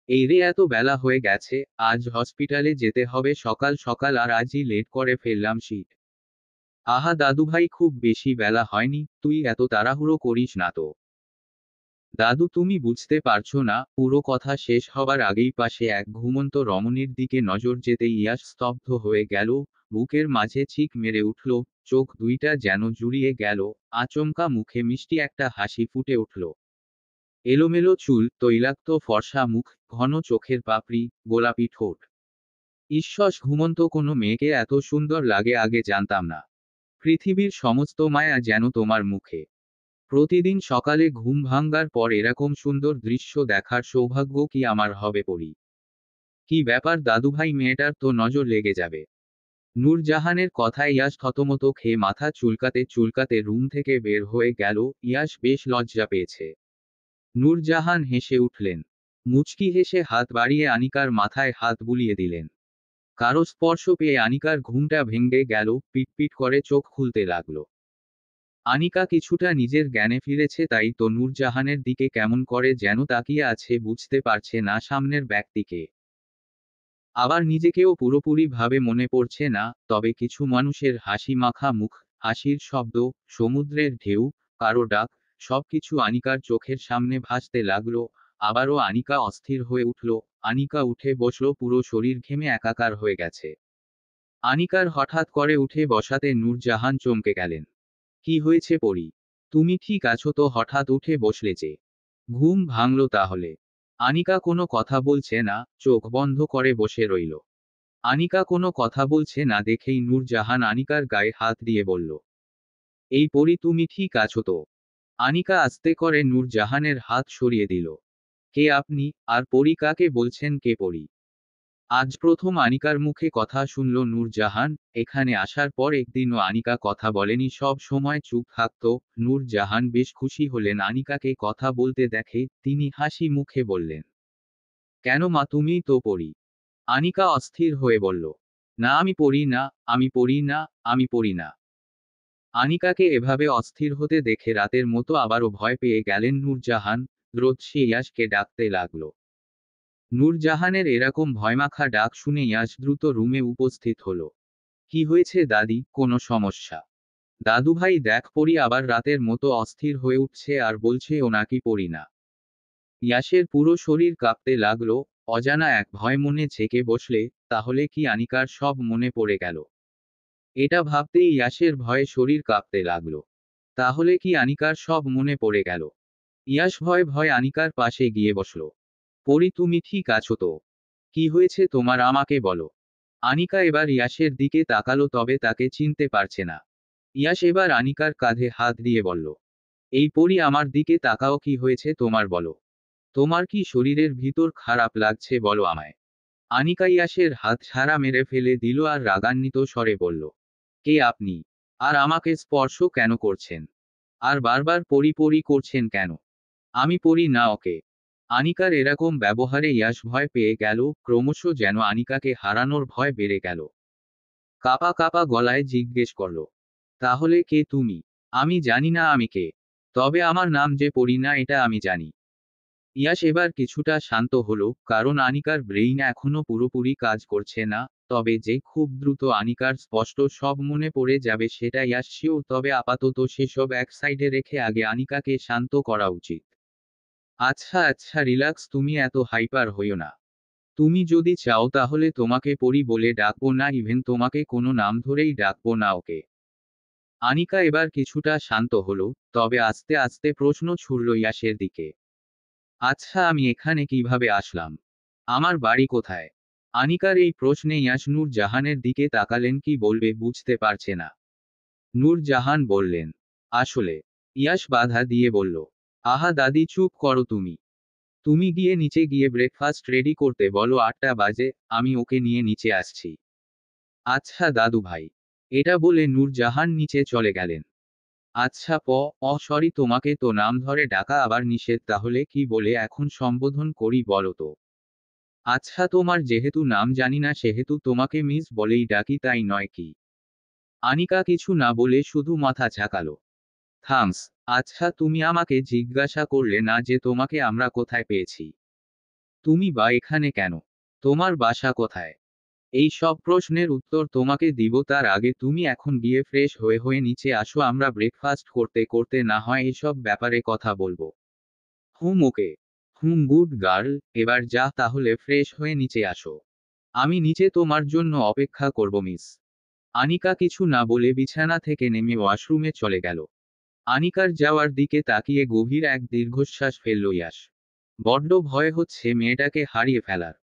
এই রে, এত বেলা হয়ে গেছে, আজ হসপিটালে যেতে হবে সকাল সকাল, আর আজই লেট করে ফেললাম শিট। আহা দাদুভাই, খুব বেশি বেলা হয়নি, তুই এত তাড়াহুড়ো করিস না তো। দাদু, তুমি বুঝতে পারছো না, পুরো কথা শেষ হবার আগেই পাশে এক ঘুমন্ত রমণীর দিকে নজর যেতেই ইয়াশ স্তব্ধ হয়ে গেল। বুকের মাঝে চিক মেরে উঠল, চোখ দুইটা যেন জুড়িয়ে গেল, আচমকা মুখে মিষ্টি একটা হাসি ফুটে উঠল। এলোমেলো চুল, তৈলাক্ত ফর্সা মুখ, ঘন চোখের পাপড়ি, গোলাপি ঠোঁট। ঈশ্বস, ঘুমন্ত কোনো মেয়েকে এত সুন্দর লাগে আগে জানতাম না। পৃথিবীর সমস্ত মায়া যেন তোমার মুখে। প্রতিদিন সকালে ঘুম ভাঙ্গার পর এরকম সুন্দর দৃশ্য দেখার সৌভাগ্য কি আমার হবে পরি? কি ব্যাপার দাদুভাই, মেয়েটার তো নজর লেগে যাবে। নূরজাহানের কথায় ইয়াশ থতমত খেয়ে মাথা চুলকাতে চুলকাতে রুম থেকে বের হয়ে গেল। ইয়াশ বেশ লজ্জা পেয়েছে। নূরজাহান হেসে উঠলেন। মুচকি হেসে হাত বাড়িয়ে আনিকার মাথায় হাত বুলিয়ে দিলেন। কারো স্পর্শ পেয়ে আনিকার ঘুমটা ভেঙে গেল, পিটপিট করে চোখ খুলতে লাগলো। আনিকা কিছুটা নিজের জ্ঞানে ফিরেছে, তাই তো নূরজাহানের দিকে কেমন করে যেন তাকিয়ে আছে, বুঝতে পারছে না সামনের ব্যক্তিকে। আবার নিজেকেও পুরোপুরি ভাবে মনে পড়ছে না, তবে কিছু মানুষের হাসি মাখা মুখ, হাসির শব্দ, সমুদ্রের ঢেউ, কারো ডাক, সবকিছু আনিকার চোখের সামনে ভাসতে লাগলো। আবারও আনিকা অস্থির হয়ে উঠল। আনিকা উঠে বসল, পুরো শরীর ঘেমে একাকার হয়ে গেছে। আনিকার হঠাৎ করে উঠে বসাতে নূরজাহান চমকে গেলেন। কি হয়েছে পরি? তুমি ঠিক আছো তো? হঠাৎ উঠে বসলে যে? ঘুম ভাঙল তাহলে? আনিকা কোনো কথা বলছে না, চোখ বন্ধ করে বসে রইল। আনিকা কোনো কথা বলছে না দেখেই নূরজাহান আনিকার গায়ে হাত দিয়ে বলল, এই পরি, তুমি ঠিক আছো তো? আনিকা আস্তে করে নূরজাহানের হাত সরিয়ে দিল। কে আপনি? আর পরি কাকে বলছেন? কে পরি? আজ প্রথম আনিকার মুখে কথা শুনল নূরজাহান। এখানে আসার পর একদিনও আনিকা কথা বলেনি, সব সময় চুপ থাকত। নূরজাহান বেশ খুশি হলেন আনিকাকে কথা বলতে দেখে, তিনি হাসি মুখে বললেন, কেন মা, তুমিই তো পড়ি। আনিকা অস্থির হয়ে বলল, না আমি পড়ি না, আমি পড়ি না, আমি পড়ি না। আনিকাকে এভাবে অস্থির হতে দেখে রাতের মতো আবারও ভয় পেয়ে গেলেন নূরজাহান। দ্রুত সে ইয়াশকে ডাকতে লাগলো। নূরজাহানের এরকম ভয়মাখা ডাক শুনে ইয়াশ দ্রুত রুমে উপস্থিত হলো। কি হয়েছে দাদি, কোনো সমস্যা? দাদুভাই দেখ, পড়ি আবার রাতের মতো অস্থির হয়ে উঠছে আর বলছে ও নাকি পড়ি না। ইয়াশের পুরো শরীর কাঁপতে লাগলো। অজানা এক ভয় মনে ছেকে বসলে, তাহলে কি আনিকার সব মনে পড়ে গেল? এটা ভাবতেই ইয়াশের ভয়ে শরীর কাঁপতে লাগলো। তাহলে কি আনিকার সব মনে পড়ে গেল? ইয়াশ ভয় ভয় আনিকার পাশে গিয়ে বসল। পরি, তুমি ঠিক আছো তো? কি হয়েছে তোমার, আমাকে বলো। আনিকা এবার ইয়াশের দিকে তাকালো, তবে তাকে চিনতে পারছে না। ইয়াশ এবার আনিকার কাঁধে হাত দিয়ে বলল, এই পরি, আমার দিকে তাকাও, কি হয়েছে তোমার বলো। তোমার কি শরীরের ভিতর খারাপ লাগছে বলো আমায়। আনিকা ইয়াশের হাত ছাড়া মেরে ফেলে দিল আর রাগান্বিত স্বরে বলল, কে আপনি? আর আমাকে স্পর্শ কেন করছেন? আর বারবার পরি পরি করছেন কেন? আমি পরি না ওকে। আনিকার এরকম ব্যবহারে ইয়াশ ভয় পেয়ে গেল, ক্রমশ যেন আনিকাকে হারানোর ভয় বেড়ে গেল। কাপা কাপা গলায় জিজ্ঞেস করল, তাহলে কে তুমি? আমি জানি না আমি কে। তবে আমার নাম যে পরি না এটা আমি জানি। ইয়াশ এবার কিছুটা শান্ত হলো, কারণ আনিকার ব্রেইন এখনো পুরোপুরি কাজ করছে না। তবে যে খুব দ্রুত আনিকার স্পষ্ট সব মনে পড়ে যাবে সেটা ইয়াশ শিওর, তবে আপাতত সেসব এক সাইডে রেখে আগে আনিকাকে শান্ত করা উচিত। আচ্ছা আচ্ছা, রিল্যাক্স, তুমি এত হাইপার হইও না। তুমি যদি চাও তাহলে তোমাকে পরি বলে ডাকবো না, ইভেন তোমাকে কোনো নাম ধরেই ডাকবো না ওকে। আনিকা এবার কিছুটা শান্ত হলো, তবে আস্তে আস্তে প্রশ্ন ছুড়ল ইয়াশের দিকে। আচ্ছা, আমি এখানে কিভাবে আসলাম? আমার বাড়ি কোথায়? আনিকার এই প্রশ্নে ইয়াশ নূরজাহানের দিকে তাকালেন, কি বলবে বুঝতে পারছে না। নূরজাহান বললেন, আসলে। ইয়াশ বাধা দিয়ে বলল, আহা দাদি, চুপ করো তুমি। তুমি গিয়ে নিচে গিয়ে ব্রেকফাস্ট রেডি করতে বলো, 8টা বাজে, আমি ওকে নিয়ে নিচে আসছি। আচ্ছা দাদু ভাই। এটা বলে নূরজাহান নিচে চলে গেলেন। আচ্ছা সরি, তোমাকে তো নাম ধরে ডাকা আবার নিষেধ, তাহলে কি বলে এখন সম্বোধন করি বলো তো? আচ্ছা, তোমার যেহেতু নাম জানি না সেহেতু তোমাকে মিস বলেই ডাকি, তাই নয় কি? আনিকা কিছু না বলে শুধু মাথা ঝাঁকালো। থামস। আচ্ছা, তুমি আমাকে জিজ্ঞাসা করলে না যে তোমাকে আমরা কোথায় পেয়েছি? তুমি বা এখানে কেন? তোমার বাসা কোথায়? এই সব প্রশ্নের উত্তর তোমাকে দিব তার আগে তুমি এখন গিয়ে ফ্রেশ হয়ে নিচে আসো, আমরা ব্রেকফাস্ট করতে করতে না হয় এসব ব্যাপারে কথা বলবো। ওকে। গুড গার্ল, এবার যা তাহলে ফ্রেশ হয়ে নিচে আসো। আমি নিচে তোমার জন্য অপেক্ষা করব মিস। আনিকা কিছু না বলে বিছানা থেকে নেমে ওয়াশরুমে চলে গেল। আনিকার যাওয়ার দিকে তাকিয়ে গভীর এক দীর্ঘশ্বাস ফেলল ইয়াশ। বড্ড ভয় হচ্ছে মেয়েটাকে হারিয়ে ফেলার।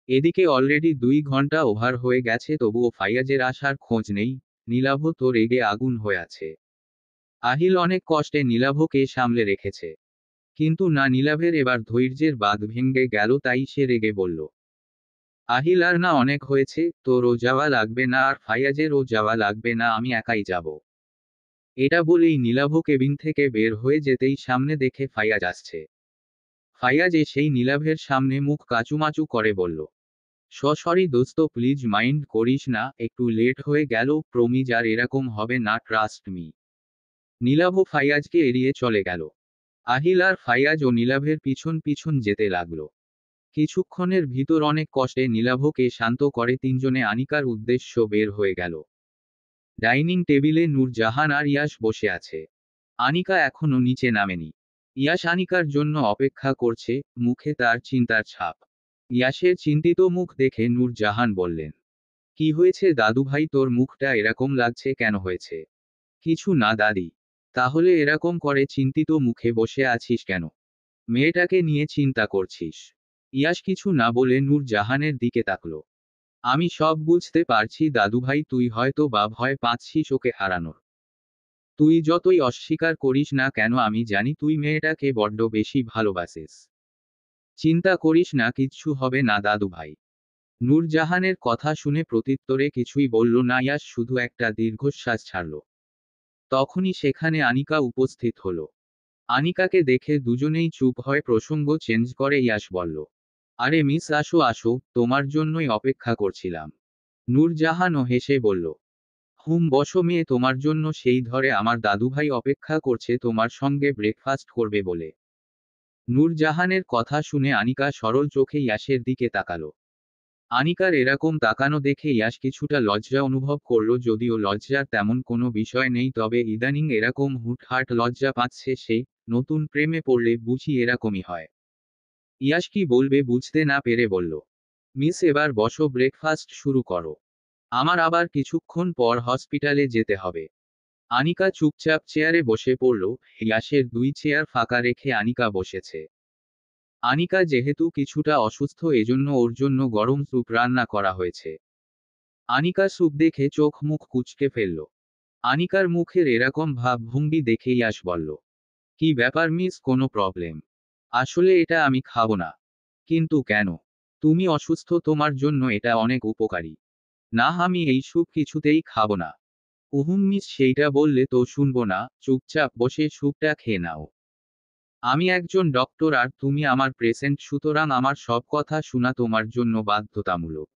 এদিকে অলরেডি 2 ঘন্টা ওভার হয়ে গেছে, তবুও ফাইয়াজের আসার খোঁজ নেই। নীলাভ তো রেগে আগুন হয়ে আছে। আহিল অনেক কষ্টে নীলাভকে সামলে রেখেছে। কিন্তু না, নীলাভের এবার ধৈর্যের বাঁধ ভেঙে গেল, তাই সে রেগে বলল, আহিল আর না অনেক হয়েছে, তোরও যাওয়া লাগবে না আর ফাইয়াজেরও যাওয়া লাগবে না, আমি একাই যাব। এটা বলেই নীলাভ কেবিন থেকে বের হয়ে যেতেই সামনে দেখে ফাইয়াজ আসছে। ফাইয়াজ এসেই নীলাভের সামনে মুখ কাচুমাচু করে বলল, সরি দোস্ত, প্লিজ মাইন্ড করিস না, একটু লেট হয়ে গেল, প্রমিজ আর এরকম হবে না, ট্রাস্ট মি। নীলাভ ফাইয়াজকে এড়িয়ে চলে গেল। আহিল আর ফাইয়াজ ও নীলাভের পিছন পিছন যেতে লাগলো। কিছুক্ষণের ভিতর অনেক কষ্টে নীলাভকে শান্ত করে তিনজনে আনিকার উদ্দেশ্য বের হয়ে গেল। ডাইনিং টেবিলে নূরজাহান আর ইয়াশ বসে আছে। আনিকা এখনো নিচে নামেনি। ইয়াশ আনিকার জন্য অপেক্ষা করছে, মুখে তার চিন্তার ছাপ। ইয়াশের চিন্তিত মুখ দেখে নূরজাহান বললেন, কি হয়েছে দাদুভাই, তোর মুখটা এরকম লাগছে, কেন হয়েছে? কিছু না দাদি। তাহলে এরকম করে চিন্তিত মুখে বসে আছিস কেন? মেয়েটাকে নিয়ে চিন্তা করছিস? ইয়াশ কিছু না বলে নূরজাহানের দিকে তাকলো। আমি সব বুঝতে পারছি দাদুভাই, তুই হয়তো বা ভয় পাচ্ছিস ওকে হারানোর। তুই যতই অস্বীকার করিস না কেন আমি জানি তুই মেয়েটাকে বড্ড বেশি ভালোবাসিস। চিন্তা করিস না, কিচ্ছু হবে না দাদুভাই। নূরজাহানের কথা শুনে প্রত্যুত্তরে কিছুই বলল না ইয়াশ, শুধু একটা দীর্ঘশ্বাস ছাড়ল। তখনই সেখানে আনিকা উপস্থিত হলো। আনিকাকে দেখে দুজনেই চুপ হয়, প্রসঙ্গ চেঞ্জ করে ইয়াশ বলল, আরে মিস, আসো আসো, তোমার জন্যই অপেক্ষা করছিলাম। নূরজাহানও হেসে বলল, বসো মেয়ে, তোমার জন্য সেই ধরে আমার দাদুভাই অপেক্ষা করছে তোমার সঙ্গে ব্রেকফাস্ট করবে বলে। নূরজাহানের কথা শুনে আনিকা সরল চোখে ইয়াশের দিকে তাকালো। আনিকার এরকম তাকানো দেখে ইয়াশ কিছুটা লজ্জা অনুভব করল, যদিও লজ্জার তেমন কোনো বিষয় নেই, তবে ইদানিং এরকম হুটহাট লজ্জা পাচ্ছে সে। নতুন প্রেমে পড়লে বুঝি এরকমই হয়। ইয়াশ কি বলবে বুঝতে না পেরে বলল, মিস এবার বসো, ব্রেকফাস্ট শুরু করো। আমার আবার কিছুক্ষণ পর হসপিটালে যেতে হবে। আনিকা চুপচাপ চেয়ারে বসে পড়ল। ইয়াশের 2 চেয়ার ফাঁকা রেখে আনিকা বসেছে। আনিকা যেহেতু কিছুটা অসুস্থ, এজন্য ওর জন্য গরম স্যুপ রান্না করা হয়েছে। আনিকা স্যুপ দেখে চোখ মুখ কুঁচকে ফেলল। আনিকার মুখের এরকম ভাবভঙ্গি দেখে ইয়াশ বলল, কি ব্যাপার মিস, কোনো প্রবলেম? আসলে এটা আমি খাবো না। কিন্তু কেন? তুমি অসুস্থ, তোমার জন্য এটা অনেক উপকারী। না, আমি এই স্যুপ কিছুতেই খাবো না। মিস সেইটা বললে তো শুনবো না, চুপচাপ বসে স্যুপটা খেয়ে নাও। আমি একজন ডক্টর আর তুমি আমার পেশেন্ট, সুতরাং আমার সব কথা শোনা তোমার জন্য বাধ্যতামূলক।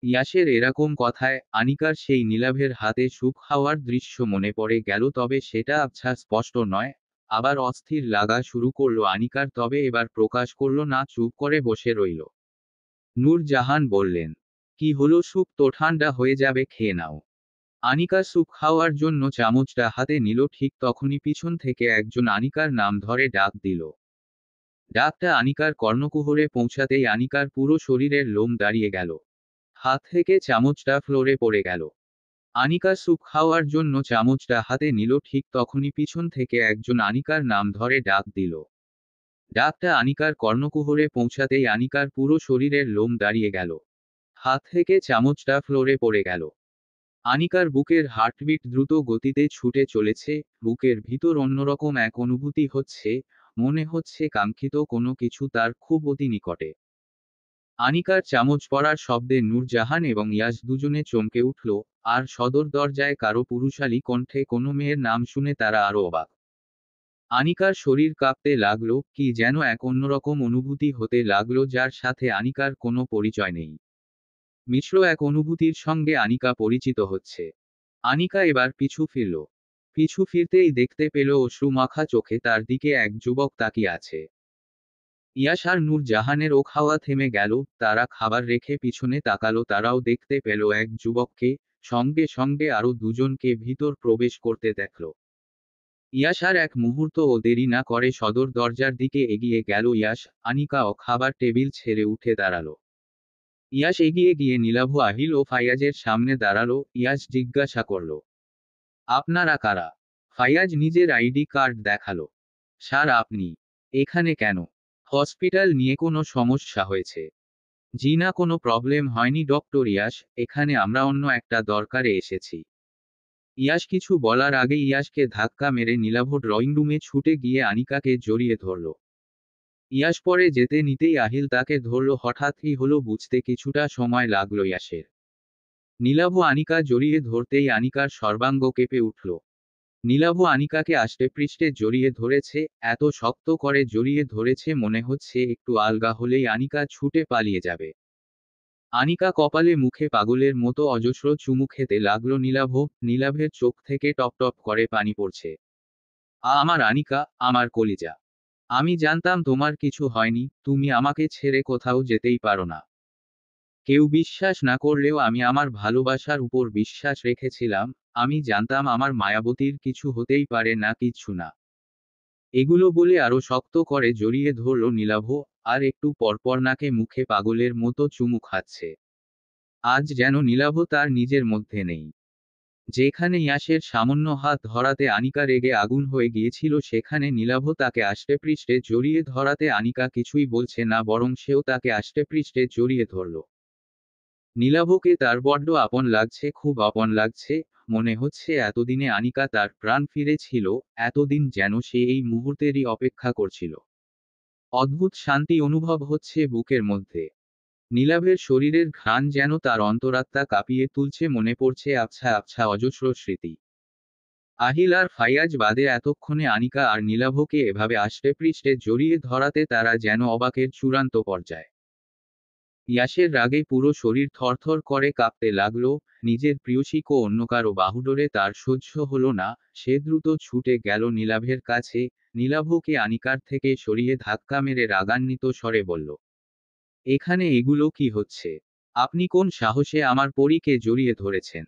ইয়াশের এরকম কথায় আনিকার সেই নীলাভের হাতে স্যুপ খাওয়ার দৃশ্য মনে পড়ে গেল, তবে সেটা আবছা স্পষ্ট নয়। আবার অস্থির লাগা শুরু করলো আনিকার, তবে এবার প্রকাশ করল না, চুপ করে বসে রইল। নূরজাহান বললেন, কি হলো, স্যুপ তো ঠান্ডা হয়ে যাবে, খেয়ে নাও। আনিকা স্যুপ খাওয়ার জন্য চামচটা হাতে নিল, ঠিক তখনই পিছন থেকে একজন আনিকার নাম ধরে ডাক দিল। ডাকটা আনিকার কর্ণকুহরে পৌঁছাতেই আনিকার পুরো শরীরের লোম দাঁড়িয়ে গেল। হাত থেকে চামচটা ফ্লোরে পড়ে গেল। আনিকা স্যুপ খাওয়ার জন্য চামচটা হাতে নিল, ঠিক তখনই পিছন থেকে একজন আনিকার নাম ধরে ডাক দিল। ডাকটা আনিকার কর্ণকুহরে পৌঁছাতেই আনিকার পুরো শরীরের লোম দাঁড়িয়ে গেল। হাত থেকে চামচটা ফ্লোরে পড়ে গেল। আনিকার বুকের হার্টবিট দ্রুত গতিতে ছুটে চলেছে, বুকের ভিতর অন্যরকম এক অনুভূতি হচ্ছে, মনে হচ্ছে কাঙ্ক্ষিত কোনো কিছু তার খুব অতি নিকটে। আনিকার চামচ পড়ার শব্দে নূরজাহান এবং ইয়াশ দুজনে চমকে উঠল, আর সদর দরজায় কারো পুরুষালী কণ্ঠে কোনো মেয়ের নাম শুনে তারা আরো অবাক। আনিকার শরীর কাঁপতে লাগলো, কি যেন এক অন্যরকম অনুভূতি হতে লাগলো যার সাথে আনিকার কোনো পরিচয় নেই। মিশ্র এক অনুভূতির সঙ্গে আনিকা পরিচিত হচ্ছে। আনিকা এবার পিছু ফিরল। পিছু ফিরতেই দেখতে পেল অশ্রুমাখা চোখে তার দিকে এক যুবক তাকিয়ে আছে। ইয়াশ আর নূর জাহানের ও খাওয়া থেমে গেল, তারা খাবার রেখে পিছনে তাকালো, তারাও দেখতে পেল এক যুবককে, সঙ্গে সঙ্গে আরো দুজনকে ভিতর প্রবেশ করতে দেখল। ইয়াশ আর এক মুহূর্ত ও দেরি না করে সদর দরজার দিকে এগিয়ে গেল। ইয়াশ, আনিকা ও খাবার টেবিল ছেড়ে উঠে দাঁড়ালো। ইয়াশ এগিয়ে গিয়ে নীলাভ, আহিল ও ফাইয়াজের সামনে দাঁড়ালো। ইয়াশ জিজ্ঞাসা করল, আপনারা কারা? ফাইয়াজ নিজের আইডি কার্ড দেখালো। স্যার, আপনি এখানে কেন? হসপিটাল নিয়ে কোনো সমস্যা হয়েছে? জি না, কোনো প্রবলেম হয়নি ডক্টর ইয়াশ, এখানে আমরা অন্য একটা দরকারে এসেছি। ইয়াশ কিছু বলার আগে ইয়াশকে ধাক্কা মেরে নীলাভ ড্রয়িং রুমে ছুটে গিয়ে আনিকাকে জড়িয়ে ধরল। ইয়াশ পরে যেতে নিতেই আহিল তাকে ধরল। হঠাৎ কি হলো বুঝতে কিছুটা সময় লাগলো ইয়াশের। নীলাভ আনিকা জড়িয়ে ধরতেই আনিকার সর্বাঙ্গ কেঁপে উঠল। নীলাভ আনিকাকে আষ্টেপৃষ্ঠে জড়িয়ে ধরেছে, এত শক্ত করে জড়িয়ে ধরেছে মনে হচ্ছে একটু আলগা হলেই আনিকা ছুটে পালিয়ে যাবে। আনিকা কপালে মুখে পাগলের মতো অজস্র চুমু খেতে লাগলো নীলাভ। নীলাভের চোখ থেকে টপ টপ করে পানি পড়ছে। আমার আনিকা, আমার কলিজা। আমি জানতাম তোমার কিছু হয়নি, তুমি আমাকে ছেড়ে কোথাও যেতেই পারো না। কেউ বিশ্বাস না করলেও আমি আমার ভালোবাসার উপর বিশ্বাস রেখেছিলাম। আমি জানতাম আমার মায়াবতীর কিছু হতেই পারে না, কিচ্ছু না। এগুলো বলে আরো শক্ত করে জড়িয়ে ধরল নীলাভ। আর একটু পরপর নাকে মুখে পাগলের মতো চুমু খাচ্ছে। আজ যেন নীলাভ তার নিজের মধ্যে নেই। যেখানে ইয়াশের সামান্য হাত ধরাতে আনিকা রেগে আগুন হয়ে গিয়েছিল, সেখানে নীলাভ তাকে আষ্টেপৃষ্ঠে জড়িয়ে ধরাতে আনিকা কিছুই বলছে না, বরং সেও তাকে আষ্টেপৃষ্ঠে জড়িয়ে ধরল। নীলাভকে তার বড্ড আপন লাগছে, খুব আপন লাগছে। মনে হচ্ছে এতদিনে আনিকা তার প্রাণ ফিরেছিল, এতদিন যেন সে এই মুহূর্তেরই অপেক্ষা করছিল। অদ্ভুত শান্তি অনুভব হচ্ছে বুকের মধ্যে। নীলাভের শরীরের ঘ্রাণ যেন তার অন্তরাত্মা কাঁপিয়ে তুলছে, মনে পড়ছে আবছা আবছা অজস্র স্মৃতি। আহিল আর ফাইয়াজ বাদে এতক্ষণে আনিকা আর নীলাভকে এভাবে আষ্টেপৃষ্ঠে জড়িয়ে ধরাতে তারা যেন অবাকের চূড়ান্ত পর্যায়ে। ইয়াশের রাগে পুরো শরীর থরথর করে কাঁপতে লাগলো। নিজের প্রিয়সীকে অন্য কারো বাহুডোরে তার সহ্য হলো না। সে দ্রুত ছুটে গেল নীলাভের কাছে। নীলাভকে আনিকার থেকে সরিয়ে ধাক্কা মেরে রাগান্বিত স্বরে বলল, এখানে এগুলো কি হচ্ছে? আপনি কোন সাহসে আমার পরীকে জড়িয়ে ধরেছেন?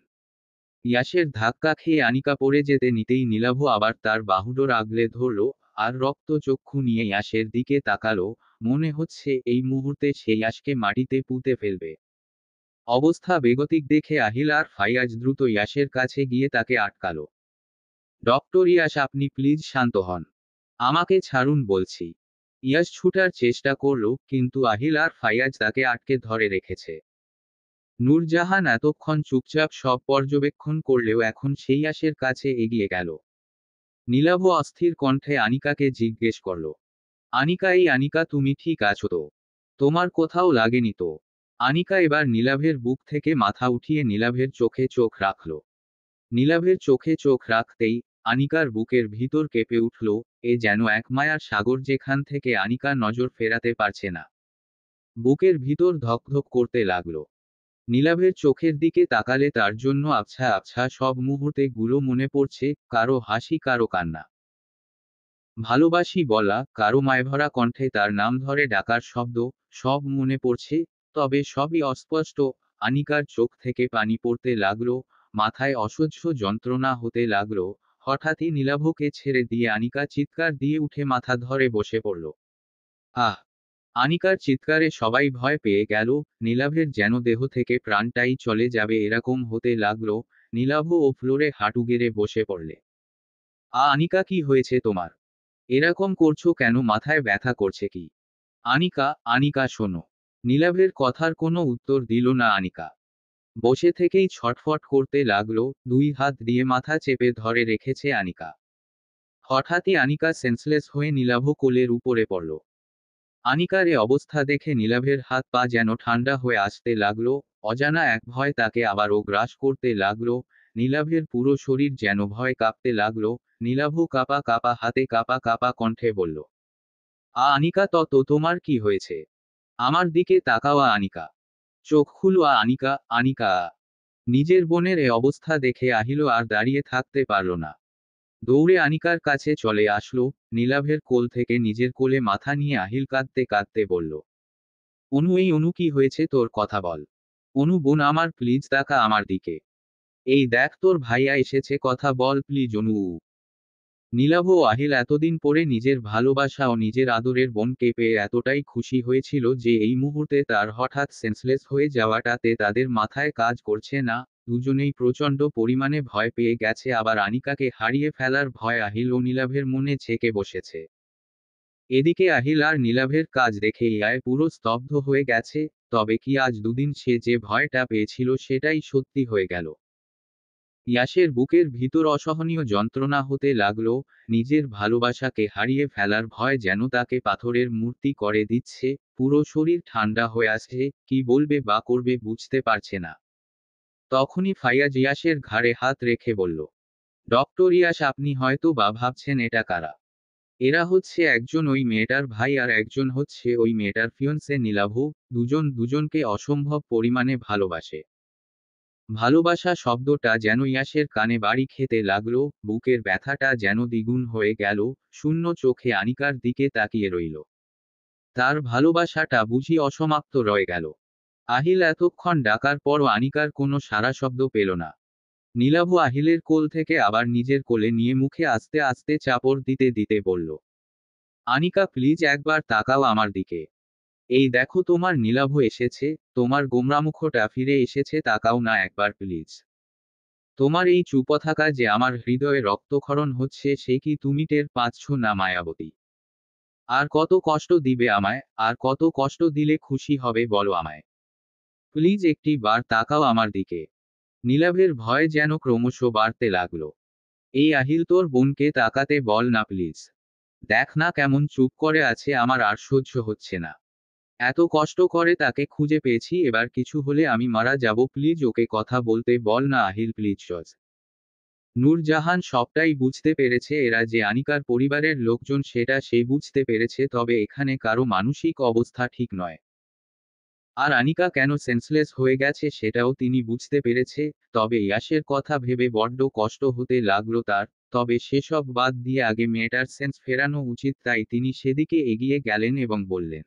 ইয়াশের ধাক্কা খেয়ে আনিকা পড়ে যেতে নিতেই নীলাভ আবার তার বাহুডোর আগলে ধরল। আর রক্তচক্ষু নিয়ে ইয়াশের দিকে তাকালো। মনে হচ্ছে এই মুহূর্তে সে ইয়াশকে মাটিতে পুঁতে ফেলবে। অবস্থা বেগতিক দেখে আহিল আর ফাইয়াজ দ্রুত ইয়াশের কাছে গিয়ে তাকে আটকালো। ডক্টর ইয়াশ, আপনি প্লিজ শান্ত হন। আমাকে ছাড়ুন বলছি। ইয়াশ ছুটার চেষ্টা করল, কিন্তু আহিল আর ফাইয়াজ তাকে আটকে ধরে রেখেছে। নূরজাহান এতক্ষণ চুপচাপ সব পর্যবেক্ষণ করলেও এখন সেই ইয়াশের কাছে এগিয়ে গেল। নীলাভ অস্থির কণ্ঠে আনিকাকে জিজ্ঞেস করল, আনিকা, এই আনিকা, তুমি ঠিক আছো তো? তোমার কোথাও লাগেনি তো? আনিকা এবার নীলাভের বুক থেকে মাথা উঠিয়ে নীলাভের চোখে চোখ রাখল। নীলাভের চোখে চোখ রাখতেই আনিকার বুকের ভিতর কেঁপে উঠল। এ যেন এক মায়ার সাগর, যেখান থেকে আনিকা নজর ফেরাতে পারছে না। বুকের ভিতর ধকধক করতে লাগলো। নীলাভের চোখের দিকে তাকালে তার জন্য আবছা আবছা সব মুহূর্তে গুলো মনে পড়ছে, কারো হাসি, কারো কান্না, ভালোবাসি বলা, কারো মায়ভরা কণ্ঠে তার নাম ধরে ডাকার শব্দ। সব মনে পড়ছে, তবে সবই অস্পষ্ট। আনিকার চোখ থেকে পানি পড়তে লাগলো, মাথায় অসহ্য যন্ত্রণা হতে লাগলো। হঠাৎই নীলাভকে ছেড়ে দিয়ে আনিকা চিৎকার দিয়ে উঠে মাথা ধরে বসে পড়ল। আহ! আনিকার চিৎকারে সবাই ভয় পেয়ে গেল। নীলাভের যেন দেহ থেকে প্রাণটাই চলে যাবে এরকম হতে লাগলো। নীলাভ ও ফ্লোরে হাঁটু গেড়ে বসে পড়লে। আনিকা, কি হয়েছে তোমার? এরকম করছো কেন? মাথায় ব্যথা করছে কি? আনিকা, আনিকা শোনো। নীলাভের কথার কোনো উত্তর দিল না আনিকা। বসে থেকেই ছটফট করতে লাগলো, দুই হাত দিয়ে মাথা চেপে ধরে রেখেছে আনিকা। হঠাৎই আনিকা সেন্সলেস হয়ে নীলাভ কোলের উপরে পড়ল। আনিকার এ অবস্থা দেখে নীলাভের হাত পা যেন ঠান্ডা হয়ে আসতে লাগলো। অজানা এক ভয় তাকে আবারও গ্রাস করতে লাগলো। নীলাভের পুরো শরীর যেন ভয় কাঁপতে লাগলো। নীলাভ কাঁপা কাঁপা হাতে কাঁপা কাঁপা কণ্ঠে বলল, আনিকা, তোমার কি হয়েছে? আমার দিকে তাকাও আনিকা। চোখ খুলো আনিকা, আনিকা। নিজের বোনের এ অবস্থা দেখে আহিল আর দাঁড়িয়ে থাকতে পারল না। দৌড়ে আনিকার কাছে চলে আসলো, নীলাভের কোল থেকে নিজের কোলে মাথা নিয়ে আহিল কাঁদতে কাঁদতে বলল, অনু এই অনু কি হয়েছে তোর, কথা বল। অনু বোন আমার, প্লিজ তাকা আমার দিকে। এই দেখ তোর ভাইয়া এসেছে, কথা বল প্লিজ অনু। নীলাভ ও আহিল এতদিন পরে নিজের ভালোবাসা ও নিজের আদরের বোনকে পেয়ে এতটাই খুশি হয়েছিল যে এই মুহূর্তে তার হঠাৎ সেন্সলেস হয়ে যাওয়াটাতে তাদের মাথায় কাজ করছে না। দুজনেই প্রচণ্ড পরিমাণে ভয় পেয়ে গেছে, আবার আনিকাকে হারিয়ে ফেলার ভয় আহিল ও নীলাভের মনে ছেকে বসেছে। এদিকে আহিল আর নীলাভের কাজ দেখে ইয়ায় পুরো স্তব্ধ হয়ে গেছে। তবে কি আজ দুদিন সে যে ভয়টা পেয়েছিল সেটাই সত্যি হয়ে গেল। ইয়াসের বুকের ভিতর অসহনীয় যন্ত্রণা হতে লাগলো, নিজের ভালোবাসাকে হারিয়ে ফেলার ভয় যেন তাকে পাথরের মূর্তি করে দিচ্ছে। পুরো শরীর ঠান্ডা হয়ে আসছে, কি বলবে বা করবে বুঝতে পারছে না। তখনই ফাইয়াজ ইয়াসের ঘাড়ে হাত রেখে বলল, ডক্টর ইয়াস, আপনি হয়তো বা ভাবছেন এটা কারা। এরা হচ্ছে একজন ওই মেয়েটার ভাই আর একজন হচ্ছে ওই মেয়েটার ফিয়ন্সে নীলাভ। দুজন দুজনকে অসম্ভব পরিমাণে ভালোবাসে। ভালোবাসা শব্দটা যেন ইয়াসের কানে বাড়ি খেতে লাগলো, বুকের ব্যথাটা যেন দ্বিগুণ হয়ে গেল। শূন্য চোখে আনিকার দিকে তাকিয়ে রইল। তার ভালোবাসাটা বুঝি অসমাপ্ত রয়ে গেল। আহিল এতক্ষণ ডাকার পরও আনিকার কোনো সাড়া শব্দ পেল না। নীলাভ আহিলের কোল থেকে আবার নিজের কোলে নিয়ে মুখে আস্তে আস্তে চাপড় দিতে দিতে বলল, আনিকা প্লিজ একবার তাকাও আমার দিকে। এই দেখো তোমার নীলাভ এসেছে, তোমার গোমরামুখটা ফিরে এসেছে, তাকাও না একবার প্লিজ। তোমার এই চুপ থাকা যে আমার হৃদয়ে রক্তক্ষরণ হচ্ছে, সে কি তুমি টের পাচ্ছ না মায়াবতী? আর কত কষ্ট দিবে আমায়, আর কত কষ্ট দিলে খুশি হবে বলো আমায়? প্লিজ একটি বার তাকাও আমার দিকে। নীলাভের ভয় যেন ক্রমশ বাড়তে লাগলো। এই আহিল, তোর বোনকে তাকাতে বল না প্লিজ। দেখ না কেমন চুপ করে আছে, আমার আর সহ্য হচ্ছে না। এত কষ্ট করে তাকে খুঁজে পেয়েছি, এবার কিছু হলে আমি মারা যাব, প্লিজ ওকে কথা বলতে বল না আহিল প্লিজ সজ। নূরজাহান সবটাই বুঝতে পেরেছে, এরা যে আনিকার পরিবারের লোকজন সেটা সে বুঝতে পেরেছে, তবে এখানে কারো মানসিক অবস্থা ঠিক নয়। আর আনিকা কেন সেন্সলেস হয়ে গেছে সেটাও তিনি বুঝতে পেরেছে। তবে ইয়াসের কথা ভেবে বড্ড কষ্ট হতে লাগলো তার। তবে সেসব বাদ দিয়ে আগে মেয়েটার সেন্স ফেরানো উচিত, তাই তিনি সেদিকে এগিয়ে গেলেন এবং বললেন,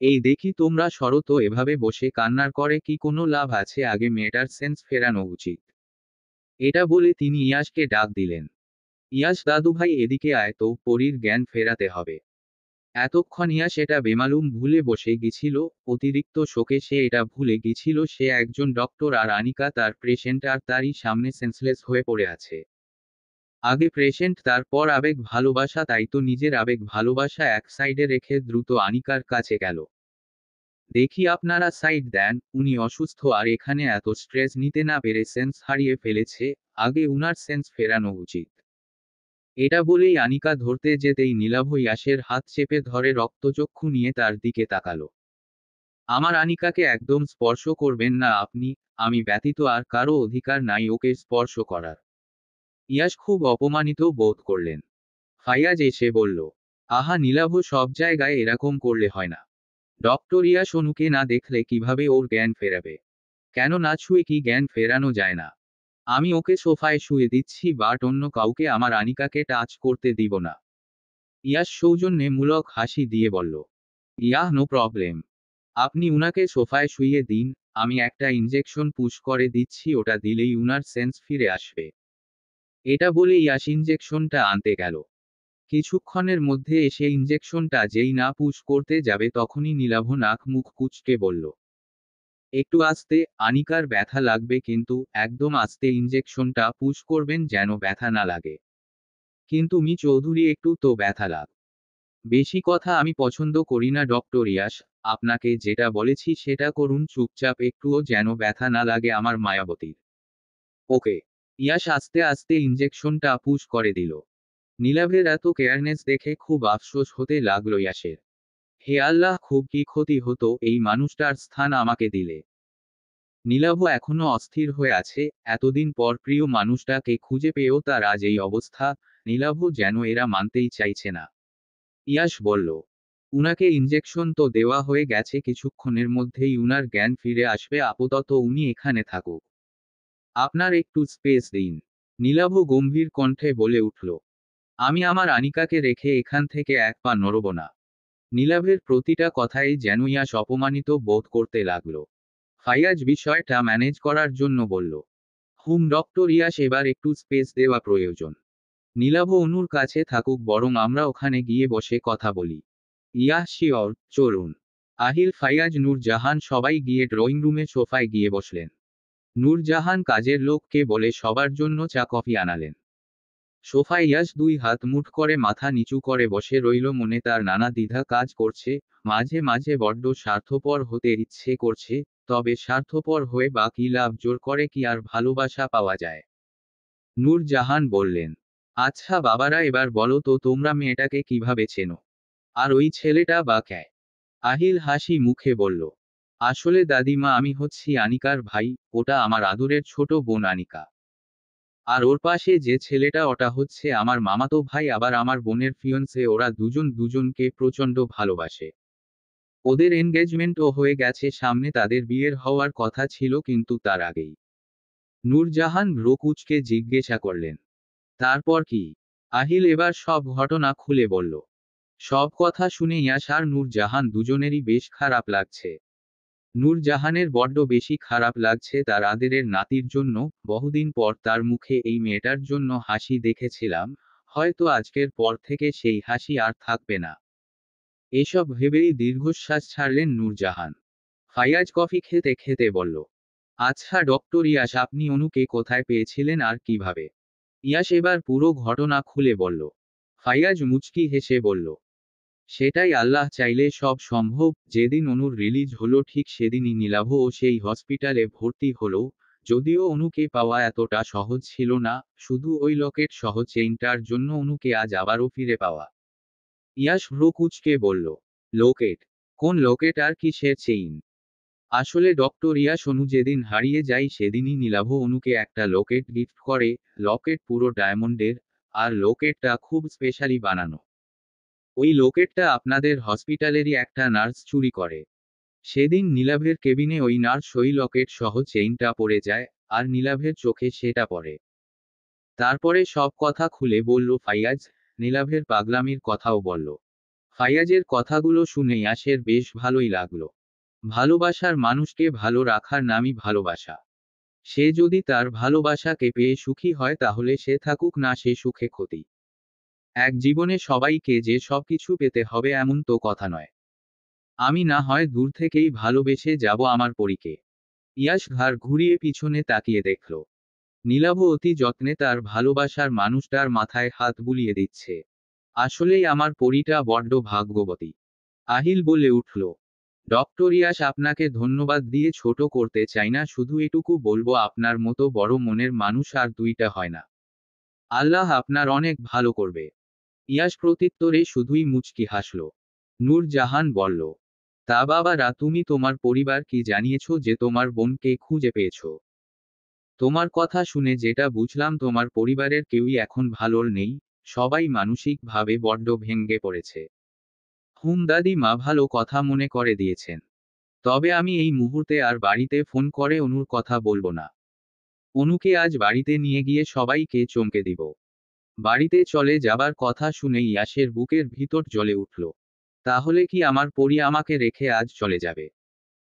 এই দেখি তোমরা সরো তো, এভাবে বসে কান্নার করে কি কোনো লাভ আছে, আগে মেয়েটার সেন্স ফেরানো উচিত। এটা বলে তিনি ইয়াসকে ডাক দিলেন, ইয়াস দাদুভাই এদিকে আয় তো, পরীর জ্ঞান ফেরাতে হবে। এতক্ষণ ইয়াস এটা বেমালুম ভুলে বসে গিয়েছিল। অতিরিক্ত শোকে সে এটা ভুলে গিয়েছিল সে একজন ডক্টর আর আনিকা তার পেশেন্ট, আর তারই সামনে সেন্সলেস হয়ে পড়ে আছে। আগে পেশেন্ট, তারপর আবেগ ভালোবাসা, তাই তো নিজের আবেগ ভালোবাসা এক সাইডে রেখে দ্রুত আনিকার কাছে গেল। দেখি আপনারা সাইড দেন, উনি অসুস্থ আর এখানে এত স্ট্রেস নিতে না পেরে সেন্স হারিয়ে ফেলেছে, আগে উনার সেন্স ফেরানো উচিত। এটা বলেই আনিকা ধরতে যেতেই নীলাভ ইয়াসের হাত চেপে ধরে রক্তচক্ষু নিয়ে তার দিকে তাকালো। আমার আনিকাকে একদম স্পর্শ করবেন না আপনি, আমি ব্যতীত আর কারো অধিকার নাই ওকে স্পর্শ করার। ইয়াস খুব অপমানিত বোধ করলেন। ফাইয়াজ এসে বলল, আহা নীলাভ, সব জায়গায় এরকম করলে হয় না। ডক্টর ইয়াস অনুকে না দেখলে কিভাবে ওর জ্ঞান ফেরাবে? কেন না ছুঁয়ে কি জ্ঞান ফেরানো যায় না? আমি ওকে সোফায় শুয়ে দিচ্ছি, বাট অন্য কাউকে আমার আনিকাকে টাচ করতে দিব না। ইয়াস সৌজন্যমূলক হাসি দিয়ে বলল, ইয়াহ নো প্রবলেম। আপনি উনাকে সোফায় শুইয়ে দিন, আমি একটা ইনজেকশন পুশ করে দিচ্ছি, ওটা দিলেই উনার সেন্স ফিরে আসবে। এটা বলে ইয়াস ইনজেকশনটা আনতে গেল। কিছুক্ষণের মধ্যে এসে ইনজেকশনটা যেই না পুশ করতে যাবে তখনই নীলাভ নাক মুখ কুঁচকে বলল, একটু আস্তে, আনিকার ব্যথা লাগবে কিন্তু একদম আস্তে ইনজেকশনটা পুশ করবেন যেন ব্যথা না লাগে। কিন্তু মি চৌধুরী, একটু তো ব্যথা লাগ। বেশি কথা আমি পছন্দ করি না ডক্টর ইয়াস, আপনাকে যেটা বলেছি সেটা করুন চুপচাপ, একটুও যেন ব্যথা না লাগে আমার মায়াবতীর। ওকে। ইয়াস আস্তে আস্তে ইনজেকশনটা পুশ করে দিল। নীলাভের এত কেয়ারনেস দেখে খুব আফসোস হতে লাগলো ইয়াসের। হে আল্লাহ, খুব কি ক্ষতি হতো এই মানুষটার স্থান আমাকে দিলে। নীলাভ এখনো অস্থির হয়ে আছে, এতদিন পর প্রিয় মানুষটাকে খুঁজে পেয়েও তার আজ এই অবস্থা। নীলাভ যেন এরা মানতেই চাইছে না। ইয়াস বলল, উনাকে ইনজেকশন তো দেওয়া হয়ে গেছে, কিছুক্ষণের মধ্যেই উনার জ্ঞান ফিরে আসবে, আপাতত উনি এখানে থাকুক। আপনার একটু স্পেস দিন। নীলাভ গম্ভীর কণ্ঠে বলে উঠল, আমি আমার আনিকাকে রেখে এখান থেকে এক পা নড়ব না। নীলাভের প্রতিটা কথাই যেন ইয়াস অপমানিত বোধ করতে লাগল। ফাইয়াজ বিষয়টা ম্যানেজ করার জন্য বলল, ডক্টর ইয়াস, এবার একটু স্পেস দেওয়া প্রয়োজন। নীলাভ অনুর কাছে থাকুক, বরং আমরা ওখানে গিয়ে বসে কথা বলি। ইয়াস শিওর, চলুন। আহিল, ফাইয়াজ, নূরজাহান সবাই গিয়ে ড্রয়িং রুমে সোফায় গিয়ে বসলেন। নূরজাহান কাজের লোককে বলে সবার জন্য চা কফি আনালেন। সোফায় ইয়াস দুই হাত মুঠ করে মাথা নিচু করে বসে রইল, মনে তার নানা দ্বিধা কাজ করছে। মাঝে মাঝে বড্ড স্বার্থপর হতে ইচ্ছে করছে, তবে স্বার্থপর হয়ে বা কি লাভ, জোর করে কি আর ভালোবাসা পাওয়া যায়? নূরজাহান বললেন, আচ্ছা বাবারা, এবার বলো তো তোমরা মেয়েটাকে কিভাবে চেনো? আর ওই ছেলেটা বা কে? আহিল হাসি মুখে বলল, আসলে দাদিমা, আমি হচ্ছি আনিকার ভাই, ওটা আমার আদরের ছোট বোন আনিকা। আর ওর পাশে যে ছেলেটা, ওটা হচ্ছে আমার মামাতো ভাই, আবার আমার বোনের ফিয়ন্সে। ওরা দুজন দুজনকে প্রচণ্ড ভালোবাসে। ওদের এনগেজমেন্টও হয়ে গেছে, সামনে তাদের বিয়ের হওয়ার কথা ছিল, কিন্তু তার আগেই। নূরজাহান ভ্রু কুঁচকে জিজ্ঞাসা করলেন, তারপর কি? আহিল এবার সব ঘটনা খুলে বলল। সব কথা শুনে ইয়াস আর নূরজাহান দুজনেরই বেশ খারাপ লাগছে। নূরজাহানের বড্ড বেশি খারাপ লাগছে তার আদরের নাতির জন্য। বহুদিন পর তার মুখে এই মেয়েটার জন্য হাসি দেখেছিলাম, হয়তো আজকের পর থেকে সেই হাসি আর থাকবে না। এসব ভেবেই দীর্ঘশ্বাস ছাড়লেন নূরজাহান। ফাইয়াজ কফি খেতে খেতে বলল, আচ্ছা ডক্টর ইয়াস, আপনি অনুকে কোথায় পেয়েছিলেন আর কিভাবে? ইয়াস এবার পুরো ঘটনা খুলে বলল। ফাইয়াজ মুচকি হেসে বলল, সেটাই আল্লাহ চাইলে সব সম্ভব। যেদিন অনুর রিলিজ হলো ঠিক সেদিনই নীলাভও সেই হসপিটালে ভর্তি হলো। যদিও অনুকে পাওয়া এতটা সহজ ছিল না, শুধু ওই লকেট সহ চেইনটার জন্য অনুকে আজ আবারও ফিরে পাওয়া। ইয়াস ভ্রু কুঁচকে বলল, লোকেট? কোন লোকেট আর কিসের চেইন? আসলে ডক্টর ইয়াস, অনু যেদিন হারিয়ে যায় সেদিনই নীলাভ অনুকে একটা লোকেট গিফট করে। লকেট পুরো ডায়মন্ডের, আর লোকেটটা খুব স্পেশালি বানানো। ওই লোকেটটা আপনাদের হসপিটালেরই একটা নার্স চুরি করে। সেদিন নীলাভের কেবিনে ওই নার্স ওই লকেট সহ চেইনটা পড়ে যায়, আর নীলাভের চোখে সেটা পড়ে। তারপরে সব কথা খুলে বলল ফাইয়াজ, নীলাভের পাগলামির কথাও বলল। ফাইয়াজের কথাগুলো শুনে ইয়াসের বেশ ভালোই লাগলো। ভালোবাসার মানুষকে ভালো রাখার নামই ভালোবাসা। সে যদি তার ভালোবাসাকে পেয়ে সুখী হয়, তাহলে সে থাকুক না সে সুখে ক্ষতি। এক জীবনে সবাইকে যে সবকিছু পেতে হবে এমন তো কথা নয়। আমি না হয় দূর থেকেই ভালোবেসে যাব আমার পরীকে। ইয়াস ঘাড় ঘুরিয়ে পিছনে তাকিয়ে দেখল। নীলাভ অতি যত্নে তার ভালোবাসার মানুষটার মাথায় হাত বুলিয়ে দিচ্ছে। আসলেই আমার পরীটা বড্ড ভাগ্যবতী। আহিল বলে উঠল, ডক্টর ইয়াস, আপনাকে ধন্যবাদ দিয়ে ছোট করতে চাই না, শুধু এটুকু বলবো আপনার মতো বড় মনের মানুষ আর দুইটা হয় না। আল্লাহ আপনার অনেক ভালো করবে। ইয়াস প্রত্যুত্তরে শুধুই মুচকি হাসল। নূরজাহান বলল, তা বাবারা, তুমি তোমার পরিবার কি জানিয়েছ যে তোমার বোনকে খুঁজে পেয়েছ? তোমার কথা শুনে যেটা বুঝলাম, তোমার পরিবারের কেউই এখন ভালো নেই, সবাই মানসিকভাবে বড্ড ভেঙে পড়েছে। দাদিমা ভালো কথা মনে করে দিয়েছেন। তবে আমি এই মুহূর্তে আর বাড়িতে ফোন করে অনুর কথা বলবো না। অনুকে আজ বাড়িতে নিয়ে গিয়ে সবাইকে চমকে দিব। বাড়িতে চলে যাবার কথা শুনে ইয়াসের বুকের ভিতর জ্বলে উঠল। তাহলে কি আমার পরি আমাকে রেখে আজ চলে যাবে?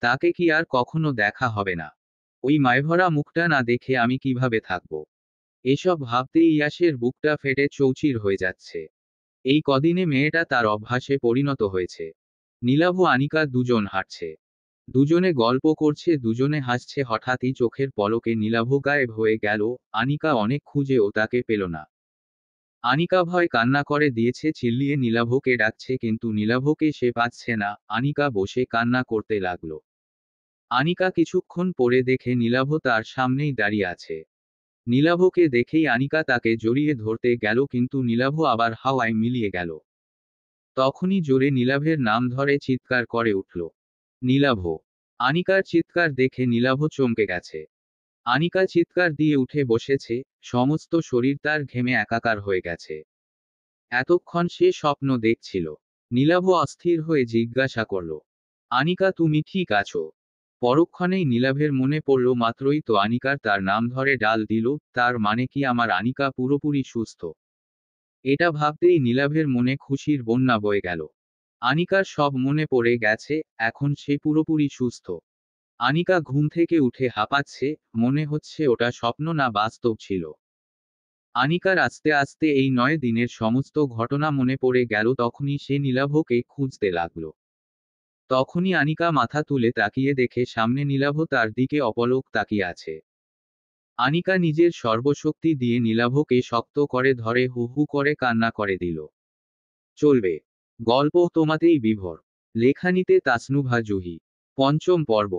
তাকে কি আর কখনো দেখা হবে না? ওই মায়ভরা মুখটা না দেখে আমি কিভাবে থাকব? এসব ভাবতেই ইয়াসের বুকটা ফেটে চৌচির হয়ে যাচ্ছে। এই কদিনে মেয়েটা তার অভ্যাসে পরিণত হয়েছে। নীলাভ আনিকা দুজন হাঁটছে, দুজনে গল্প করছে, দুজনে হাসছে। হঠাৎই চোখের পলকে নীলাভ গায়েব হয়ে গেল। আনিকা অনেক খুঁজেও তাকে পেল না। আনিকা ভয় কান্না করে দিয়েছে, চিল্লিয়ে নীলাভকে ডাকছে, কিন্তু নীলাভকে সে পাচ্ছে না। আনিকা বসে কান্না করতে লাগল। আনিকা কিছুক্ষণ পরে দেখে নীলাভ তার সামনেই দাঁড়িয়ে আছে। নীলাভকে দেখেই আনিকা তাকে জড়িয়ে ধরতে গেল, কিন্তু নীলাভ আবার হাওয়ায় মিলিয়ে গেল। তখনই জোরে নীলাভের নাম ধরে চিৎকার করে উঠল, নীলাভ! আনিকার চিৎকার দেখে নীলাভ চমকে গেছে। আনিকা চিৎকার দিয়ে উঠে বসেছে, সমস্ত শরীর তার ঘেমে একাকার হয়ে গেছে। এতক্ষণ সে স্বপ্ন দেখছিল। নীলাভ অস্থির হয়ে জিজ্ঞাসা করল, আনিকা তুমি ঠিক আছো? পরক্ষণেই নীলাভের মনে পড়ল মাত্রই তো আনিকার তার নাম ধরে ডাল দিল, তার মানে কি আমার আনিকা পুরোপুরি সুস্থ? এটা ভাবতেই নীলাভের মনে খুশির বন্যা বয়ে গেল। আনিকার সব মনে পড়ে গেছে, এখন সে পুরোপুরি সুস্থ। আনিকা ঘুম থেকে উঠে হাঁপাচ্ছে, মনে হচ্ছে ওটা স্বপ্ন না বাস্তব ছিল। আনিকার আস্তে আস্তে এই 9 দিনের সমস্ত ঘটনা মনে পড়ে গেল, তখনই সে নীলাভকে খুঁজতে লাগল। তখনই আনিকা মাথা তুলে তাকিয়ে দেখে সামনে নীলাভ তার দিকে অপলক তাকিয়ে আছে। আনিকা নিজের সর্বশক্তি দিয়ে নীলাভকে শক্ত করে ধরে হু হু করে কান্না করে দিল। চলবে গল্প তোমাতেই বিভোর। লেখানিতে তাসনুভা জুহি। পঞ্চম পর্ব।